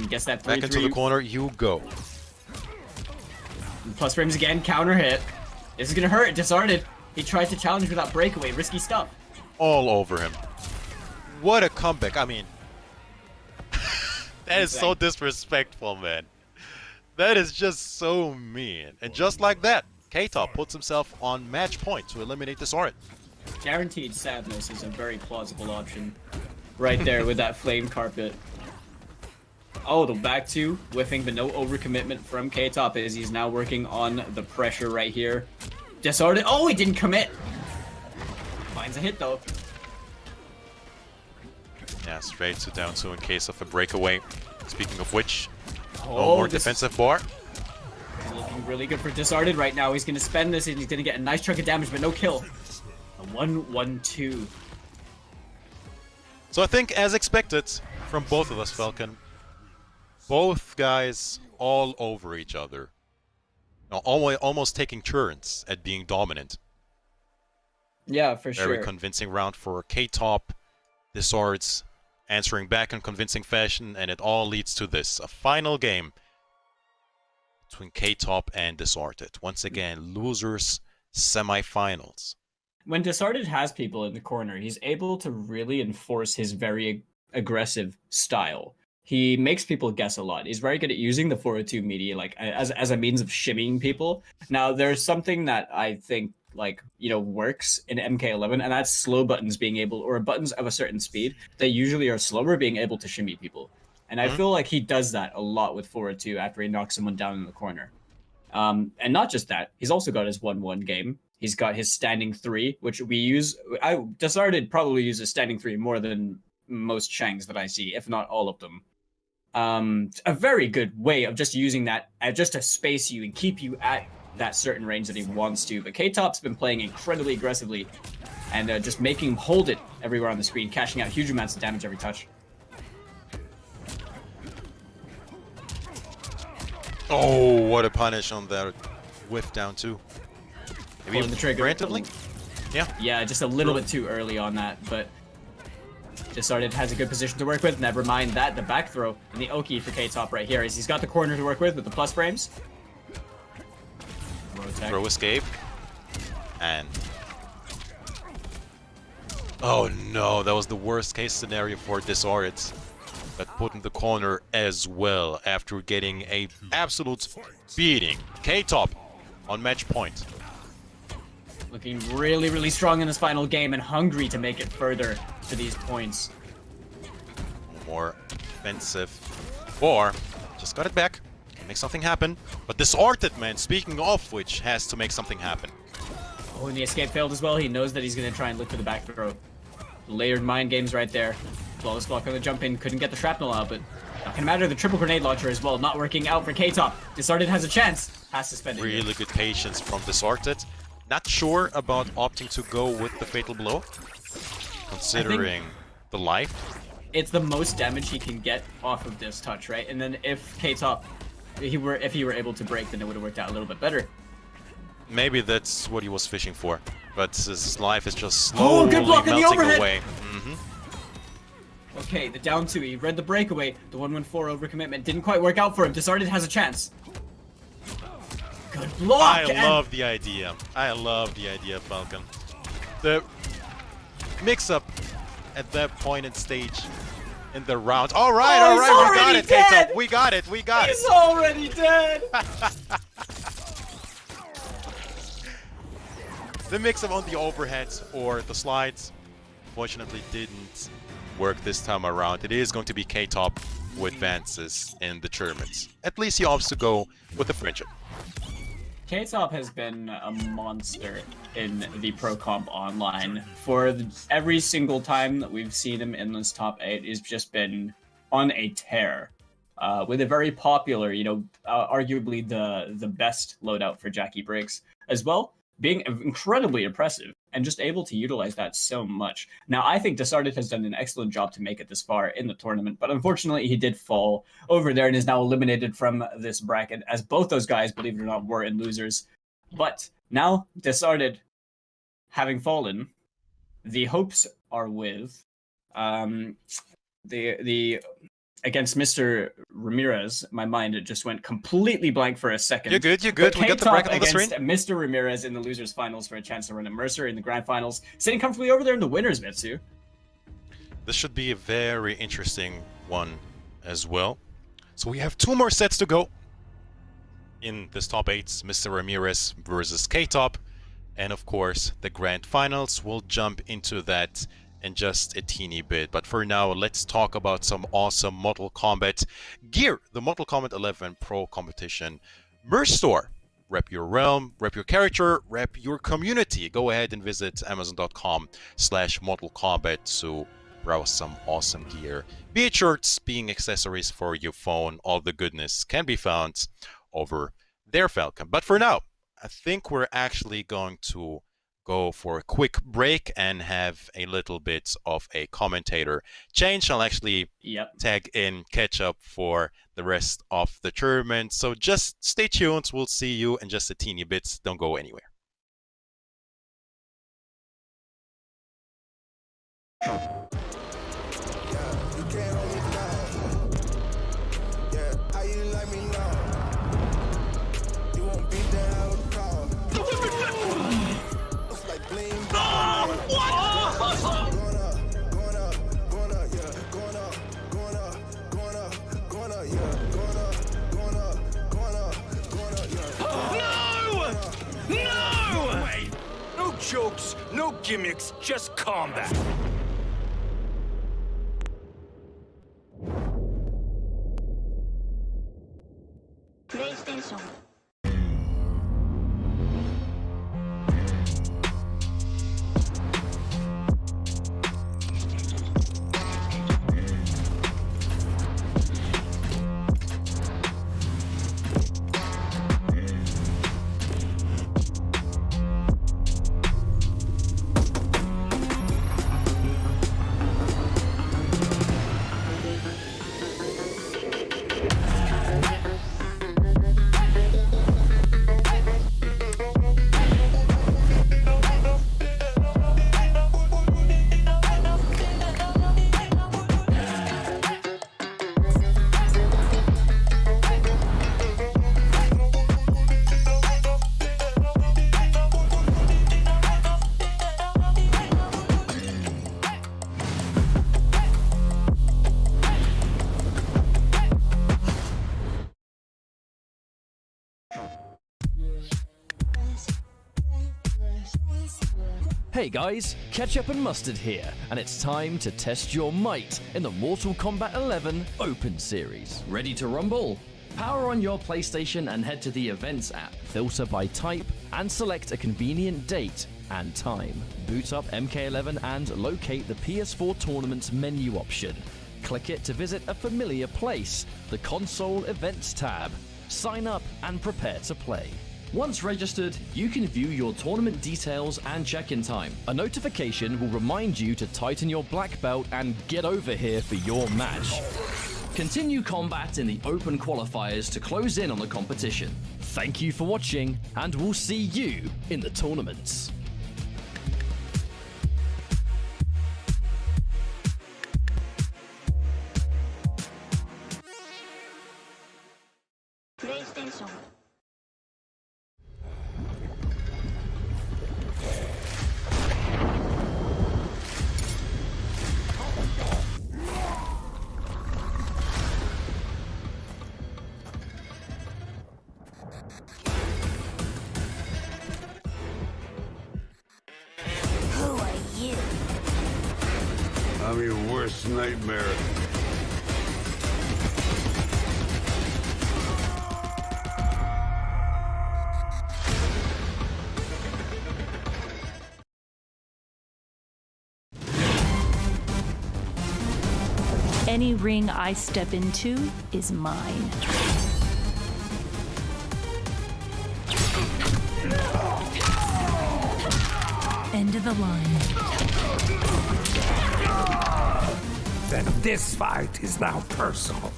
Guess that 3-3. Back into the corner you go. Plus frames again, counter hit. This is gonna hurt. Discarded. He tried to challenge without breakaway. Risky stuff. All over him. What a comeback. I mean, that is so disrespectful, man. That is just so mean. And just like that, K-Top puts himself on match point to eliminate Discarded. Guaranteed sadness is a very plausible option. Right there with that flame carpet. Oh, the back 2, whiffing, but no overcommitment from K-Top as he's now working on the pressure right here. Discarded. Oh, he didn't commit. Finds a hit though. Yeah, straight to down 2 in case of a breakaway. Speaking of which, no Oh, more defensive bar. He's looking really good for Discarded right now. He's going to spend this and he's going to get a nice chunk of damage, but no kill. A 1-1-2. So I think, as expected from both of us, Falcon, both guys all over each other. Almost taking turns at being dominant. Yeah, for sure. Very convincing round for K-Top. Discards answering back in convincing fashion, and it all leads to this. A final game between K-Top and Discarded. Once again, losers semifinals. When Discarded has people in the corner, he's able to really enforce his very aggressive style. He makes people guess a lot. He's very good at using the 402 media as a means of shimmying people. Now, there's something that I think works in MK11, and that's slow buttons being able, or buttons of a certain speed that usually are slower, being able to shimmy people. And I feel like he does that a lot with 402 after he knocks someone down in the corner. And not just that, he's also got his 1-1 game. He's got his standing 3, which we use. Discarded probably uses standing 3 more than most Shangs that I see, if not all of them. A very good way of just using that just to space you and keep you at that certain range that he wants to. But K-Top's been playing incredibly aggressively and just making him hold it everywhere on the screen, cashing out huge amounts of damage every touch. Oh, what a punish on that whiff down 2. Maybe Pulling the trigger. preemptively? Yeah. Yeah, just a little bit too early on that, but Discarded has a good position to work with. Never mind that, the back throw and the Oki for K-Top right here is he's got the corner to work with the plus frames. Throw escape. And... oh no, that was the worst case scenario for Discarded. But put in the corner as well after getting a absolute beating. K-Top on match point. Looking really, really strong in this final game and hungry to make it further to these points. More offensive. Or just got it back. Make something happen. But Discarded, man, speaking of which, has to make something happen. Oh, and the escape failed as well. He knows that he's going to try and look for the back throw. Layered mind games right there. Flawless block on the jump in. Couldn't get the shrapnel out, but not gonna matter. The triple grenade launcher as well. Not working out for K-Top. Discarded has a chance. Has to spend it. Really good patience from Discarded. Not sure about opting to go with the Fatal Blow, considering the life. It's the most damage he can get off of this touch, right? And then if K-Top, if he were able to break, then it would have worked out a little bit better. Maybe that's what he was fishing for, but his life is just slowly good block on the melting overhead! away. Okay, the down 2, he read the breakaway. The 114 overcommitment didn't quite work out for him. Disarded has a chance. Good block! I love the idea. I love the idea, Falcon. The mix-up at that point in stage in the round. All right, we got it, K-Top. We got it. He's already dead! The mix-up on the overheads or the slides, fortunately, didn't work this time around. It is going to be K-Top who advances in the tournaments. At least he opts to go with the friendship. K-Top has been a monster in the Pro Comp Online. For every single time that we've seen him in this top 8, he's just been on a tear. With a very popular, arguably the best loadout for Jackie Briggs as well, being incredibly impressive and just able to utilize that so much. Now, I think Disarded has done an excellent job to make it this far in the tournament, but unfortunately he did fall over there and is now eliminated from this bracket, as both those guys, believe it or not, were in losers. But now, Disarded having fallen, the hopes are with the against Mr. Ramirez. My mind just went completely blank for a second. You're good. We got the bracket on the screen. Mr. Ramirez in the losers finals for a chance to run a Mercer in the grand finals, sitting comfortably over there in the winners, Mitsu. This should be a very interesting one as well. So we have 2 more sets to go in this top 8, Mr. Ramirez versus K-Top, and of course the grand finals. We'll jump into that in just a teeny bit, but for now let's talk about some awesome Mortal Kombat gear. The Mortal Kombat 11 Pro Competition merch store. Rep your realm, rep your character, rep your community. Go ahead and visit amazon.com/Mortal Kombat to browse some awesome gear. Be it shirts, being accessories for your phone, all the goodness can be found over there, Falcon. But for now, I think we're actually going to go for a quick break and have a little bit of a commentator change. I'll actually tag in catch up for the rest of the tournament. So just stay tuned. We'll see you in just a teeny bit. Don't go anywhere. No jokes, no gimmicks, just combat. PlayStation. Hey guys, Ketchup and Mustard here, and it's time to test your might in the Mortal Kombat 11 Open Series. Ready to rumble? Power on your PlayStation and head to the Events app, filter by type, and select a convenient date and time. Boot up MK11 and locate the PS4 Tournaments menu option. Click it to visit a familiar place, the Console Events tab. Sign up and prepare to play. Once registered, you can view your tournament details and check-in time. A notification will remind you to tighten your black belt and get over here for your match. Continue combat in the open qualifiers to close in on the competition. Thank you for watching, and we'll see you in the tournaments. PlayStation. Who are you? I'm your worst nightmare. Any ring I step into is mine. End of the line. Then this fight is now personal.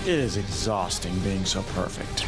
It is exhausting being so perfect.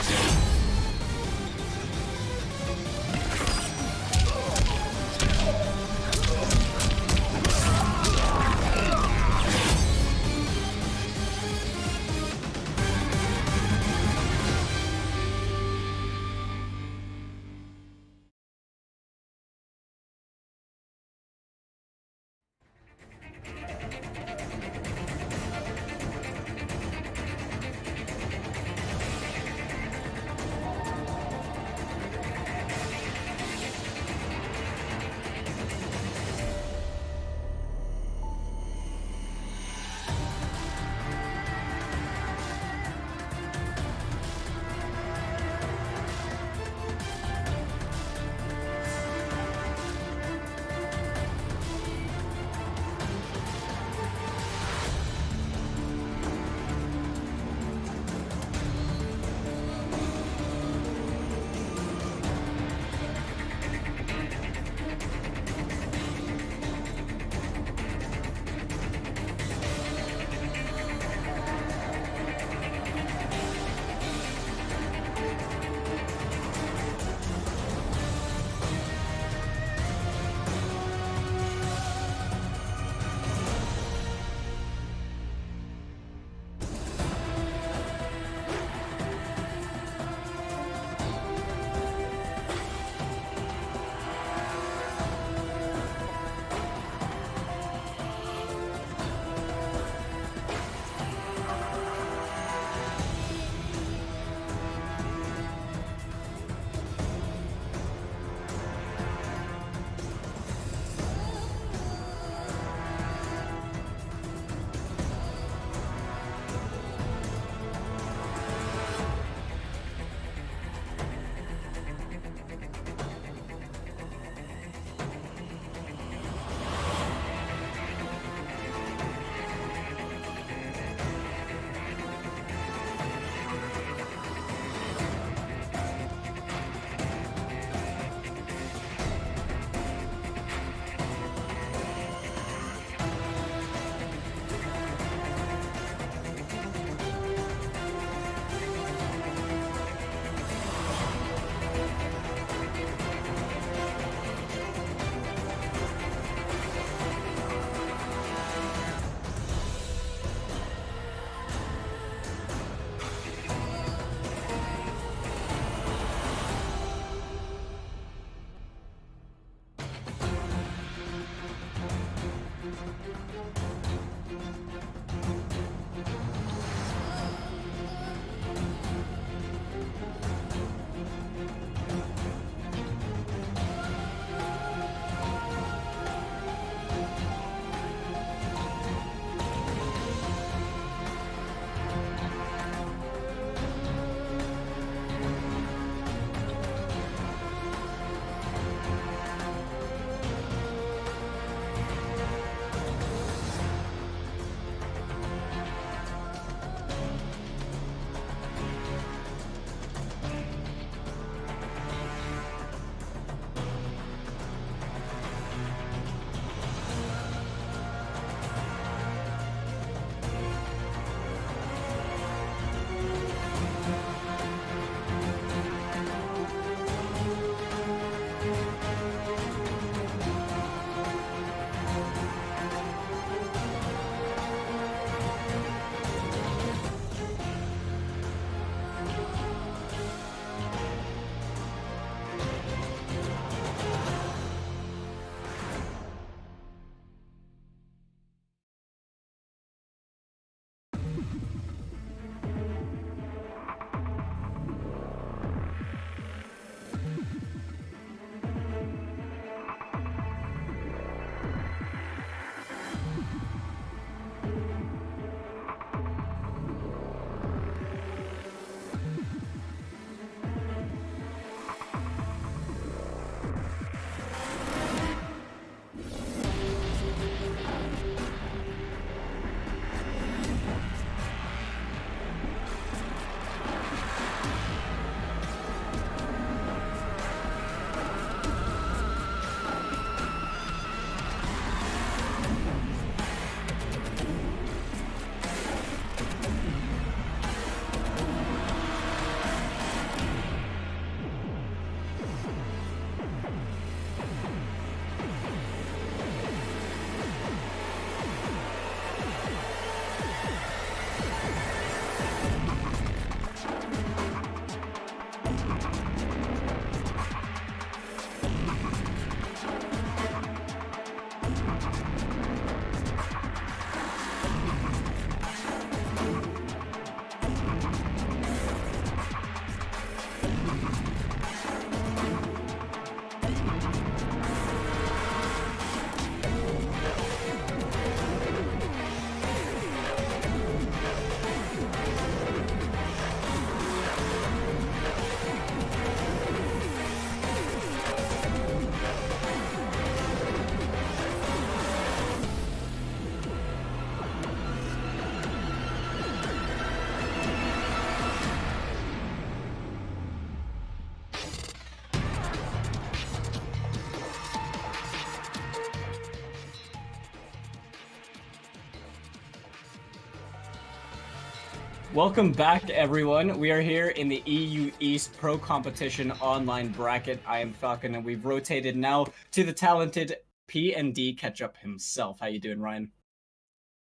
Welcome back, everyone. We are here in the EU East Pro Competition online bracket. I am Falcon, and we've rotated now to the talented P&D Ketchup himself. How you doing, Ryan?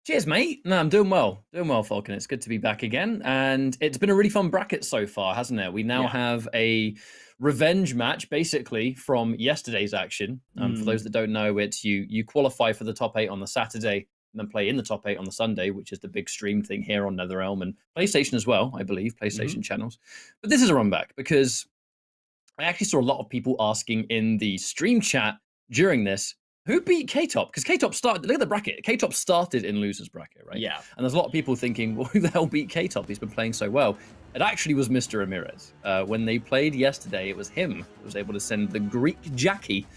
Cheers, mate. No, I'm doing well. Doing well, Falcon. It's good to be back again. And it's been a really fun bracket so far, hasn't it? We now have a revenge match, basically, from yesterday's action. For those that don't know, it's you qualify for the top 8 on the Saturday, and then play in the top 8 on the Sunday, which is the big stream thing here on NetherRealm and PlayStation as well, I believe, PlayStation channels. But this is a run back because I actually saw a lot of people asking in the stream chat during this, who beat K-Top? Because K-Top started, look at the bracket, K-Top started in loser's bracket, right? Yeah. And there's a lot of people thinking, well, who the hell beat K-Top? He's been playing so well. It actually was Mr. Ramirez. When they played yesterday, it was him who was able to send the Greek Jackie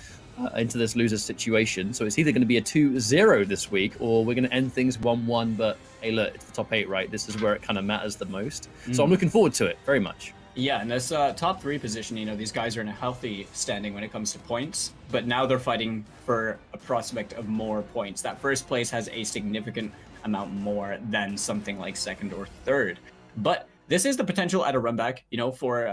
into this loser situation. So it's either going to be a 2-0 this week, or we're going to end things 1-1. But hey, look, it's the top 8, right? This is where it kind of matters the most. So I'm looking forward to it very much. Yeah, and this top 3 position, you know, these guys are in a healthy standing when it comes to points, but now they're fighting for a prospect of more points. That first place has a significant amount more than something like second or third. But this is the potential at a run back, you know, for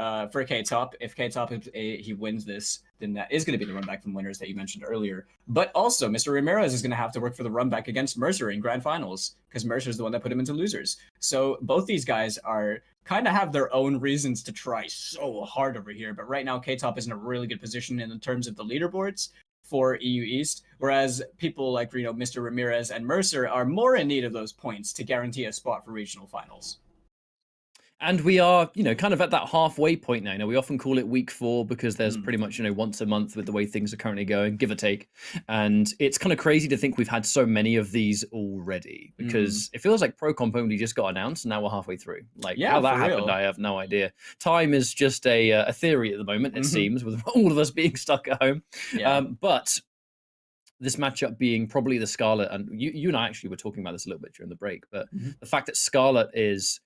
K-Top. If K-Top he wins this, then that is going to be the run back from winners that you mentioned earlier. But also, Mr. Ramirez is going to have to work for the run back against Mercer in grand finals, because Mercer is the one that put him into losers. So both these guys are kind of have their own reasons to try so hard over here. But right now, K-Top is in a really good position in terms of the leaderboards for EU East, whereas people like, you know, Mr. Ramirez and Mercer are more in need of those points to guarantee a spot for regional finals. And we are, you know, kind of at that halfway point now. You know, we often call it week 4 because there's pretty much, you know, once a month with the way things are currently going, give or take. And it's kind of crazy to think we've had so many of these already, because it feels like Pro Comp only just got announced and now we're halfway through. Like, how that happened, I have no idea. Time is just a theory at the moment, it seems, with all of us being stuck at home. But this matchup being probably the Scarlet, and you and I actually were talking about this a little bit during the break, but the fact that Scarlet is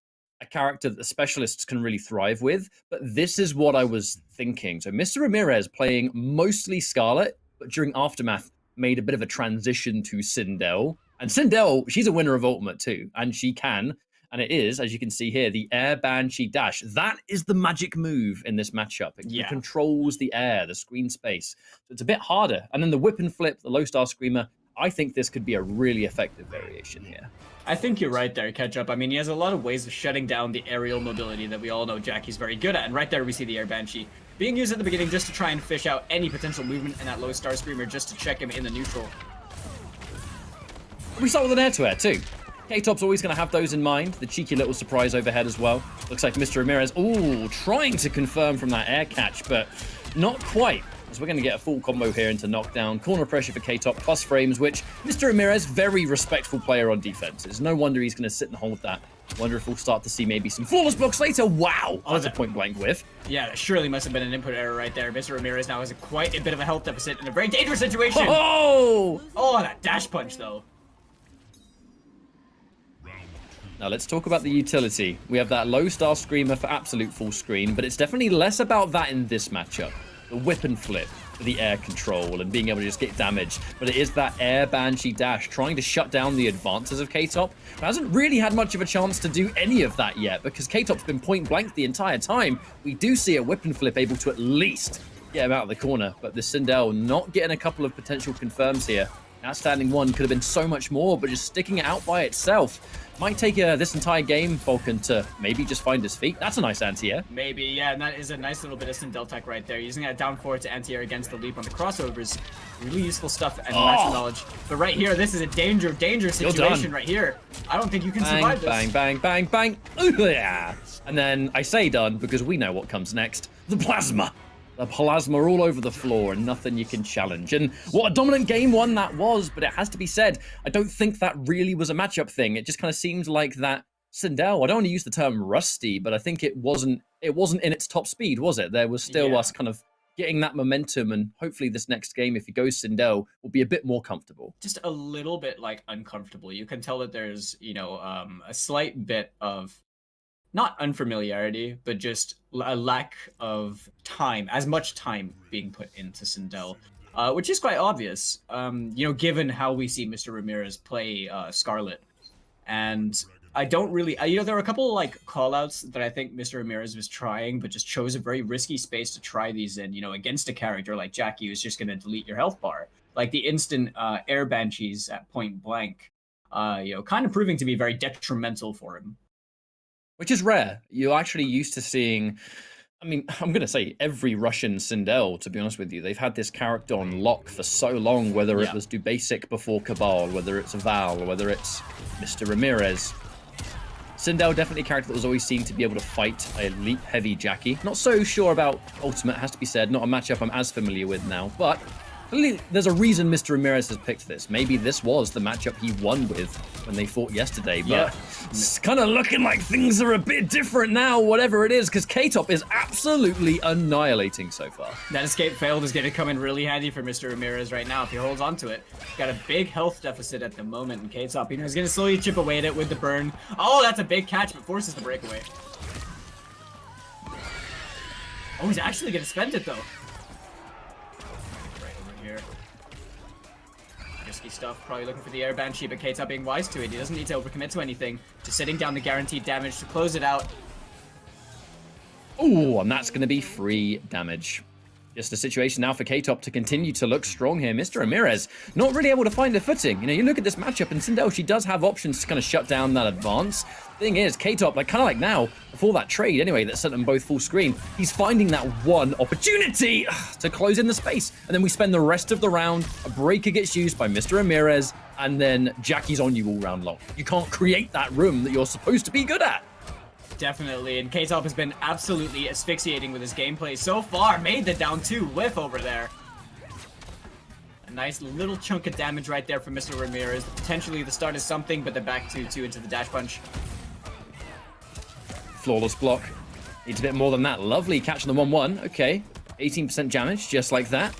a character that the specialists can really thrive with, but this is what I was thinking. So Mr. Ramirez playing mostly Scarlet, but during Aftermath made a bit of a transition to Sindel. And Sindel, she's a winner of Ultimate too, and she can, and it is, as you can see here, the Air Banshee Dash. That is the magic move in this matchup. It controls the air, the screen space. So it's a bit harder. And then the Whip and Flip, the Low Star Screamer, I think this could be a really effective variation here. I think you're right there, Ketchup. I mean, he has a lot of ways of shutting down the aerial mobility that we all know Jackie's very good at. And right there we see the Air Banshee being used at the beginning just to try and fish out any potential movement in that Low Star Screamer just to check him in the neutral. We start with an air-to-air too. K-Top's always going to have those in mind. The cheeky little surprise overhead as well. Looks like Mr. Ramirez, trying to confirm from that air catch, but not quite. So we're going to get a full combo here into knockdown. Corner pressure for K-Top, plus frames, which Mr. Ramirez, very respectful player on defense. It's no wonder he's going to sit and hold that. Wonder if we'll start to see maybe some flawless blocks later. Wow, that was a point-blank whiff. Yeah, that surely must have been an input error right there. Mr. Ramirez now has quite a bit of a health deficit in a very dangerous situation. Oh, that dash punch, though. Now let's talk about the utility. We have that Low Star Screamer for absolute full screen, but it's definitely less about that in this matchup. The Whip and Flip for the air control and being able to just get damage. But it is that Air Banshee Dash trying to shut down the advances of K-Top. Hasn't really had much of a chance to do any of that yet because K-Top's been point blank the entire time. We do see a Whip and Flip able to at least get him out of the corner, but the Sindel not getting a couple of potential confirms here. That standing one could have been so much more, but just sticking it out by itself might take this entire game, Falcon, to maybe just find his feet. That's a nice anti-air. Maybe, yeah, and that is a nice little bit of Sindel tech right there. Using that down forward to anti-air against the leap on the crossovers. Really useful stuff and match knowledge. But right here, this is a dangerous situation right here. I don't think you can survive this. Bang, bang, bang, bang. Ooh, yeah. And then I say done because we know what comes next. The Plasma. The Plasma all over the floor and nothing you can challenge. And what a dominant game one that was, but it has to be said, I don't think that really was a matchup thing. It just kind of seemed like that Sindel, I don't want to use the term rusty, but I think it wasn't in its top speed, was it? There was still us kind of getting that momentum, and hopefully this next game, if he goes Sindel, will be a bit more comfortable. Just a little bit like uncomfortable. You can tell that there's, you know, a slight bit of not unfamiliarity, but just a lack of time, as much time being put into Sindel, which is quite obvious, you know, given how we see Mr. Ramirez play Scarlet. And I don't really, you know, there were a couple of like call-outs that I think Mr. Ramirez was trying, but just chose a very risky space to try these in, you know, against a character like Jackie who's just going to delete your health bar. Like the instant air banshees at point blank, you know, kind of proving to be very detrimental for him. Which is rare. You're actually used to seeing, I mean, I'm going to say every Russian Sindel, to be honest with you. They've had this character on lock for so long, whether it was Dubasic before Cabal, whether it's Val, whether it's Mr. Ramirez. Sindel definitely a character that was always seen to be able to fight a elite heavy Jackie. Not so sure about Ultimate, has to be said. Not a matchup I'm as familiar with now, but there's a reason Mr. Ramirez has picked this. Maybe this was the matchup he won with when they fought yesterday, but it's kind of looking like things are a bit different now, whatever it is, because K-Top is absolutely annihilating so far. That escape failed is going to come in really handy for Mr. Ramirez right now if he holds on to it. Got a big health deficit at the moment, and K-Top, you know, he's going to slowly chip away at it with the burn. Oh, that's a big catch, but forces the breakaway. Oh, he's actually going to spend it, though. Risky stuff, probably looking for the air banshee, but K-Top being wise to it. He doesn't need to overcommit to anything. Just sitting down the guaranteed damage to close it out. Oh, and that's going to be free damage. Just a situation now for K-Top to continue to look strong here. Mr. Ramirez not really able to find a footing. You know, you look at this matchup, and Sindel, she does have options to kind of shut down that advance. Thing is, K-Top, like kind of like now, before that trade anyway, that sent them both full screen, he's finding that one opportunity to close in the space. And then we spend the rest of the round, a breaker gets used by Mr. Ramirez, and then Jackie's on you all round long. You can't create that room that you're supposed to be good at. Definitely, and K-Top has been absolutely asphyxiating with his gameplay so far. Made the down 2 whiff over there. A nice little chunk of damage right there from Mr. Ramirez. Potentially the start of something, but the back 2-2 into the dash punch. Flawless block. Needs a bit more than that. Lovely catch on the 1-1. Okay, 18% damage, just like that.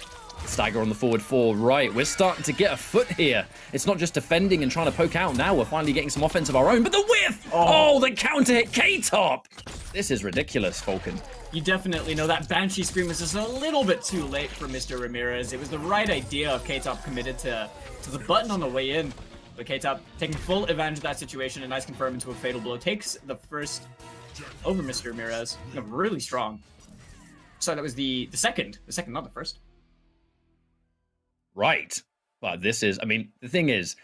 Stagger on the forward 4. Right, we're starting to get a foot here. It's not just defending and trying to poke out. Now we're finally getting some offense of our own. But the whiff! Oh, the counter hit K-Top! This is ridiculous, Falcon. You definitely know that Banshee Scream was just a little bit too late for Mr. Ramirez. It was the right idea if K-Top committed to the button on the way in. But K-Top taking full advantage of that situation. A nice confirm into a fatal blow. Takes the first over Mr. Ramirez. You know, really strong. So that was the second. The second, not the first. Right. But this is, I mean, the thing is,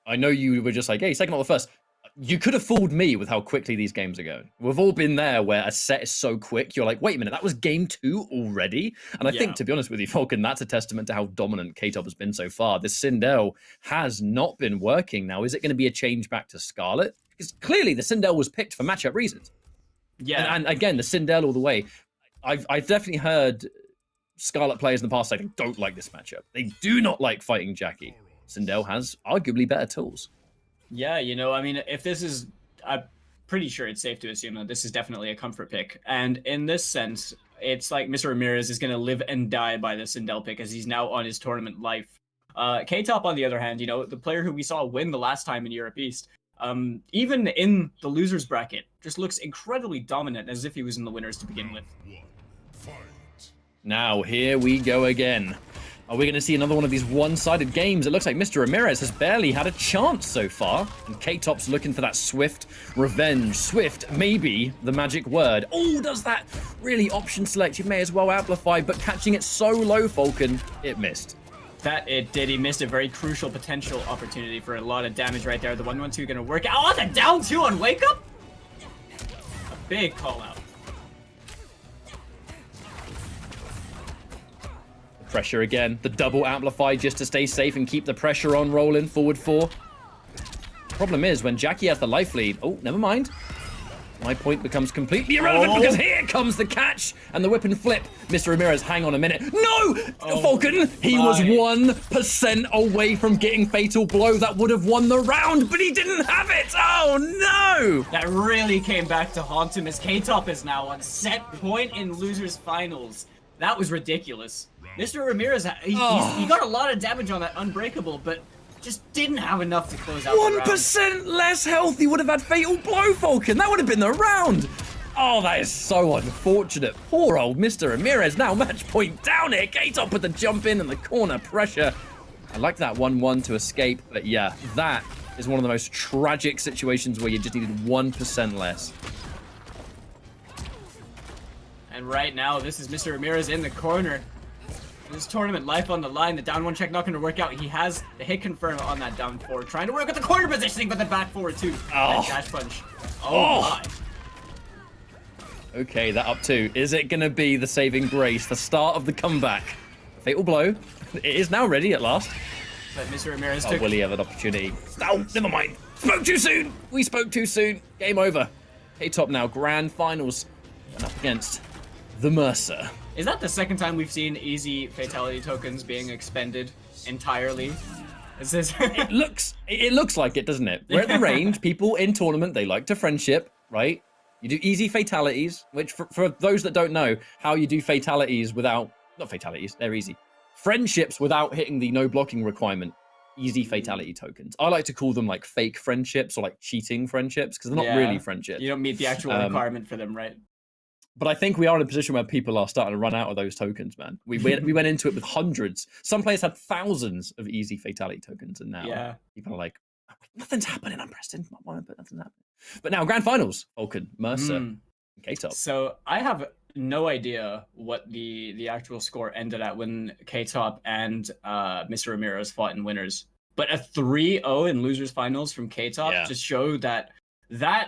I know you were just like, hey, second, not the first. You could have fooled me with how quickly these games are going. We've all been there where a set is so quick, you're like, wait a minute, that was game 2 already? And I think, to be honest with you, Falcon, that's a testament to how dominant K-Top has been so far. This Sindel has not been working now. Is it going to be a change back to Scarlet? Because clearly the Sindel was picked for matchup reasons. Yeah. And again, the Sindel all the way. I've definitely heard Scarlet players in the past say they don't like this matchup. They do not like fighting Jackie. Sindel has arguably better tools. Yeah, you know, I mean, if this is, I'm pretty sure it's safe to assume that this is definitely a comfort pick. And in this sense, it's like Mr. Ramirez is going to live and die by the Sindel pick as he's now on his tournament life. K-Top, on the other hand, you know, the player who we saw win the last time in Europe East, even in the losers bracket, just looks incredibly dominant as if he was in the winners to begin with. Now, here we go again. Are we going to see another one of these one-sided games? It looks like Mr. Ramirez has barely had a chance so far. And K-Top's looking for that swift revenge. Swift, maybe the magic word. Oh, does that really option select? You may as well amplify, but catching it so low, Falcon, it missed. That it did. He missed a very crucial potential opportunity for a lot of damage right there. The 1-1-2 going to work out. Oh, the down 2 on Wake Up? A big call out. Pressure again. The double amplify just to stay safe and keep the pressure on rolling. Forward 4. Problem is, when Jackie has the life lead... Oh, never mind. My point becomes completely irrelevant because here comes the catch and the whip and flip. Mr. Ramirez, hang on a minute. No! Falcon, he was 1% away from getting fatal blow. That would have won the round, but he didn't have it. Oh, no! That really came back to haunt him as K-Top is now on set point in losers finals. That was ridiculous. Mr. Ramirez, he got a lot of damage on that Unbreakable, but just didn't have enough to close out the round. 1% less health, he would have had fatal blow, Falcon. That would have been the round. Oh, that is so unfortunate. Poor old Mr. Ramirez. Now match point down here. K-Top with the jump in and the corner pressure. I like that 1-1 to escape, but yeah, that is one of the most tragic situations where you just needed 1% less. And right now, this is Mr. Ramirez in the corner. This tournament, life on the line. The down 1 check not going to work out. He has the hit confirm on that down 4. Trying to work with the corner positioning, but the back forward too. That dash punch. Oh my. Okay, that up 2. Is it going to be the saving grace, the start of the comeback? Fatal blow. It is now ready at last. But Mr. Ramirez Oh, took... will he have an opportunity? Oh, never mind. Spoke too soon. We spoke too soon. Game over. K-Top now, grand finals. And up against the Mercer. Is that the second time we've seen easy fatality tokens being expended entirely? Is this... it looks like it, doesn't it? We're at the range. People in tournament, they like to friendship, right? You do easy fatalities, which for those that don't know how you do fatalities without... Not fatalities, they're easy. Friendships without hitting the no blocking requirement. Easy fatality tokens. I like to call them like fake friendships or like cheating friendships because they're not really friendships. You don't meet the actual requirement for them, right? But I think we are in a position where people are starting to run out of those tokens, man. We went into it with hundreds. Some players had thousands of easy fatality tokens, and now people are like, nothing's happening. I'm Preston, but nothing's happening. But now grand finals, Vulcan, Mercer, and K-Top. So I have no idea what the actual score ended at when K-Top and Mr. Ramirez fought in winners. But a 3-0 in losers finals from K-Top just showed that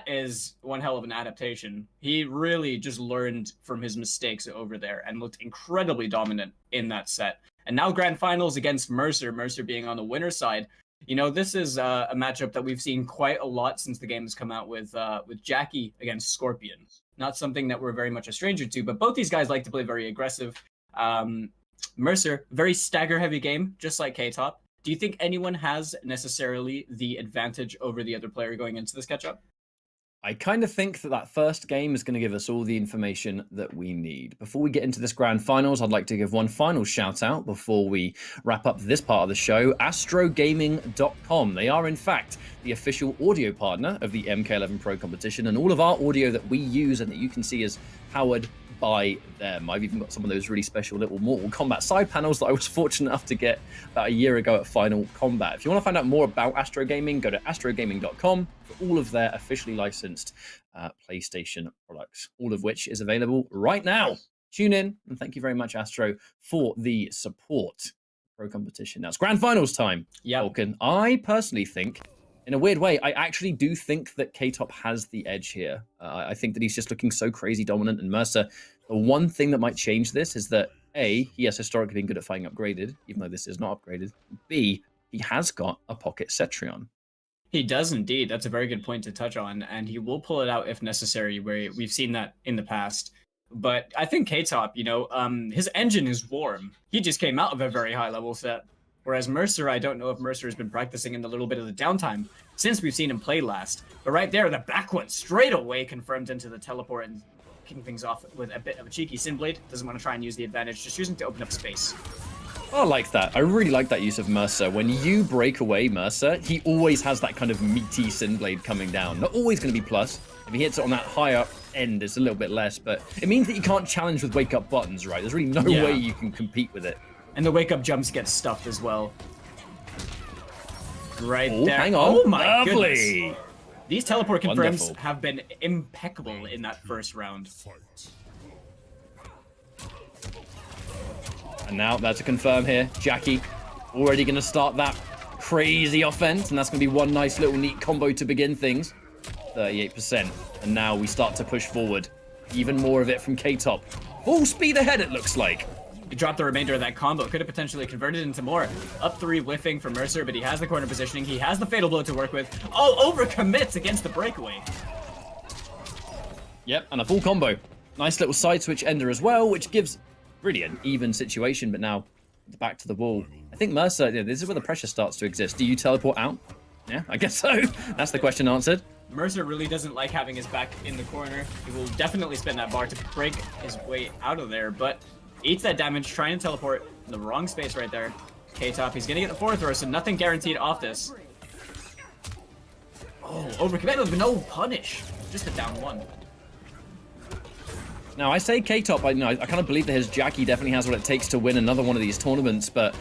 is one hell of an adaptation. He really just learned from his mistakes over there and looked incredibly dominant in that set. And now grand finals against Mercer, Mercer being on the winner's side. You know, this is a matchup that we've seen quite a lot since the game has come out with Jackie against Scorpion. Not something that we're very much a stranger to, but both these guys like to play very aggressive. Mercer, very stagger-heavy game, just like K-Top. Do you think anyone has necessarily the advantage over the other player going into this catch-up? I kind of think that first game is going to give us all the information that we need. Before we get into this grand finals, I'd like to give one final shout out before we wrap up this part of the show. AstroGaming.com. They are, in fact, the official audio partner of the MK11 Pro Competition, and all of our audio that we use and that you can see is powered by them. I've even got some of those really special little Mortal Kombat side panels that I was fortunate enough to get about a year ago at Final Combat. If you want to find out more about Astro Gaming, go to astrogaming.com for all of their officially licensed PlayStation products, all of which is available right now. Tune in, and thank you very much, Astro, for the support. Pro Competition. Now it's grand finals time. Yeah, Vulcan. I personally think, in a weird way, I actually do think that K-Top has the edge here. I think that he's just looking so crazy dominant, and Mercer, the one thing that might change this is that A, he has historically been good at fighting upgraded, even though this is not upgraded. B, he has got a pocket Cetrion. He does indeed. That's a very good point to touch on, and he will pull it out if necessary, where we've seen that in the past. But I think K-Top, you know, his engine is warm. He just came out of a very high level set. Whereas Mercer, I don't know if Mercer has been practicing in the little bit of the downtime since we've seen him play last. But right there, the back one straight away confirmed into the teleport and kicking things off with a bit of a cheeky Sin Blade. Doesn't want to try and use the advantage, just using to open up space. I like that. I really like that use of Mercer. When you break away Mercer, he always has that kind of meaty Sin Blade coming down. Not always going to be plus. If he hits it on that higher end, it's a little bit less. But it means that you can't challenge with wake-up buttons, right? There's really no way you can compete with it. And the wake-up jumps get stuffed as well. Right there. Hang on. Oh my Lovely. goodness. These teleport confirms Wonderful. have been impeccable in that first round. And now that's a confirm here. Jackie already going to start that crazy offense. And that's going to be one nice little neat combo to begin things. 38%. And now we start to push forward. Even more of it from K-Top. Full speed ahead, it looks like. He dropped the remainder of that combo. Could have potentially converted into more. Up 3 whiffing for Mercer, but he has the corner positioning. He has the fatal blow to work with. Oh, overcommits against the breakaway. Yep, and a full combo. Nice little side switch ender as well, which gives really an even situation, but now back to the wall. I think Mercer, yeah, this is where the pressure starts to exist. Do you teleport out? Yeah, I guess so. That's the question answered. Mercer really doesn't like having his back in the corner. He will definitely spin that bar to break his way out of there, but eats that damage, trying to teleport in the wrong space right there. K-Top, he's gonna get the 4th throw, so nothing guaranteed off this. Oh, overcommit with no punish. Just a down 1. Now, I say K-Top, I kind of believe that his Jackie definitely has what it takes to win another one of these tournaments, but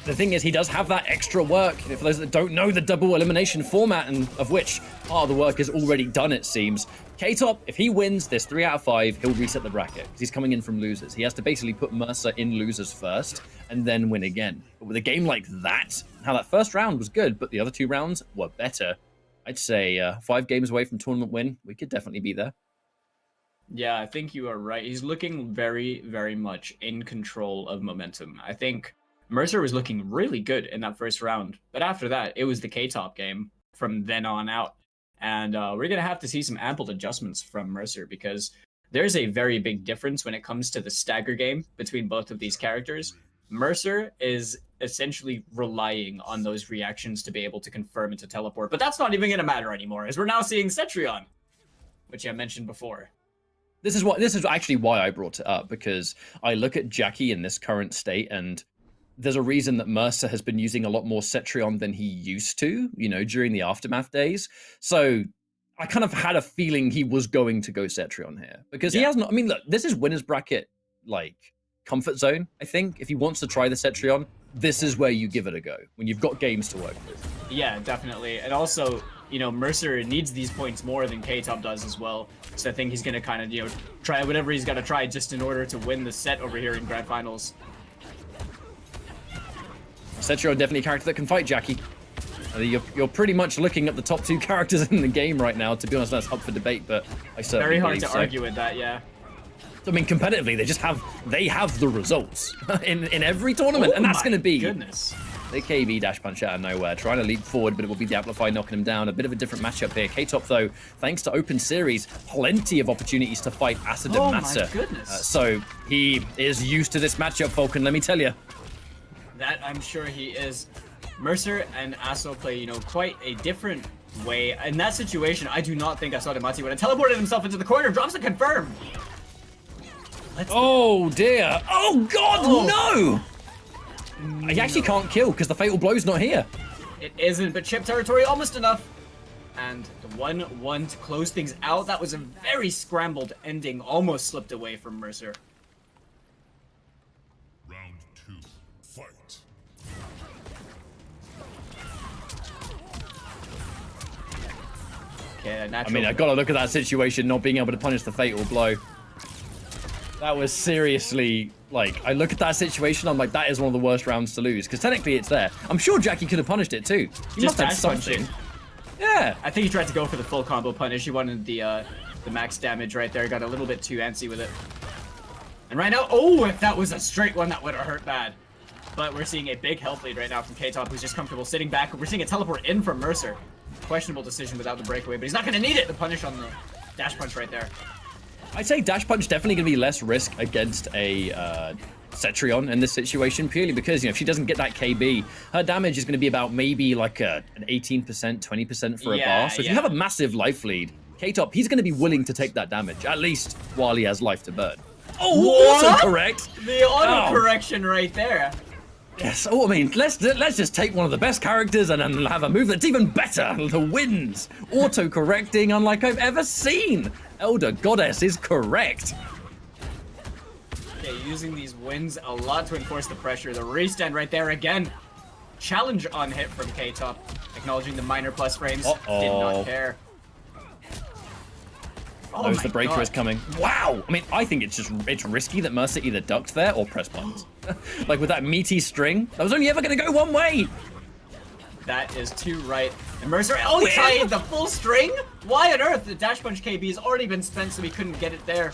the thing is, he does have that extra work. For those that don't know the double elimination format, and of which part of the work is already done, it seems. K-Top, if he wins this 3 out of 5, he'll reset the bracket because he's coming in from losers. He has to basically put Mercer in losers first and then win again. But with a game like that, how that first round was good, but the other 2 rounds were better. I'd say 5 games away from tournament win, we could definitely be there. Yeah, I think you are right. He's looking very, very much in control of momentum. I think Mercer was looking really good in that first round, but after that, it was the K-Top game from then on out. And we're going to have to see some ample adjustments from Mercer because there's a very big difference when it comes to the stagger game between both of these characters. Mercer is essentially relying on those reactions to be able to confirm and to teleport, but that's not even going to matter anymore, as we're now seeing Cetrion, which I mentioned before. This is actually why I brought it up, because I look at Jackie in this current state, and there's a reason that Mercer has been using a lot more Cetrion than he used to, you know, during the Aftermath days. So I kind of had a feeling he was going to go Cetrion here, because he has not. I mean, look, this is winner's bracket, like, comfort zone, I think. If he wants to try the Cetrion, this is where you give it a go, when you've got games to work with. Yeah, definitely. And also, you know, Mercer needs these points more than K-Top does as well. So I think he's going to kind of, you know, try whatever he's got to try just in order to win the set over here in Grand Finals. Cetrion definitely a character that can fight Jackie. You're pretty much looking at the top 2 characters in the game right now. To be honest, that's up for debate, but I certainly Very hard to so. argue with that, yeah. I mean, competitively, they have the results in every tournament, and that's going to be goodness. The KB dash punch out of nowhere, trying to leap forward, but it will be the Amplify knocking him down. A bit of a different matchup here. K-Top, though, thanks to Open Series, plenty of opportunities to fight Acid and Massa. My goodness. So he is used to this matchup, Falcon, let me tell you. That I'm sure he is. Mercer and Aso play, you know, quite a different way. In that situation, I do not think Asadamati would have teleported himself into the corner, drops the confirm. Oh dear. Oh god, no! He actually can't kill because the Fatal Blow's not here. It isn't, but chip territory almost enough. And the 1-1 to close things out. That was a very scrambled ending, almost slipped away from Mercer. Round 2, fight. Okay, natural. I mean, I gotta look at that situation, not being able to punish the Fatal Blow. That was seriously, like, I look at that situation, I'm like, that is one of the worst rounds to lose, because technically it's there. I'm sure Jackie could have punished it too. He Just must have something. Yeah. I think he tried to go for the full combo punish. He wanted the max damage right there. Got a little bit too antsy with it. And right now, oh, if that was a straight one, that would have hurt bad. But we're seeing a big health lead right now from K-Top, who's just comfortable sitting back. We're seeing a teleport in from Mercer. Questionable decision without the breakaway, but he's not going to need it. The punish on the dash punch right there. I'd say dash punch definitely going to be less risk against a Cetrion in this situation, purely because, you know, if she doesn't get that KB, her damage is going to be about maybe like an 18%, 20% for a bar. So if you have a massive life lead, K-Top, he's going to be willing to take that damage, at least while he has life to burn. Oh, autocorrect! The auto-correction right there. Yes, oh, I mean, let's just take one of the best characters and have a move that's even better. The wins. Auto-correcting unlike I've ever seen. Elder Goddess is correct. Okay, using these wins a lot to enforce the pressure. The restand right there again. Challenge on hit from K-Top. Acknowledging the minor plus frames. Did not care. Oh Knows the breaker is coming. Wow! I mean, I think it's risky that Mercer either ducked there or press buttons. Like with that meaty string, that was only ever going to go one way. That is too right. And Mercer, oh, he tried the full string? Why on earth? The dash punch KB has already been spent, so he couldn't get it there.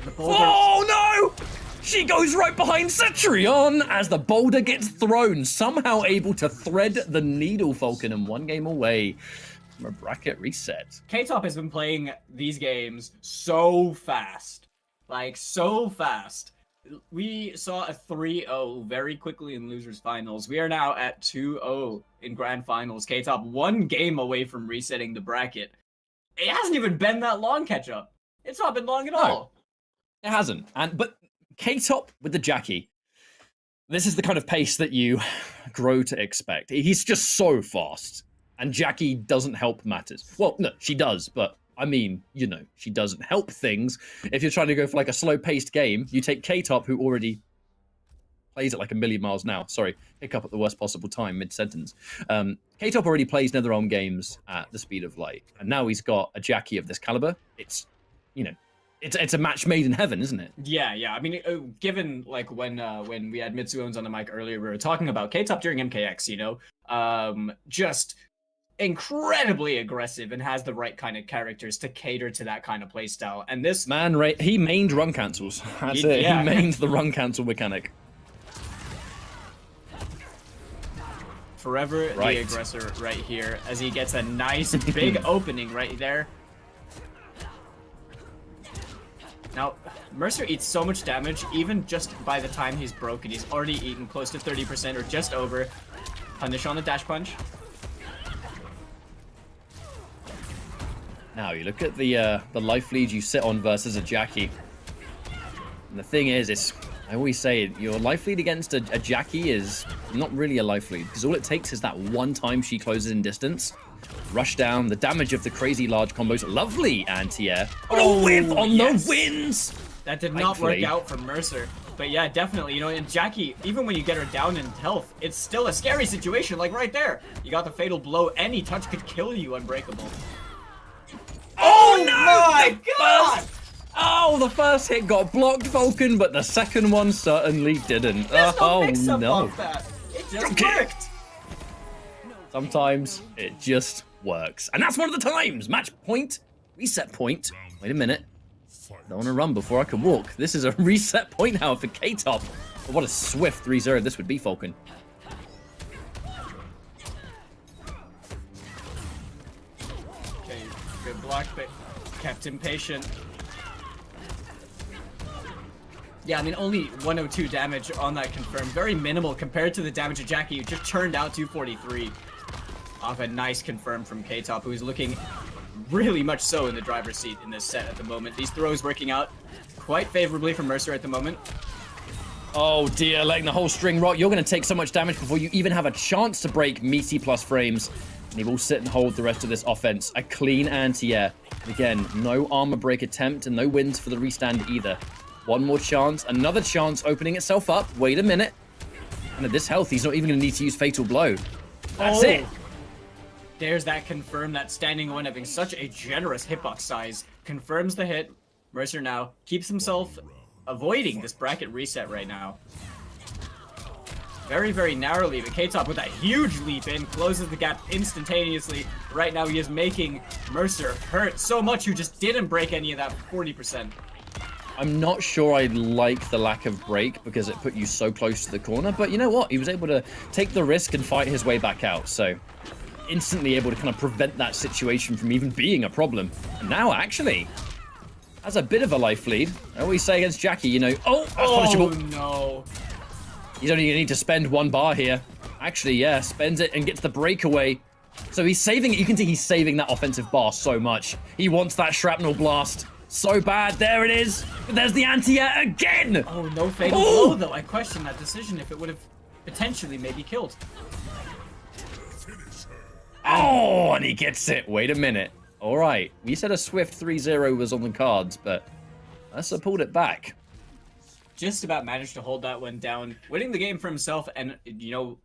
The boulder. Oh no! She goes right behind Cetrion as the boulder gets thrown, somehow able to thread the needle, Falcon, and 1 game away from a bracket reset. K-Top has been playing these games so fast. Like, so fast. We saw a 3-0 very quickly in Losers Finals. We are now at 2-0 in Grand Finals. K-Top 1 game away from resetting the bracket. It hasn't even been that long catch-up. It's not been long at all. It hasn't. But K-Top with the Jackie, this is the kind of pace that you grow to expect. He's just so fast. And Jackie doesn't help matters. Well, no, she does, but I mean, you know, she doesn't help things. If you're trying to go for like a slow-paced game, you take K-Top, who already plays it like a million miles an hour. Sorry, pick up at the worst possible time mid-sentence. K-Top already plays NetherRealm games at the speed of light, and now he's got a Jackie of this caliber. It's, you know, it's a match made in heaven, isn't it? Yeah, yeah. I mean, given like when we had Mitsuones on the mic earlier, we were talking about K-Top during MKX, you know, just incredibly aggressive and has the right kind of characters to cater to that kind of playstyle. And this man, he mained run cancels. That's it. Yeah. He mained the run cancel mechanic. Forever the aggressor right here as he gets a nice big opening right there. Now, Mercer eats so much damage, even just by the time he's broken. He's already eaten close to 30% or just over. Punish on the dash punch. Now, you look at the life lead you sit on versus a Jackie. And the thing is, I always say, your life lead against a Jackie is not really a life lead, because all it takes is that one time she closes in distance. Rush down, the damage of the crazy large combos. Lovely anti-air. Oh, whip on the wins! That did not work out for Mercer. But yeah, definitely, you know, and Jackie, even when you get her down in health, it's still a scary situation, like right there. You got the fatal blow, any touch could kill you unbreakable. Oh no! My God! Oh, the first hit got blocked, Vulcan, but the second one certainly didn't. Oh no. That. It just worked. Sometimes it just works. And that's one of the times. Match point, reset point. Wait a minute. I don't want to run before I can walk. This is a reset point now for K-Top. But what a swift 3-0 this would be, Falcon. Okay, good block, but kept him patient. Yeah, I mean, only 102 damage on that confirmed. Very minimal compared to the damage of Jackie, who just turned out 243. Off a nice confirm from K-Top, who's looking really much so in the driver's seat in this set at the moment. These throws working out quite favorably for Mercer at the moment. Oh dear, letting the whole string rot. You're going to take so much damage before you even have a chance to break meaty plus frames. And he will sit and hold the rest of this offense. A clean anti-air. Again, no armor break attempt and no wins for the restand either. One more chance, another chance opening itself up. Wait a minute. And at this health, he's not even going to need to use Fatal Blow. That's it. There's that confirm, that standing one having such a generous hitbox size. Confirms the hit. Mercer now keeps himself avoiding this bracket reset right now. Very, very narrowly, but K-Top with that huge leap in closes the gap instantaneously. Right now he is making Mercer hurt so much who just didn't break any of that 40%. I'm not sure I like the lack of break because it put you so close to the corner, but you know what? He was able to take the risk and fight his way back out, so instantly able to kind of prevent that situation from even being a problem. And now, actually, has a bit of a life lead. I always say against Jackie, you know, that's punishable. No. He's only going to need to spend one bar here. Actually, yeah, spends it and gets the breakaway. So he's saving it. You can see he's saving that offensive bar so much. He wants that shrapnel blast so bad. There it is. There's the anti-air again. Oh, no fatal blow, though. I question that decision if it would have potentially maybe killed. Oh, and he gets it. Wait a minute. All right. We said a swift 3-0 was on the cards, but Mercer pulled it back. Just about managed to hold that one down, winning the game for himself, and, you know,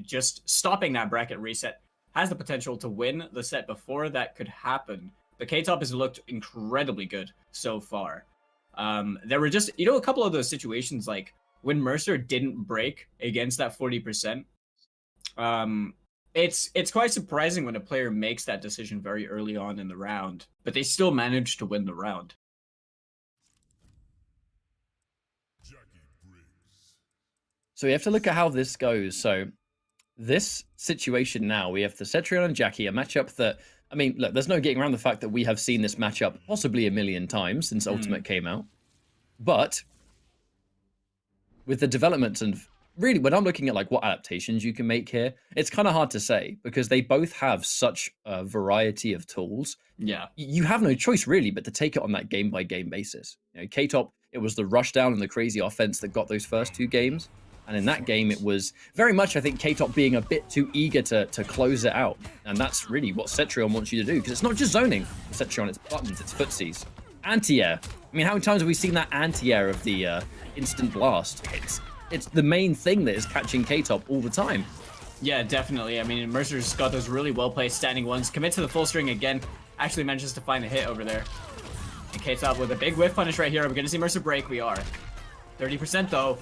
just stopping that bracket reset has the potential to win the set before that could happen. But K-Top has looked incredibly good so far. There were just, you know, a couple of those situations, like when Mercer didn't break against that 40%. It's quite surprising when a player makes that decision very early on in the round, but they still manage to win the round. So we have to look at how this goes. So this situation now, we have the Cetrion and Jackie, a matchup that, I mean, look, there's no getting around the fact that we have seen this matchup possibly a million times since Ultimate came out. But with the development and really, when I'm looking at like what adaptations you can make here, it's kind of hard to say because they both have such a variety of tools. Yeah. You have no choice really but to take it on that game by game basis. You know, K-Top, it was the rush down and the crazy offense that got those first two games. And in that game, it was very much, I think, K-Top being a bit too eager to close it out. And that's really what Cetrion wants you to do, because it's not just zoning. Cetrion, it's buttons, it's footsies. Anti-air. I mean, how many times have we seen that anti-air of the instant blast? it's the main thing that is catching K-Top all the time. Yeah, definitely. I mean, Mercer's got those really well-placed standing ones. Commit to the full string again. Actually manages to find the hit over there. And K-Top with a big whiff punish right here. Are we going to see Mercer break? We are. 30% though.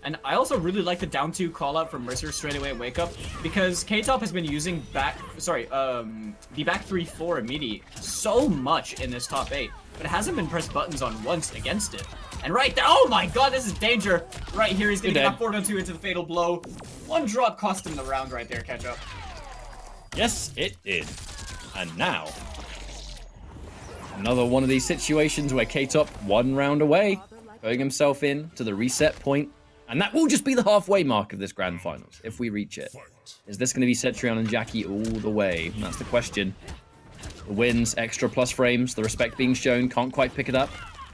And I also really like the down 2 call out from Mercer straight away at wake up, because K-Top has been using the back 3-4 immediate so much in this top 8, but it hasn't been pressed buttons on once against it. And right there, oh my god, this is danger! Right here, he's gonna get that 4-2 into the fatal blow. One drop cost him the round right there, catch up. Yes, it did. And now, another one of these situations where K-Top 1 round away, going himself in to the reset point. And that will just be the halfway mark of this grand finals, if we reach it. Is this going to be Cetrion and Jackie all the way? And that's the question. The wins, extra plus frames, the respect being shown, can't quite pick it up.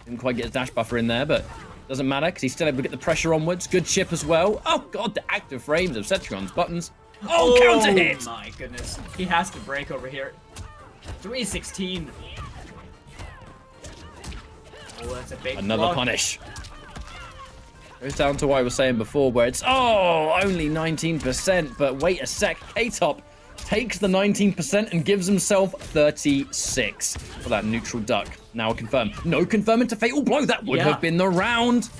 Didn't quite get his dash buffer in there, but doesn't matter, because he's still able to get the pressure onwards. Good chip as well. Oh god, the active frames of Cetrion's buttons. Oh, counter hit! Oh my goodness. He has to break over here. 316. Oh, that's a big Another block. punish. Goes down to what I was saying before, where it's, oh, only 19%, but wait a sec, K-Top takes the 19% and gives himself 36 for that neutral duck. Now confirm. No confirm into Fatal Blow, that would have been the round.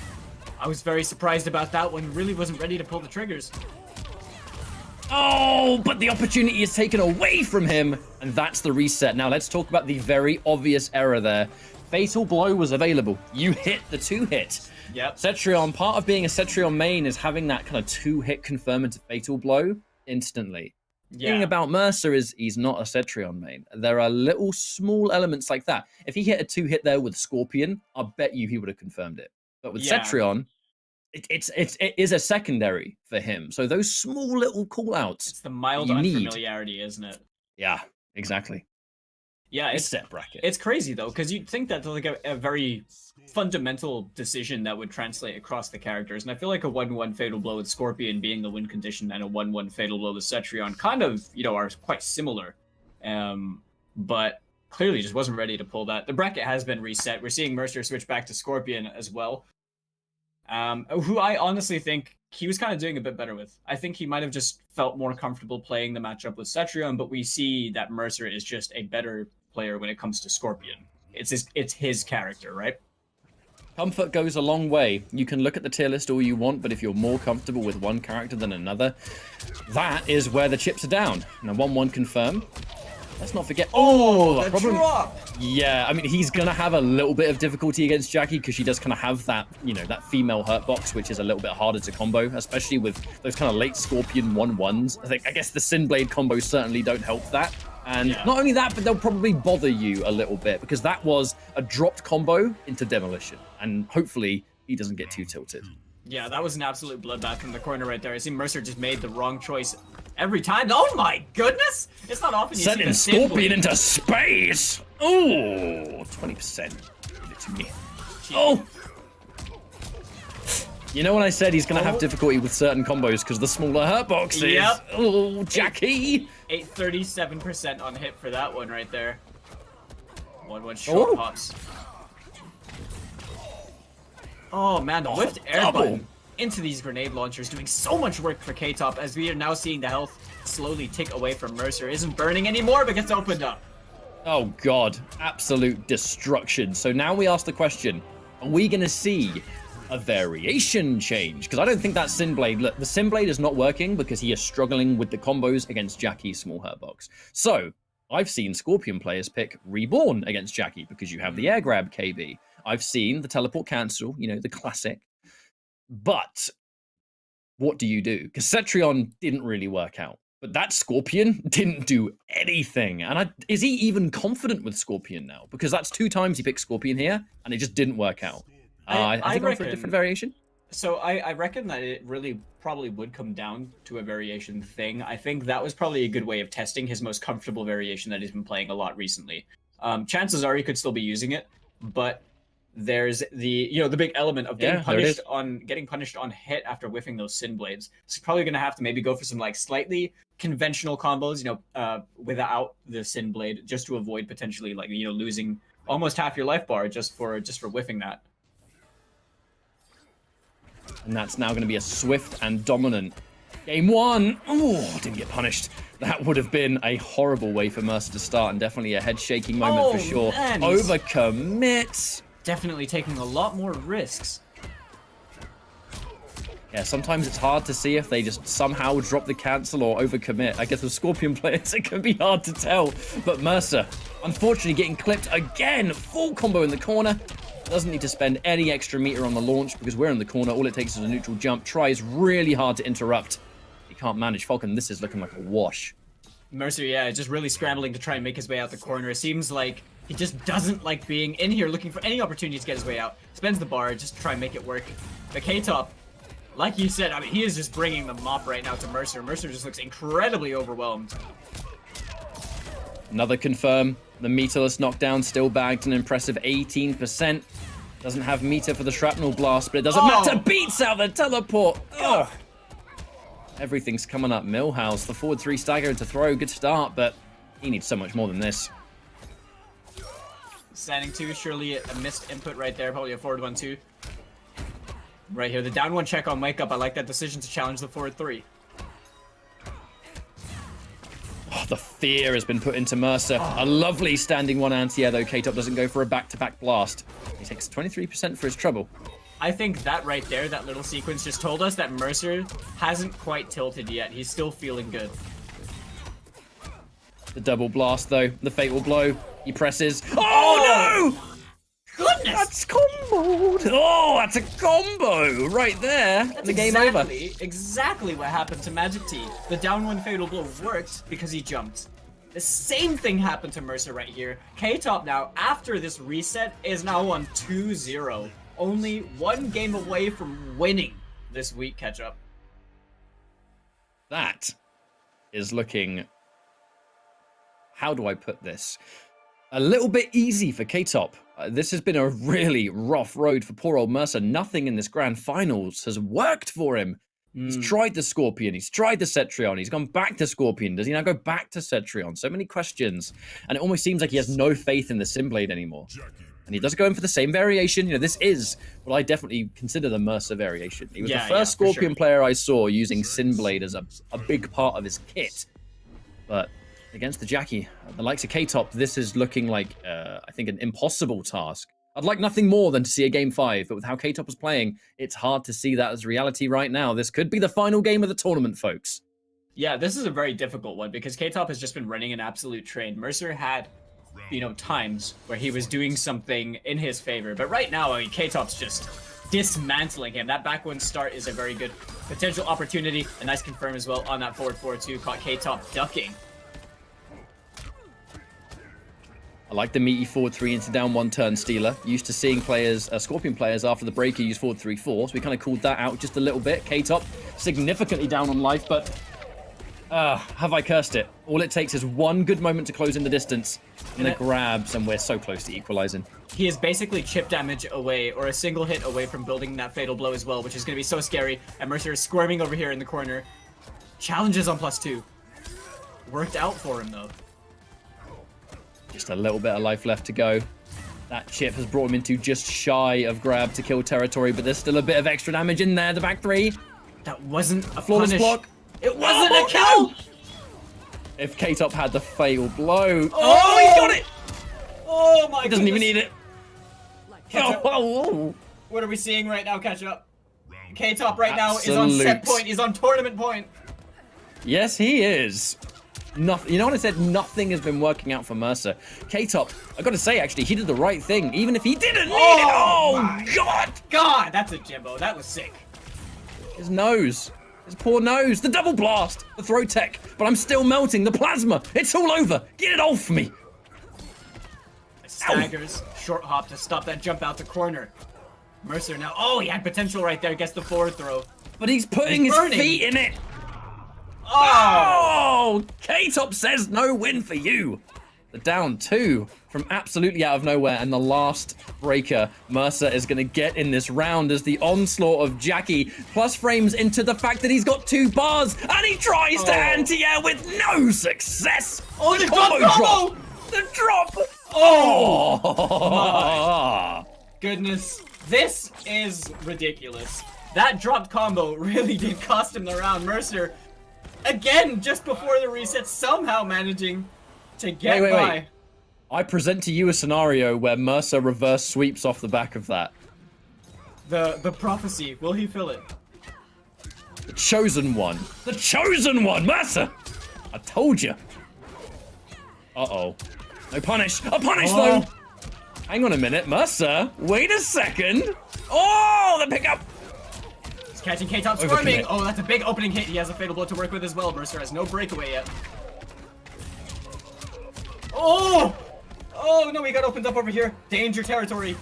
I was very surprised about that one, really wasn't ready to pull the triggers. Oh, but the opportunity is taken away from him, and that's the reset. Now let's talk about the very obvious error there. Fatal Blow was available. You hit the 2-hit. Yep. Cetrion, part of being a Cetrion main is having that kind of 2-hit confirm into Fatal Blow instantly. The thing about Mercer is he's not a Cetrion main. There are little small elements like that. If he hit a 2-hit there with Scorpion, I bet you he would have confirmed it. But with Cetrion, it is a secondary for him. So those small little call-outs. It's the mild unfamiliarity, isn't it? Yeah, exactly. Yeah, it's set bracket. It's crazy though, because you'd think that's like a very fundamental decision that would translate across the characters, and I feel like a 1-1 Fatal Blow with Scorpion being the win condition and a 1-1 Fatal Blow with Cetrion kind of, are quite similar, but clearly just wasn't ready to pull that. The bracket has been reset. We're seeing Mercer switch back to Scorpion as well, who I honestly think he was kind of doing a bit better with. I think he might have just felt more comfortable playing the matchup with Cetrion, but we see that Mercer is just a better player when it comes to Scorpion. It's his character, right? Comfort goes a long way. You can look at the tier list all you want, but if you're more comfortable with one character than another, that is where the chips are down. Now 1-1 confirm. Let's not forget. Oh, the problem. Drop. Yeah, I mean, he's going to have a little bit of difficulty against Jackie because she does kind of have that, that female hurt box, which is a little bit harder to combo, especially with those kind of late Scorpion 1-1s. I guess the Sin Blade combos certainly don't help that. And not only that, but they'll probably bother you a little bit because that was a dropped combo into Demolition. And hopefully he doesn't get too tilted. Yeah, that was an absolute bloodbath in the corner right there. I see Mercer just made the wrong choice every time. Oh my goodness! It's not often you Sending see the Scorpion into space! Oh, 20%. Give it to me. Jeez. Oh! You know when I said he's going to have difficulty with certain combos because the smaller hurt boxes? Yep. Oh, Jackie! 837% on hit for that one right there. 1-1 short pops. Oh man, the lift air button into these grenade launchers doing so much work for K-Top as we are now seeing the health slowly tick away from Mercer. Isn't burning anymore but gets opened up. Oh god, absolute destruction. So now we ask the question, are we going to see a variation change? Because I don't think that Sin Blade, look, the Sin Blade is not working because he is struggling with the combos against Jackie's small hurt box. So I've seen Scorpion players pick Reborn against Jackie because you have the air grab KB. I've seen the teleport cancel, the classic. But what do you do? Because Cetrion didn't really work out. But that Scorpion didn't do anything. And is he even confident with Scorpion now? Because that's 2 times he picked Scorpion here, and it just didn't work out. I think I'm for a different variation. So I reckon that it really probably would come down to a variation thing. I think that was probably a good way of testing his most comfortable variation that he's been playing a lot recently. Chances are he could still be using it, but there's the the big element of getting punished on hit after whiffing those Sin Blades. So he's probably gonna have to maybe go for some like slightly conventional combos, without the Sin Blade, just to avoid potentially losing almost half your life bar just for whiffing that. And that's now going to be a swift and dominant game one. Oh, didn't get punished. That would have been a horrible way for Mercer to start, and definitely a head-shaking moment for sure. Man, Overcommit. definitely taking a lot more risks. Yeah, sometimes it's hard to see if they just somehow drop the cancel or overcommit. I guess with Scorpion players, it can be hard to tell. But Mercer, unfortunately getting clipped again. Full combo in the corner. Doesn't need to spend any extra meter on the launch because we're in the corner. All it takes is a neutral jump. Tries really hard to interrupt. He can't manage. Falcon, this is looking like a wash. Mercer, yeah, just really scrambling to try and make his way out the corner. It seems like he just doesn't like being in here, looking for any opportunity to get his way out. Spends the bar just to try and make it work. But K-Top, like you said, I mean, he is just bringing the mop right now to Mercer. Mercer just looks incredibly overwhelmed. Another confirm. The meterless knockdown still bagged an impressive 18%. Doesn't have meter for the shrapnel blast, but it doesn't matter. Beats out the teleport. Ugh. Everything's coming up. Millhouse, the forward 3 stagger into throw. Good start, but he needs so much more than this. Standing 2, surely a missed input right there. Probably a forward 1-2. Right here, the down 1 check on wake up. I like that decision to challenge the forward 3. Oh, the fear has been put into Mercer. A lovely standing 1 anti-air, though. K-Top doesn't go for a back-to-back blast. He takes 23% for his trouble. I think that right there, that little sequence just told us that Mercer hasn't quite tilted yet. He's still feeling good. The double blast, though. The fatal blow. He presses. Oh, no! Goodness! That's comboed. Oh, that's a combo right there. That's the game over. Exactly what happened to Magic T. The down 1 fatal blow worked because he jumped. The same thing happened to Mercer right here. K-Top now, after this reset, is now on 2-0. Only 1 game away from winning this week catch-up. That is looking... How do I put this? A little bit easy for K-Top. This has been a really rough road for poor old Mercer. Nothing in this grand finals has worked for him. He's tried the Scorpion, he's tried the Cetrion, he's gone back to Scorpion. Does he now go back to Cetrion? So many questions. And it almost seems like he has no faith in the Simblade anymore. And he does go in for the same variation. You know, this is what I definitely consider the Mercer variation. He was the first Scorpion player I saw using Sinblade as a big part of his kit. But against the Jackie, the likes of K-Top, this is looking like, I think, an impossible task. I'd like nothing more than to see a Game 5, but with how K-Top is playing, it's hard to see that as reality right now. This could be the final game of the tournament, folks. Yeah, this is a very difficult one because K-Top has just been running an absolute train. Mercer had, you know, times where he was doing something in his favor, but right now, I mean, K-Top's just dismantling him. That back one start is a very good potential opportunity. A nice confirm as well on that forward 4-2, caught K-Top ducking. I like the meaty forward 3 into down 1 turn stealer. Used to seeing players, Scorpion players after the breaker use forward 3-4, so we kind of called that out just a little bit. K-Top significantly down on life, but have I cursed it? All it takes is 1 good moment to close in the distance, and the grabs, and we're so close to equalizing. He is basically chip damage away, or a single hit away from building that fatal blow as well, which is going to be so scary. And Mercer is squirming over here in the corner. Challenges on +2. Worked out for him, though. Just a little bit of life left to go. That chip has brought him into just shy of grab to kill territory, but there's still a bit of extra damage in there. The back 3. That wasn't a flawless punish. block. It wasn't a kill! If K-Top had the fatal blow. Oh, he got it! Oh my god! He doesn't even need it. Oh. What are we seeing right now, catch up? K-Top right now is on set point, he's on tournament point. Yes, he is. Nothing. You know what I said? Nothing has been working out for Mercer. K-Top, I gotta say, actually, he did the right thing, even if he didn't need it. Oh, God! God, that's a Jimbo. That was sick. His nose. His poor nose. The double blast. The throw tech. But I'm still melting. The plasma. It's all over. Get it off me. Staggers. Short hop to stop that jump out to corner. Mercer now. Oh, he had potential right there. Gets the forward throw. But he's putting his feet in it. Oh! K-Top says no win for you. The down 2 from absolutely out of nowhere, and the last breaker Mercer is going to get in this round as the onslaught of Jackie plus frames into the fact that he's got 2 bars, and he tries to anti-air with no success. Oh, the combo drop! The drop! Oh! My goodness. This is ridiculous. That dropped combo really did cost him the round. Mercer, again, just before the reset, somehow managing to get by. Wait. I present to you a scenario where Mercer reverse sweeps off the back of that. The prophecy, will he fill it? The chosen one. The chosen one, Mercer! I told you. Uh-oh. No punish. A punish, though! Hang on a minute, Mercer. Wait a second. Oh, the pickup! He's catching K-Top storming. Oh, that's a big opening hit. He has a fatal blow to work with as well. Mercer has no breakaway yet. Oh! Oh, no, he got opened up over here. Danger territory.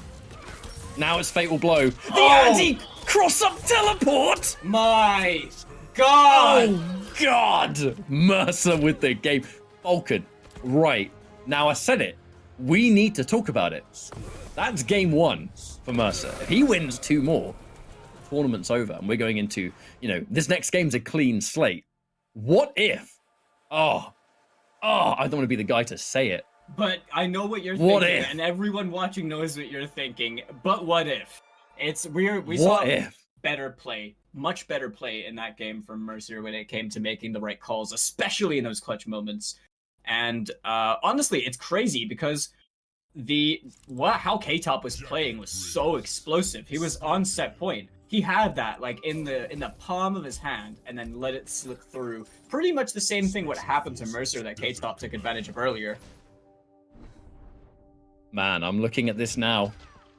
Now it's fatal blow. The anti-cross-up teleport! My God! Oh, God! Mercer with the game. Vulcan, right. Now I said it. We need to talk about it. That's game 1 for Mercer. If he wins 2 more, the tournament's over, and we're going into, this next game's a clean slate. What if? Oh, I don't want to be the guy to say it. But I know what you're What thinking, if? and everyone watching knows what you're thinking. But what if? We What saw if? better play, much better play in that game from Mercer when it came to making the right calls, especially in those clutch moments. And honestly, it's crazy because how K-Top was playing was so explosive. He was on set point. He had that like in the palm of his hand and then let it slip through. Pretty much the same thing what happened to Mercer that K-Top took advantage of earlier. Man, I'm looking at this now.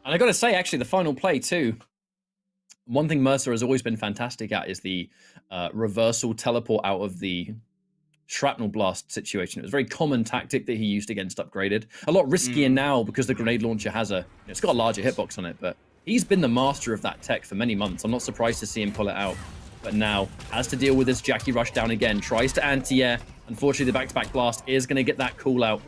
And I gotta say, actually, the final play too. One thing Mercer has always been fantastic at is the reversal teleport out of the shrapnel blast situation. It was a very common tactic that he used against Upgraded. A lot riskier now because the grenade launcher has it's got a larger hitbox on it, but he's been the master of that tech for many months. I'm not surprised to see him pull it out. But now has to deal with this Jackie rush down again. Tries to anti-air. Unfortunately, the back-to-back blast is going to get that call out.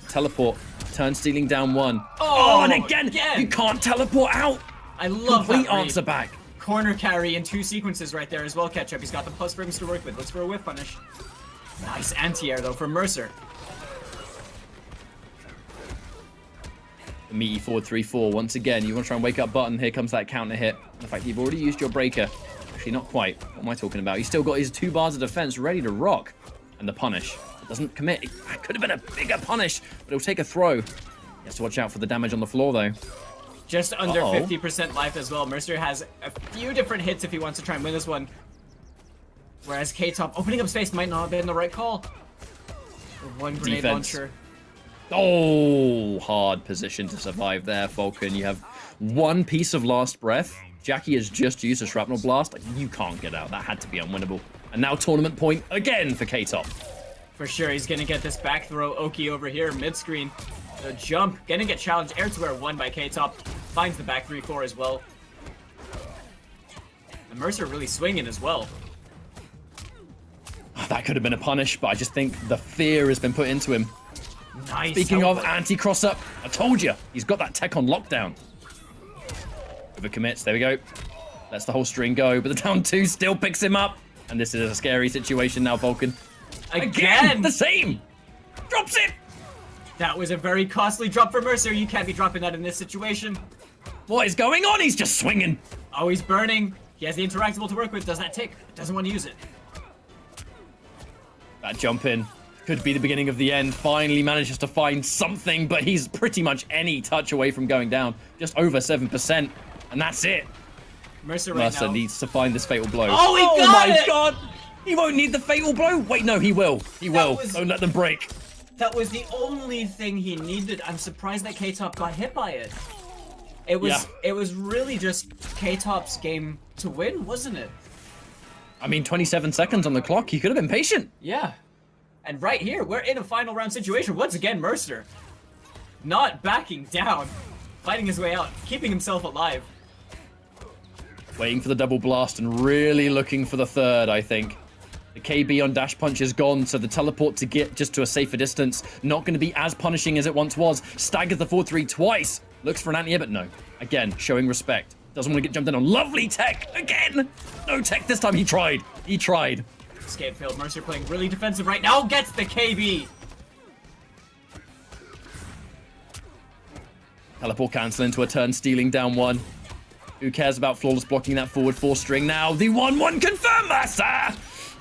Teleport. Turn stealing down 1. Oh, and again, you can't teleport out. I love Complete that read. answer back. Corner carry in 2 sequences right there as well, Ketchup. He's got the plus frames to work with. Looks for a whiff punish. Nice anti-air, though, from Mercer. The meaty forward 3-4. Once again, you want to try and wake up Button. Here comes that counter hit. In fact, you've already used your breaker. Actually, not quite. What am I talking about? He's still got his 2 bars of defense ready to rock. And the punish. It doesn't commit. It could have been a bigger punish, but it'll take a throw. He has to watch out for the damage on the floor, though. Just under 50% life as well. Mercer has a few different hits if he wants to try and win this one. Whereas K-Top opening up space might not have been the right call. The 1 grenade launcher. Oh, hard position to survive there, Falcon. You have 1 piece of last breath. Jackie has just used a shrapnel blast. Like, you can't get out. That had to be unwinnable. And now tournament point again for K-Top. For sure, he's gonna get this back throw. Oki over here, mid-screen. The jump, gonna get challenged. Air to air 1 by K-Top. Finds the back 3-4 as well. And Mercer really swinging as well. That could have been a punish, but I just think the fear has been put into him. Nice. Speaking of anti-cross-up, I told you, he's got that tech on lockdown. Overcommits, there we go. Lets the whole string go, but the down 2 still picks him up. And this is a scary situation now, Vulcan. Again! The same! Drops it! That was a very costly drop for Mercer. You can't be dropping that in this situation. What is going on? He's just swinging. Oh, he's burning. He has the interactable to work with. Does that tick? Doesn't want to use it. That jump in could be the beginning of the end. Finally manages to find something, but he's pretty much any touch away from going down. Just over 7%, and that's it. Mercer needs to find this fatal blow. Oh, he got it! Oh my God! He won't need the fatal blow. Wait, no, he will. He will. Don't let them break. That was the only thing he needed. I'm surprised that K-Top got hit by it. It was really just K-Top's game to win, wasn't it? I mean, 27 seconds on the clock. He could have been patient. Yeah. And right here, we're in a final round situation. Once again, Mercer not backing down, fighting his way out, keeping himself alive. Waiting for the double blast and really looking for the third, I think. The KB on dash punch is gone, so the teleport to get just to a safer distance, not going to be as punishing as it once was. Staggers the 4-3 twice. Looks for an anti-air, but no. Again, showing respect. Doesn't want to get jumped in on. Lovely tech! Again! No tech this time. He tried. He tried. Escape failed. Mercer playing really defensive right now. Gets the KB. Teleport cancel into a turn, stealing down 1. Who cares about flawless blocking that forward 4-string now? The 1-1 confirm, master!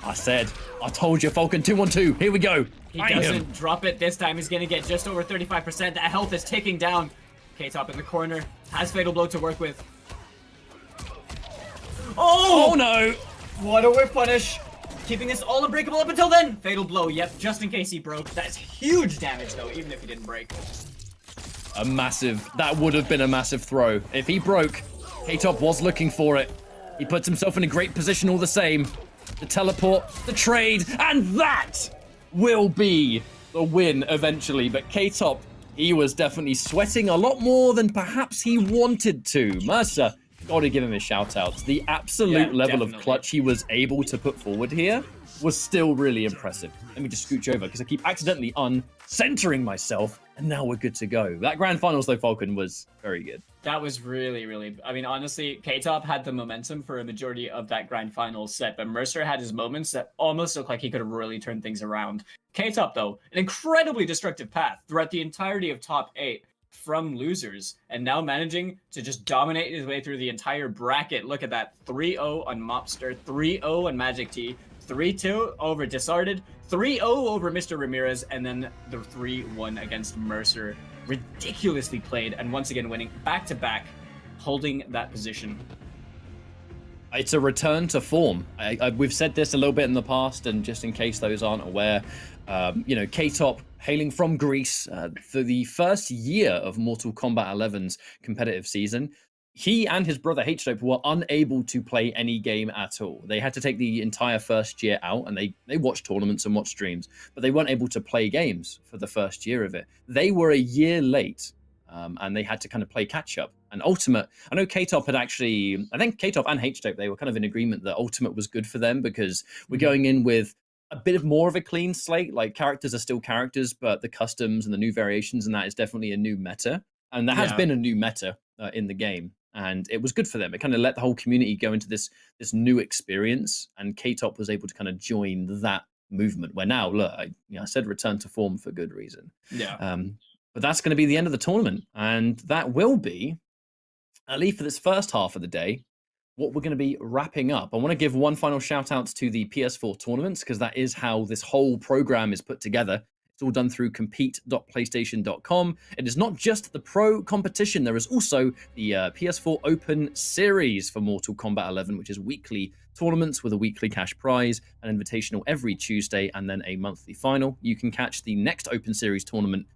I told you, Falcon 2-1-2. Here we go. He doesn't drop it this time. He's going to get just over 35%. That health is ticking down. K-Top in the corner. Has Fatal Blow to work with. Oh no! What a whip punish. Keeping this all unbreakable up until then. Fatal Blow, yep, just in case he broke. That's huge damage, though, even if he didn't break. That would have been a massive throw. If he broke, K-Top was looking for it. He puts himself in a great position all the same. The teleport, the trade, and that will be the win eventually. But K-Top, he was definitely sweating a lot more than perhaps he wanted to. Mercer, gotta give him a shout out. The absolute level of clutch he was able to put forward here was still really impressive. Let me just scooch over because I keep accidentally uncentering myself, and now we're good to go. That grand finals though, Falcon, was very good. That was really, really... I mean, honestly, K-Top had the momentum for a majority of that grand finals set, but Mercer had his moments that almost looked like he could have really turned things around. K-Top, though, an incredibly destructive path throughout the entirety of top 8 from losers, and now managing to just dominate his way through the entire bracket. Look at that. 3-0 on Mobster, 3-0 on Magic T, 3-2 over Disarded, 3-0 over Mr. Ramirez, and then the 3-1 against Mercer. Ridiculously played, and once again winning back-to-back, holding that position. It's a return to form. We've said this a little bit in the past, and just in case those aren't aware, K-Top, hailing from Greece, for the first year of Mortal Kombat 11's competitive season, he and his brother H-Dope were unable to play any game at all. They had to take the entire first year out, and they watched tournaments and watched streams, but they weren't able to play games for the first year of it. They were a year late, and they had to kind of play catch up. And Ultimate, I know K-Top had actually, I think K-Top and H-Dope, they were kind of in agreement that Ultimate was good for them because we're going in with a bit of more of a clean slate. Like, characters are still characters, but the customs and the new variations and that is definitely a new meta. And there has been a new meta in the game. And it was good for them. It kind of let the whole community go into this new experience, and K-Top was able to kind of join that movement. Where now, look, I said return to form for good reason. Yeah. But that's going to be the end of the tournament, and that will be, at least for this first half of the day, what we're going to be wrapping up. I want to give one final shout out to the PS4 tournaments, because that is how this whole program is put together. It's all done through compete.playstation.com. It is not just the pro competition. There is also the PS4 Open Series for Mortal Kombat 11, which is weekly tournaments with a weekly cash prize, an invitational every Tuesday, and then a monthly final. You can catch the next Open Series tournament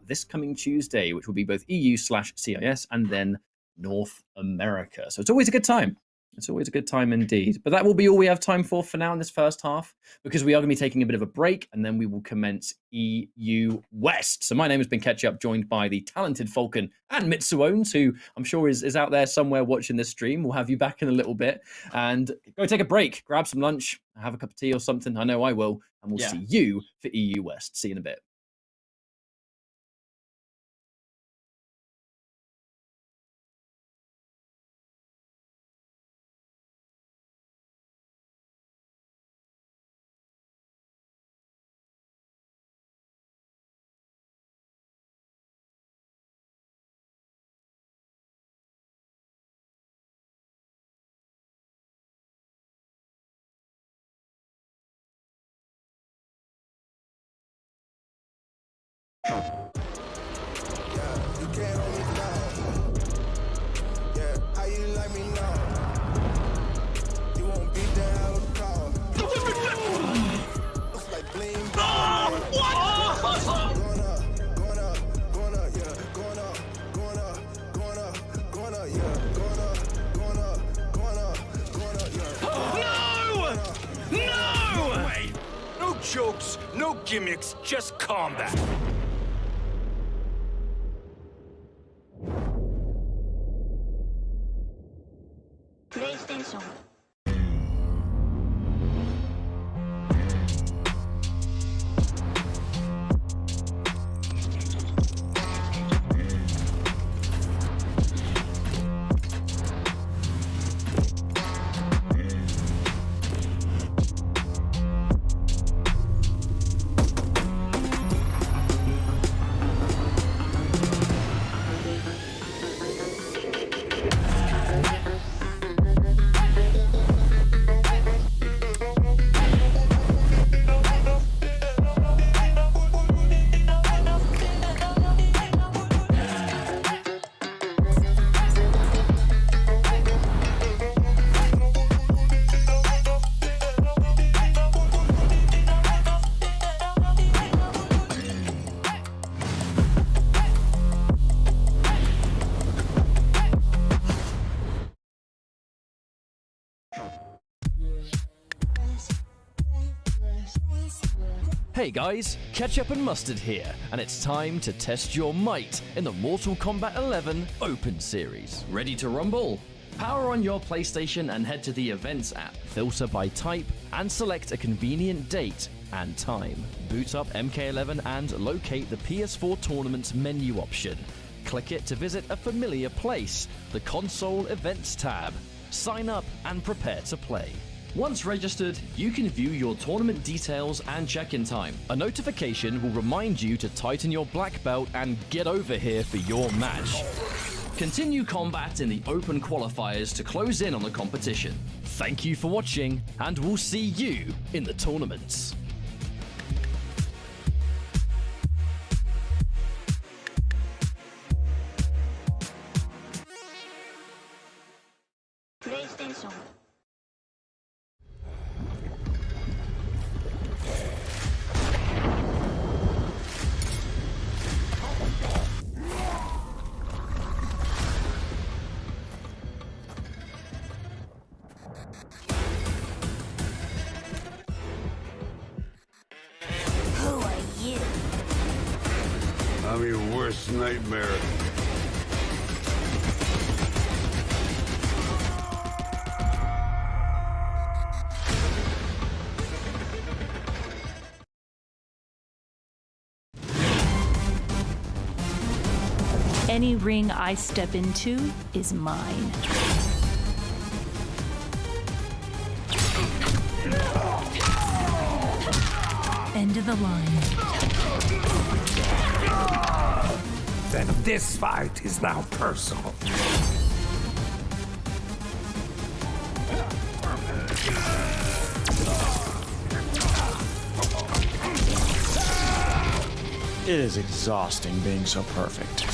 this coming Tuesday, which will be both EU/CIS and then North America. So it's always a good time. It's always a good time indeed. But that will be all we have time for now in this first half, because we are going to be taking a bit of a break, and then we will commence EU West. So my name has been Ketchup, joined by the talented Falcon and Mitsuones, who I'm sure is out there somewhere watching this stream. We'll have you back in a little bit, and go take a break, grab some lunch, have a cup of tea or something. I know I will. And we'll see you for EU West. See you in a bit. Jokes, no gimmicks, just combat. PlayStation. Hey guys, Ketchup and Mustard here, and it's time to test your might in the Mortal Kombat 11 Open Series. Ready to rumble? Power on your PlayStation and head to the Events app. Filter by type and select a convenient date and time. Boot up MK11 and locate the PS4 Tournaments menu option. Click it to visit a familiar place, the Console Events tab. Sign up and prepare to play. Once registered, you can view your tournament details and check-in time. A notification will remind you to tighten your black belt and get over here for your match. Continue combat in the open qualifiers to close in on the competition. Thank you for watching, and we'll see you in the tournaments. PlayStation. Who are you? I'm your worst nightmare. Any ring I step into is mine. End of the line. Then this fight is now personal. It is exhausting being so perfect.